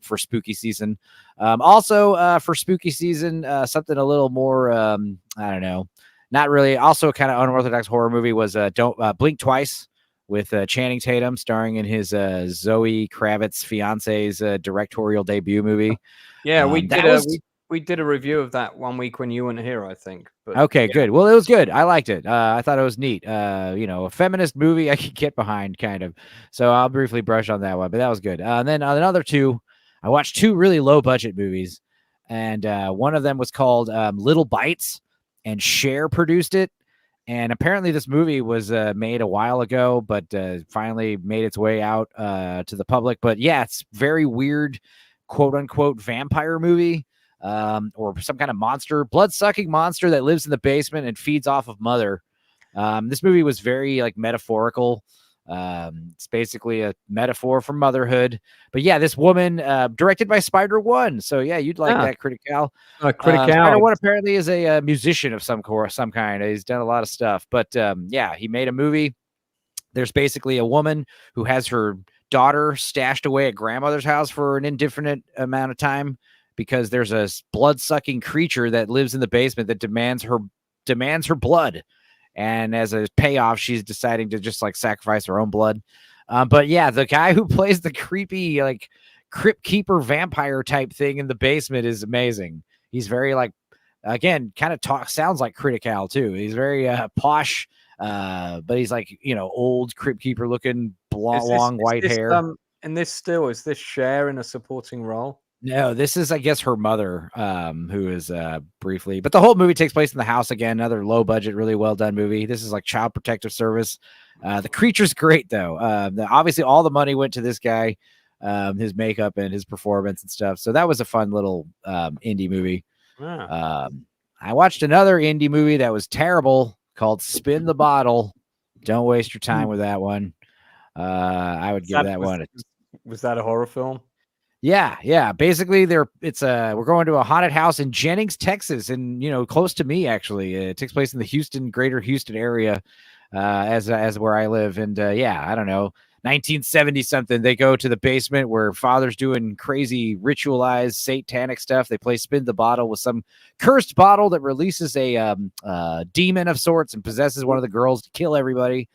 for spooky season. Also, for spooky season, something a little more, I don't know, not really. Also, kind of unorthodox horror movie was Don't Blink Twice with Channing Tatum starring in his Zoe Kravitz fiance's directorial debut movie. Yeah, we did a review of that one week when you weren't here, I think. But, okay, good. Well, it was good. I liked it. I thought it was neat. A feminist movie I could get behind, kind of. So I'll briefly brush on that one, but that was good. And then on another two, I watched two really low budget movies, and one of them was called Little Bites, and Cher produced it. And apparently this movie was made a while ago, but finally made its way out to the public. But yeah, it's very weird, quote unquote, vampire movie. Or some kind of monster, blood-sucking monster that lives in the basement and feeds off of mother. This movie was very metaphorical. It's basically a metaphor for motherhood. But yeah, this woman, directed by Spider One. So yeah, you'd like that, Critical. Spider One apparently is a musician of some kind. He's done a lot of stuff. But yeah, he made a movie. There's basically a woman who has her daughter stashed away at grandmother's house for an indefinite amount of time, because there's a blood-sucking creature that lives in the basement that demands her blood. And as a payoff, she's deciding to just sacrifice her own blood. But yeah, the guy who plays the creepy, crypt keeper vampire type thing in the basement is amazing. He's very again, kind of sounds like Critical too. He's very posh, but he's old crypt keeper looking, long white hair. And is this Cher in a supporting role? No, this is, I guess, her mother, who is briefly, but the whole movie takes place in the house again. Another low budget, really well done movie. This is like Child Protective Service. The creature's great though. Obviously, all the money went to this guy, his makeup and his performance and stuff. So that was a fun little indie movie. I watched another indie movie that was terrible called Spin the Bottle. Don't waste your time with that one. I would give that one. Was that a horror film? Yeah. Basically, we're going to a haunted house in Jennings, Texas, and close to me actually. It takes place in the greater Houston area, as where I live. And I don't know, 1970 something. They go to the basement where father's doing crazy ritualized satanic stuff. They play Spin the Bottle with some cursed bottle that releases a demon of sorts and possesses one of the girls to kill everybody.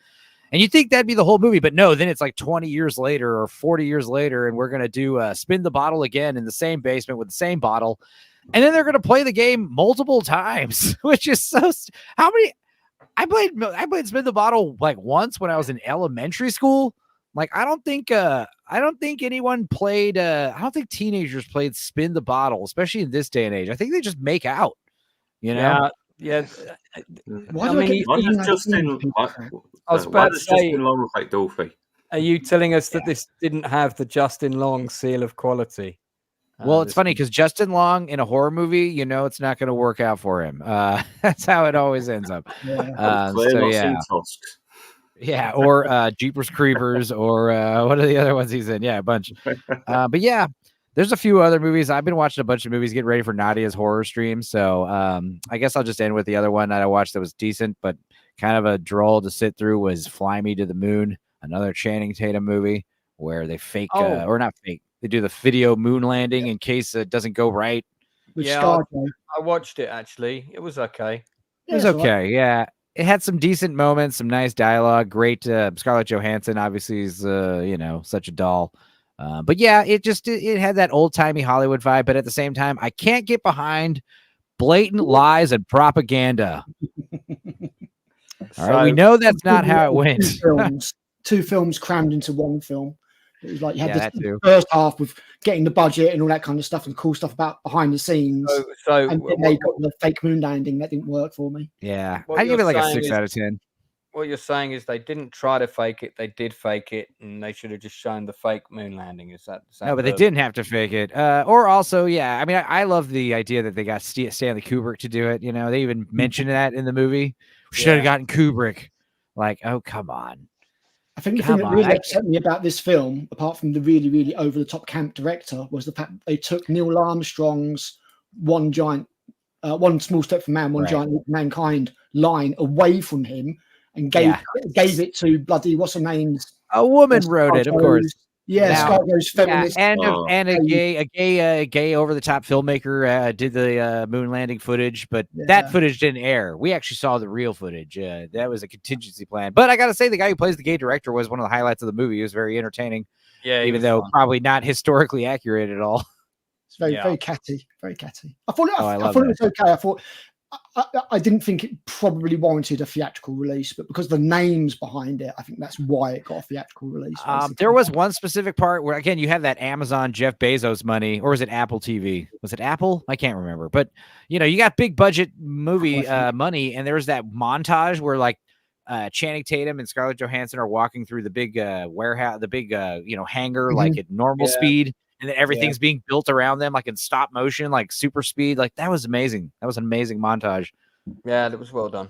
And you think that'd be the whole movie, but no, then it's 20 years later or 40 years later, and we're going to do Spin the Bottle again in the same basement with the same bottle. And then they're going to play the game multiple times, which is so... How many... I played Spin the Bottle once when I was in elementary school. I don't think anyone played... I don't think teenagers played Spin the Bottle, especially in this day and age. I think they just make out, Yeah. I was about to say, Long like Dolphy. Are you telling us that this didn't have the Justin Long seal of quality? Well, it's funny because Justin Long in a horror movie, it's not going to work out for him. That's how it always ends up. Yeah, or Jeepers Creepers, or what are the other ones he's in? Yeah, a bunch. But yeah, there's a few other movies. I've been watching a bunch of movies, getting ready for Nadia's horror stream. So I guess I'll just end with the other one that I watched that was decent, but kind of a droll to sit through was Fly Me to the Moon, another Channing Tatum movie where they fake, or not fake, they do the video moon landing in case it doesn't go right. I watched it actually. It was okay. It was okay. Yeah. It had some decent moments, some nice dialogue. Great. Scarlett Johansson obviously is, such a doll. But yeah, it had that old timey Hollywood vibe. But at the same time, I can't get behind blatant lies and propaganda. All right, we know that's not how it went. Two films crammed into one film. It was you had the first half with getting the budget and all that kind of stuff and cool stuff about behind the scenes. And then they got the fake moon landing. That didn't work for me. Yeah, I give it a 6 out of 10. What you're saying is they didn't try to fake it; they did fake it, and they should have just shown the fake moon landing. Is that no? But they didn't have to fake it. Or also, yeah. I mean, I love the idea that they got Stanley Kubrick to do it. They even mentioned that in the movie Should have gotten Kubrick. Like, oh, come on. I think the thing that really upset me about this film, apart from the really, really over-the-top camp director, was the fact that they took Neil Armstrong's one small step for man, one giant leap for mankind line away from him and gave it to bloody, what's her name's? A woman wrote it, of course. Yeah, Scarjo's feminist. And a gay over-the-top filmmaker did the moon landing footage, but that footage didn't air. We actually saw the real footage. That was a contingency plan. But I got to say, the guy who plays the gay director was one of the highlights of the movie. It was very entertaining. Yeah, even though probably not historically accurate at all. It's very catty, very catty. I thought it was okay. I didn't think it probably warranted a theatrical release, but because the names behind it, I think that's why it got a theatrical release. There was one specific part where, again, you have that Amazon Jeff Bezos money, or was it Apple TV? Was it Apple? I can't remember. But, you got big budget movie money, and there was that montage where, like, Channing Tatum and Scarlett Johansson are walking through the big warehouse, the big, hangar, like at normal speed. And then everything's being built around them, like in stop motion, like super speed. Like, that was amazing. That was an amazing montage. Yeah, that was well done.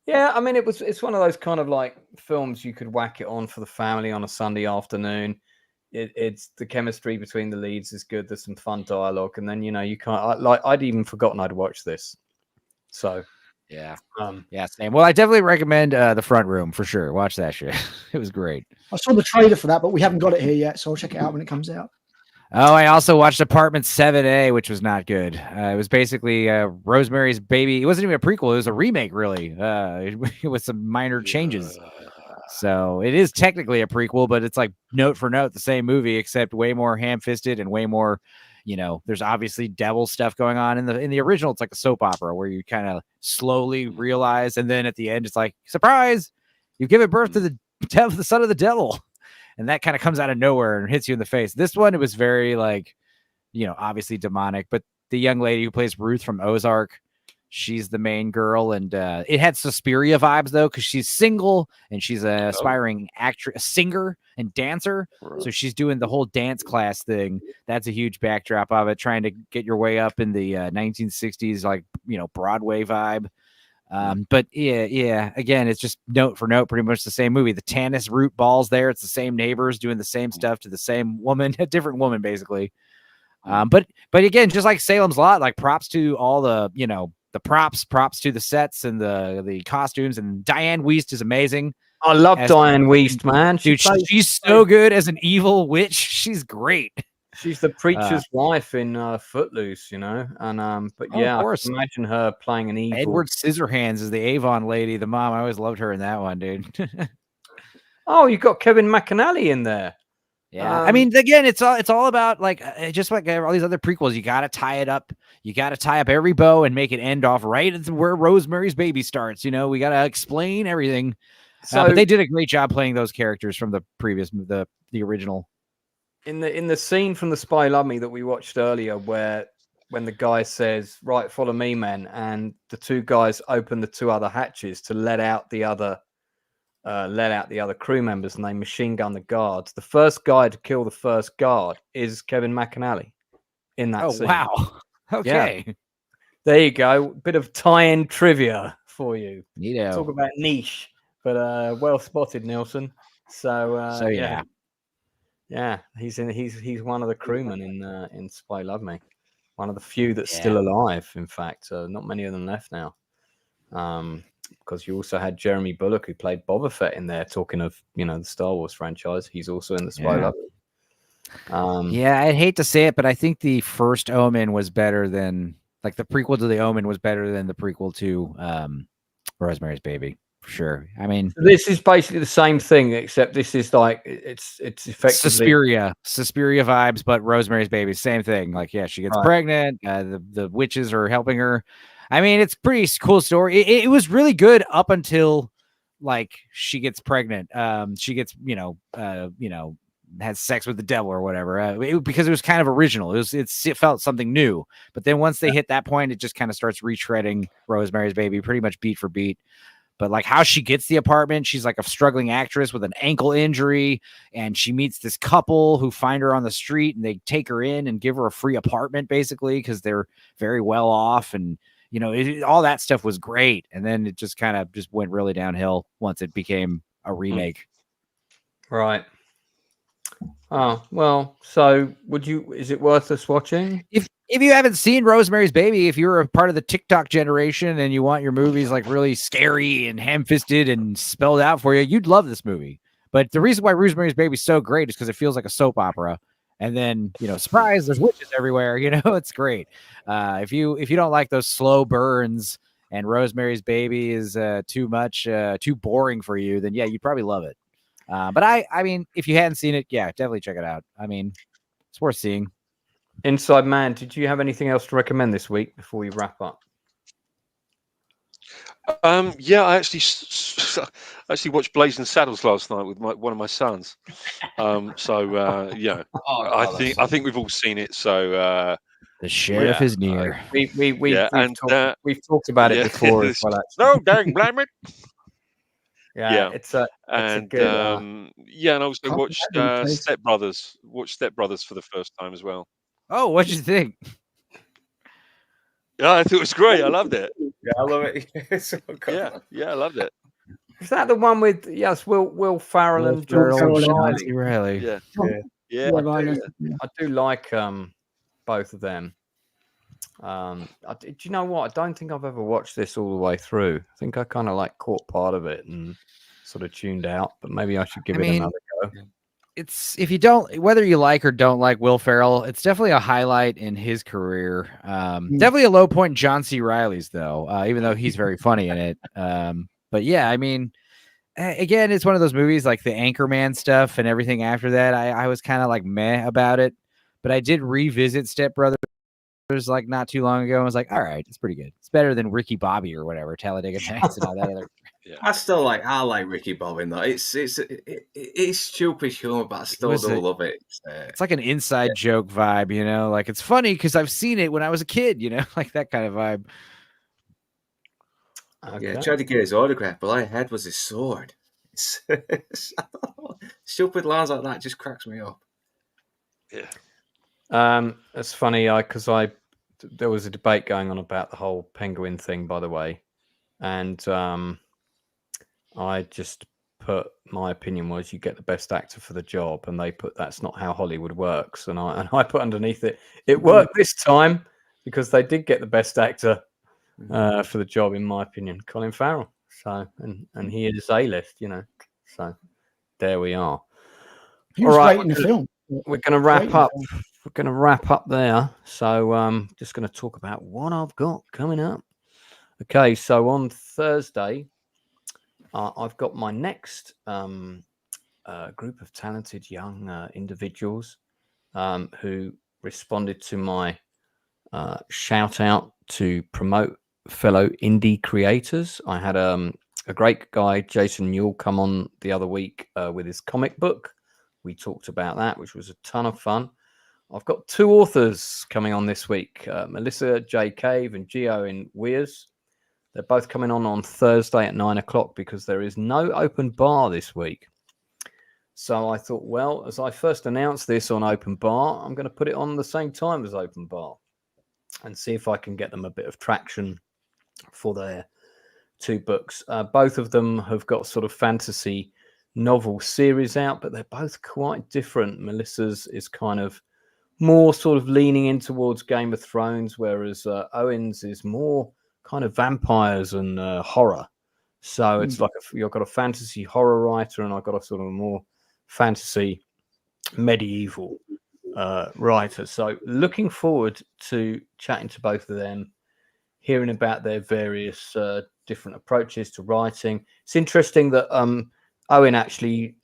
Yeah, I mean, it's one of those kind of like films you could whack it on for the family on a Sunday afternoon. It's the chemistry between the leads is good. There's some fun dialogue, and then you can't I'd even forgotten I'd watched this. So yeah, same. Well, I definitely recommend The Front Room for sure. Watch that shit. It was great. I saw the trailer for that, but we haven't got it here yet, so I'll check it out when it comes out. Oh, I also watched Apartment 7A, which was not good. It was basically Rosemary's Baby. It wasn't even a prequel. It was a remake, really, with some minor changes. So it is technically a prequel, but it's like note for note the same movie, except way more ham-fisted and way more, there's obviously devil stuff going on. In the original, it's like a soap opera where you kind of slowly realize, and then at the end, it's like, surprise, you've given birth to the son of the devil. And that kind of comes out of nowhere and hits you in the face. This one, it was very like, obviously demonic, but the young lady who plays Ruth from Ozark, she's the main girl. And it had Suspiria vibes though, because she's single and she's an aspiring actress, a singer and dancer. So she's doing the whole dance class thing. That's a huge backdrop of it, trying to get your way up in the 1960s, like, Broadway vibe. But yeah, again, it's just note for note, pretty much the same movie. The Tannis root balls there. It's the same neighbors doing the same stuff to the same woman, a different woman, basically. But again, just like Salem's Lot, like props to all the, the props to the sets and the costumes. And Diane Wiest is amazing. I love Diane Wiest, man. Dude, she's so good as an evil witch. She's great. She's the preacher's wife in Footloose, and but yeah, of course. I can imagine her playing an evil. Edward Scissorhands is the Avon lady, the mom. I always loved her in that one, dude. Oh, you got Kevin McAnally in there. Yeah, I mean, again, it's all about like just like all these other prequels. You got to tie it up. You got to tie up every bow and make it end off right at where Rosemary's Baby starts. We got to explain everything. So but they did a great job playing those characters from the previous, the original. In the scene from The Spy Love Me that we watched earlier, when the guy says, "Right, follow me, men," and the two guys open the two other hatches to let out the other crew members, and they machine gun the guards. The first guy to kill the first guard is Kevin McAnally in that scene. Wow. Okay. Yeah. There you go. Bit of tie-in trivia for you. Talk about niche, but well spotted, Nielsen. So yeah. Yeah, he's one of the crewmen in Spy Love Me. One of the few that's still alive, in fact. Not many of them left now. Because you also had Jeremy Bulloch, who played Boba Fett in there, talking of, the Star Wars franchise. He's also in the Spy Love Me. I'd hate to say it, but I think the first Omen was better than, like, the prequel to the Omen was better than the prequel to Rosemary's Baby. For sure. I mean, this is basically the same thing, except this is like it's effectively Suspiria vibes, but Rosemary's Baby, same thing. Like, yeah, she gets pregnant. The witches are helping her. I mean, it's pretty cool story. It was really good up until like she gets pregnant. She gets has sex with the devil or whatever. Because it was kind of original. It felt something new. But then once they hit that point, it just kind of starts retreading Rosemary's Baby, pretty much beat for beat. But like how she gets the apartment, she's like a struggling actress with an ankle injury, and she meets this couple who find her on the street, and they take her in and give her a free apartment basically because they're very well off, and You know, all that stuff was great, and then it just kind of just went really downhill once it became a remake. Right. Oh, well, so is it worth us watching? If you haven't seen Rosemary's Baby, if you're a part of the TikTok generation and you want your movies like really scary and ham-fisted and spelled out for you, you'd love this movie. But the reason why Rosemary's Baby is so great is because it feels like a soap opera. And then, you know, surprise, there's witches everywhere. You know, it's great. If you don't like those slow burns and Rosemary's Baby is too boring for you, then yeah, you'd probably love it. But I mean, if you hadn't seen it, yeah, definitely check it out. I mean, it's worth seeing. Inside Man, did you have anything else to recommend this week before we wrap up? Yeah, I actually watched Blazing Saddles last night with one of my sons. Yeah, I think we've all seen it. So the sheriff is near. We've talked about it before as well. Actually. No, dang, blame it. Yeah, it's a good. And I also watched Step Brothers. Watched Step Brothers for the first time as well. Oh, what'd you think? Yeah, I thought it was great. I loved it. Yeah, I love it. Yeah, I loved it. Is that the one with Will Ferrell and John C. Reilly? Yeah. I do like both of them. Do you know what? I don't think I've ever watched this all the way through. I think I kind of like caught part of it and sort of tuned out. But maybe I should give it another go. It's if you don't, whether you like or don't like Will Ferrell, it's definitely a highlight in his career. Definitely a low point in John C. Reilly's though, even though he's very funny in it. But yeah, I mean, again, it's one of those movies like the Anchorman stuff and everything after that. I was kind of like meh about it, but I did revisit Step Brothers like not too long ago. I was like, all right, it's pretty good. It's better than Ricky Bobby or whatever, Talladega Nights and all that other. Yeah. I like Ricky Bobby though. It's stupid humor, but I still do love it. It's like an inside joke vibe, you know. Like it's funny because I've seen it when I was a kid, you know, like that kind of vibe. Okay. Yeah, I tried to get his autograph, but all I had was his sword. Stupid lines like that just cracks me up. Yeah. It's funny because there was a debate going on about the whole penguin thing, by the way, and I just put my opinion was you get the best actor for the job, and they put that's not how Hollywood works, and I put underneath it worked this time because they did get the best actor for the job, in my opinion, Colin Farrell. So and he is A-list, you know. So there we are. He was great in the film. We're going to wrap up. We're going to wrap up there. So just going to talk about what I've got coming up. Okay, so on Thursday, I've got my next group of talented young individuals who responded to my shout out to promote fellow indie creators. I had a great guy, Jason Newell, come on the other week with his comic book. We talked about that, which was a ton of fun. I've got two authors coming on this week, Melissa J. Cave and Gio Weirs. They're both coming on Thursday at 9 o'clock because there is no open bar this week. So I thought, well, as I first announced this on Open Bar, I'm going to put it on the same time as Open Bar and see if I can get them a bit of traction for their two books. Both of them have got sort of fantasy novel series out, but they're both quite different. Melissa's is kind of more sort of leaning in towards Game of Thrones, whereas Owen's is more kind of vampires and horror. So it's like you've got a fantasy horror writer, and I've got a sort of more fantasy medieval writer. So looking forward to chatting to both of them, hearing about their various different approaches to writing. It's interesting that Owen actually,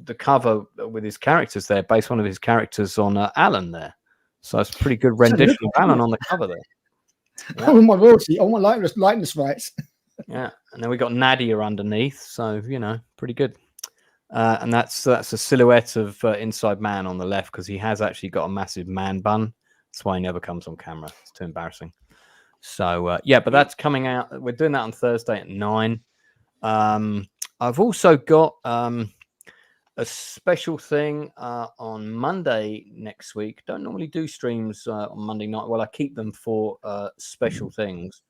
the cover with his characters there, based one of his characters on Alan there. So it's a pretty good rendition of Alan on the cover there. Yeah. Oh, my royalty, my likeness rights. Yeah, and then we got Nadia underneath, so you know, pretty good. And that's a silhouette of Inside Man on the left because he has actually got a massive man bun. That's why he never comes on camera. It's too embarrassing. So yeah, but that's coming out. We're doing that on Thursday at 9. I've also got a special thing on Monday next week. Don't normally do streams on Monday night. Well, I keep them for special things.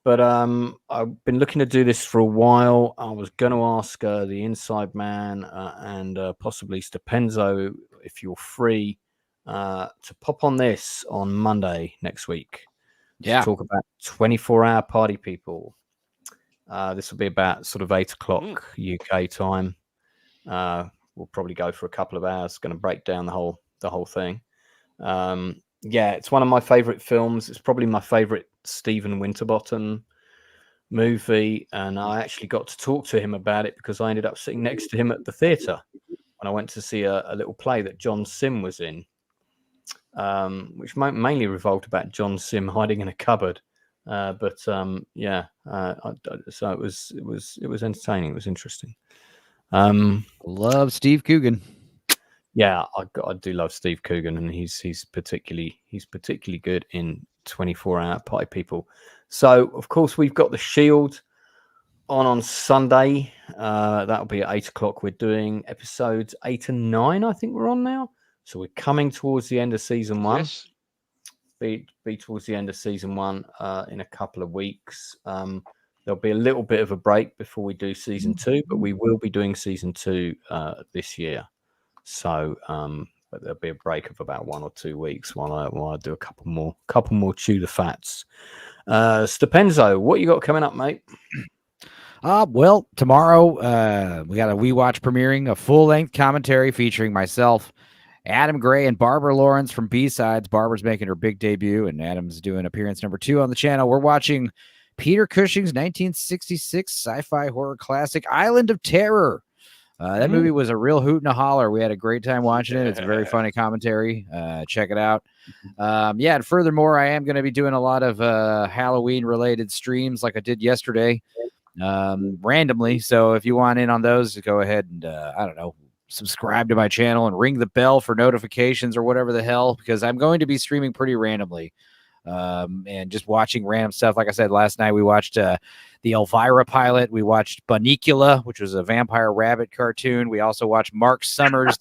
But I've been looking to do this for a while. I was going to ask the Inside Man and possibly Stupenzo, if you're free, to pop on this on Monday next week. Yeah. Talk about 24-hour party people. This will be about sort of 8 o'clock UK time. We'll probably go for a couple of hours. Going to break down the whole thing. It's one of my favorite films. It's probably my favorite Stephen Winterbottom movie, and I actually got to talk to him about it because I ended up sitting next to him at the theatre when I went to see a little play that John Sim was in, which mainly revolved about John Sim hiding in a cupboard. So it was entertaining. It was interesting. Love Steve Coogan. Yeah, I do love Steve Coogan, and he's particularly good in 24-hour party people. So of course we've got The Shield on Sunday. That'll be at 8 o'clock. We're doing episodes 8 and 9. I think we're on now. So we're coming towards the end of season 1. Yes. Be towards the end of season 1 in a couple of weeks. There'll be a little bit of a break before we do season 2, but we will be doing season 2 this year. So, but there'll be a break of about 1 or 2 weeks while I do a couple more chew the fats. Stupenzo, what you got coming up, mate? Well, tomorrow we got a We Watch premiering, a full-length commentary featuring myself, Adam Gray, and Barbara Lawrence from B-Sides. Barbara's making her big debut, and Adam's doing appearance number 2 on the channel. We're watching Peter Cushing's 1966 sci-fi horror classic, Island of Terror. That movie was a real hoot and a holler. We had a great time watching it. It's a very funny commentary. Check it out. And furthermore, I am going to be doing a lot of Halloween-related streams like I did yesterday, randomly. So if you want in on those, go ahead and, subscribe to my channel and ring the bell for notifications or whatever the hell, because I'm going to be streaming pretty randomly. And just watching random stuff. Like I said, last night we watched the Elvira pilot. We watched Bunnicula, which was a vampire rabbit cartoon. We also watched Mark Summers'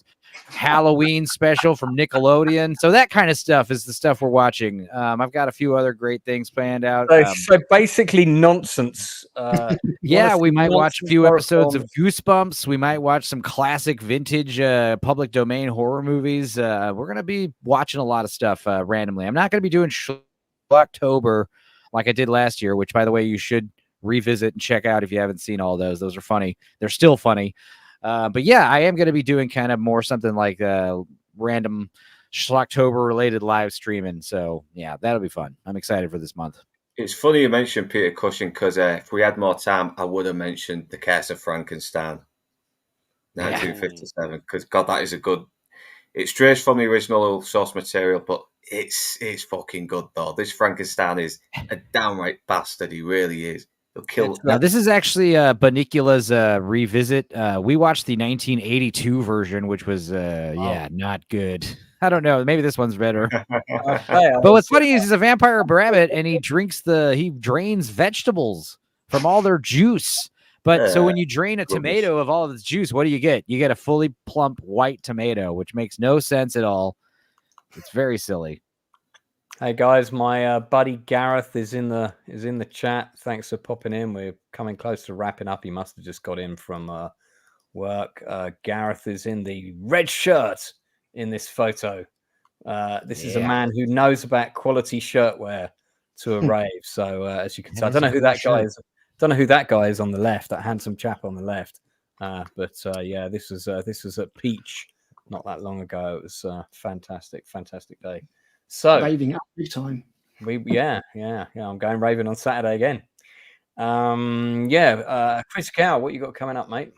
Halloween special from Nickelodeon. So that kind of stuff is the stuff we're watching. I've got a few other great things planned out. So basically nonsense. We might watch a few episodes of Goosebumps. We might watch some classic vintage public domain horror movies. We're going to be watching a lot of stuff randomly. I'm not going to be doing October like I did last year, which, by the way, you should revisit and check out if you haven't seen all those. Those are funny. They're still funny. But yeah, I am going to be doing kind of more something like random Schlocktober related live streaming. So yeah, that'll be fun. I'm excited for this month. It's funny you mentioned Peter Cushing because if we had more time, I would have mentioned The Curse of Frankenstein, 1957. Because God, that is a good. It strays from the original source material, but it's fucking good though. This Frankenstein is a downright bastard. He really is. He'll kill. Now this is actually Bunnicula's revisit. We watched the 1982 version, which was not good. I don't know. Maybe this one's better. But what's funny is he's a vampire rabbit, and he drains vegetables from all their juice. But so when you drain a tomato of all of its juice, what do you get? You get a fully plump white tomato, which makes no sense at all. It's very silly. Hey guys, my buddy Gareth is in the chat. Thanks for popping in. We're coming close to wrapping up. He must have just got in from work. Gareth is in the red shirt in this photo. This is a man who knows about quality shirtwear to a rave. So as you can tell, I don't know who that guy is. Don't know who that guy is on the left. That handsome chap on the left. But this was at Peach not that long ago. It was a fantastic day. So raving up big time. I'm going raving on Saturday again. Chris Cow, what you got coming up, mate?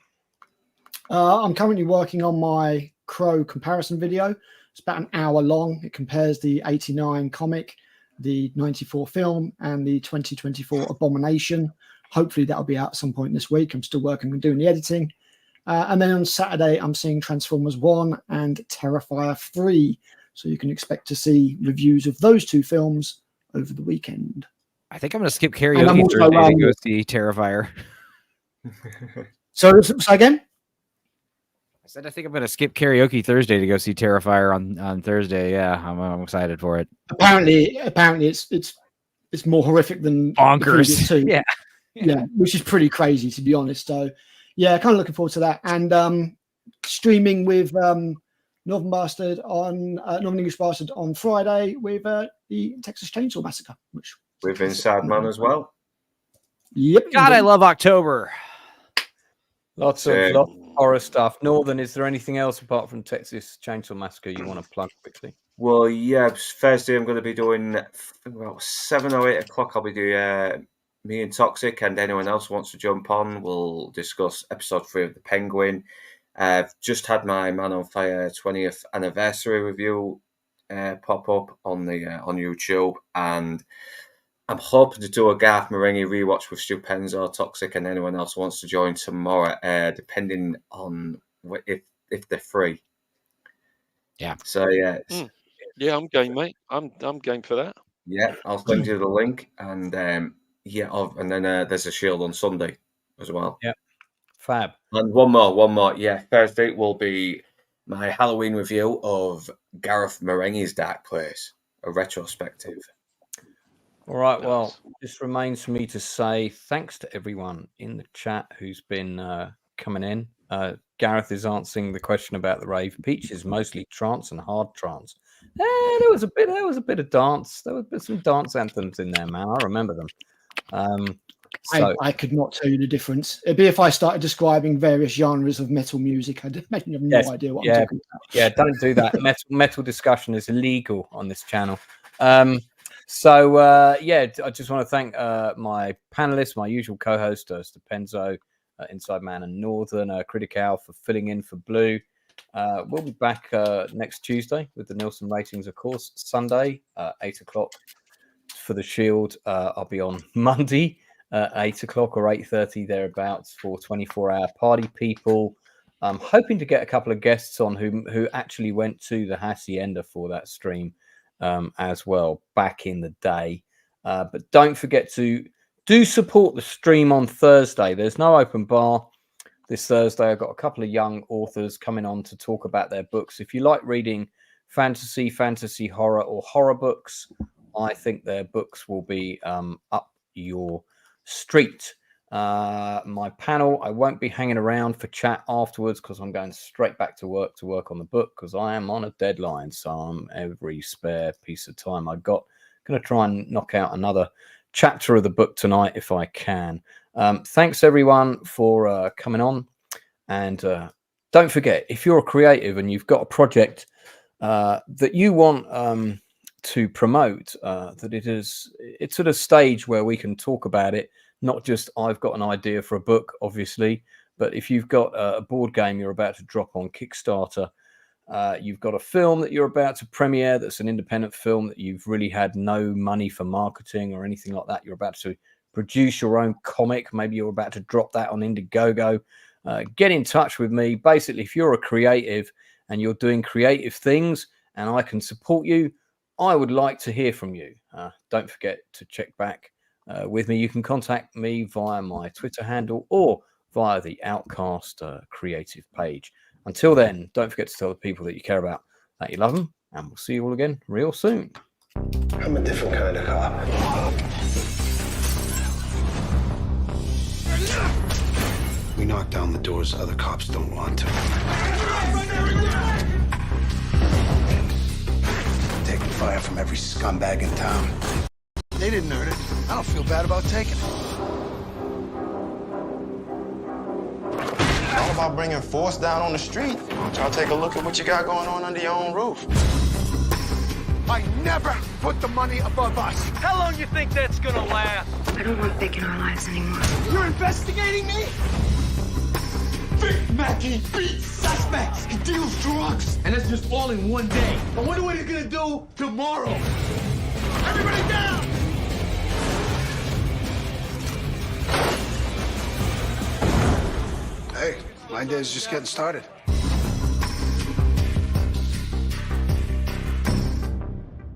I'm currently working on my Crow comparison video. It's about an hour long. It compares the 89 comic, the 94 film, and the 2024 Abomination. Hopefully that'll be out at some point this week. I'm still working on doing the editing. And then on Saturday, I'm seeing Transformers 1 and Terrifier 3. So you can expect to see reviews of those two films over the weekend. I think I'm going to skip karaoke Thursday to go see Terrifier. So again? I said I think I'm going to skip karaoke Thursday to go see Terrifier on Thursday. Yeah, I'm excited for it. Apparently it's it's more horrific than the Bonkers. previous two. Yeah. Yeah, which is pretty crazy, to be honest. So, yeah, kind of looking forward to that. And streaming with Northern English Bastard on Friday with the Texas Chainsaw Massacre, which with Inside Man as well. Yep. God, I love October. Lots of horror stuff. Northern, is there anything else apart from Texas Chainsaw Massacre you want to plug quickly? Well, yeah, Thursday I'm going to be doing about 7 or 8 o'clock. I'll be doing me and Toxic, and anyone else who wants to jump on. We'll discuss episode 3 of The Penguin. I've just had my Man on Fire 20th anniversary review pop up on YouTube, and I'm hoping to do a Garth Marenghi rewatch with Stupenzolicious, Toxic, and anyone else who wants to join tomorrow, depending on if they're free. Yeah. So yeah. Yeah, I'm game, mate. I'm game for that. Yeah, I'll send you the link, and and then there's a Shield on Sunday as well. Yeah, fab. And one more. Yeah, Thursday will be my Halloween review of Gareth Marenghi's Dark Place, a retrospective. All right, well, this remains for me to say thanks to everyone in the chat who's been coming in. Gareth is answering the question about the rave. Peach is mostly trance and hard trance. There was a bit of dance. There were some dance anthems in there, man. I remember them. I could not tell you the difference. It'd be if I started describing various genres of metal music. I'd imagine you have no idea what I'm talking about. Yeah, don't do that. metal discussion is illegal on this channel. I just want to thank my panelists, my usual co-host, Stupenzo, Inside Man and Northern, Critical for filling in for Blue. We'll be back next Tuesday with the Nielsen ratings, of course. Sunday, 8 o'clock for the Shield. I'll be on Monday, 8 o'clock or 8:30 thereabouts for 24-hour party people. I'm hoping to get a couple of guests on who actually went to the Hacienda for that stream as well back in the day. But don't forget to do support the stream on Thursday. There's no open bar this Thursday. I've got a couple of young authors coming on to talk about their books. If you like reading fantasy horror, or horror books, I think their books will be up your street. My panel, I won't be hanging around for chat afterwards because I'm going straight back to work on the book because I am on a deadline. So I'm every spare piece of time I got going to try and knock out another chapter of the book tonight if I can. Thanks everyone for coming on, and don't forget, if you're a creative and you've got a project that you want to promote, that it's at a stage where we can talk about it, not just I've got an idea for a book, obviously, but if you've got a board game you're about to drop on Kickstarter, you've got a film that you're about to premiere that's an independent film that you've really had no money for marketing or anything like that, you're about to produce your own comic, maybe you're about to drop that on Indiegogo, get in touch with me. Basically, if you're a creative and you're doing creative things and I can support you, I would like to hear from you. Don't forget to check back with me. You can contact me via my Twitter handle or via the Outcast creative page. Until then, don't forget to tell the people that you care about that you love them, and we'll see you all again real soon. I'm a different kind of cop. We knock down the doors other cops don't want to. Taking fire from every scumbag in town. They didn't earn it. I don't feel bad about taking it. All about bringing force down on the street. Y'all take a look at what you got going on under your own roof. I never put the money above us. How long you think that's gonna last? I don't want Vic in our lives anymore. You're investigating me? Vic Mackey beats suspects. He deals drugs. And that's just all in one day. I wonder what he's gonna do tomorrow. Everybody down! Hey, my day's just getting started.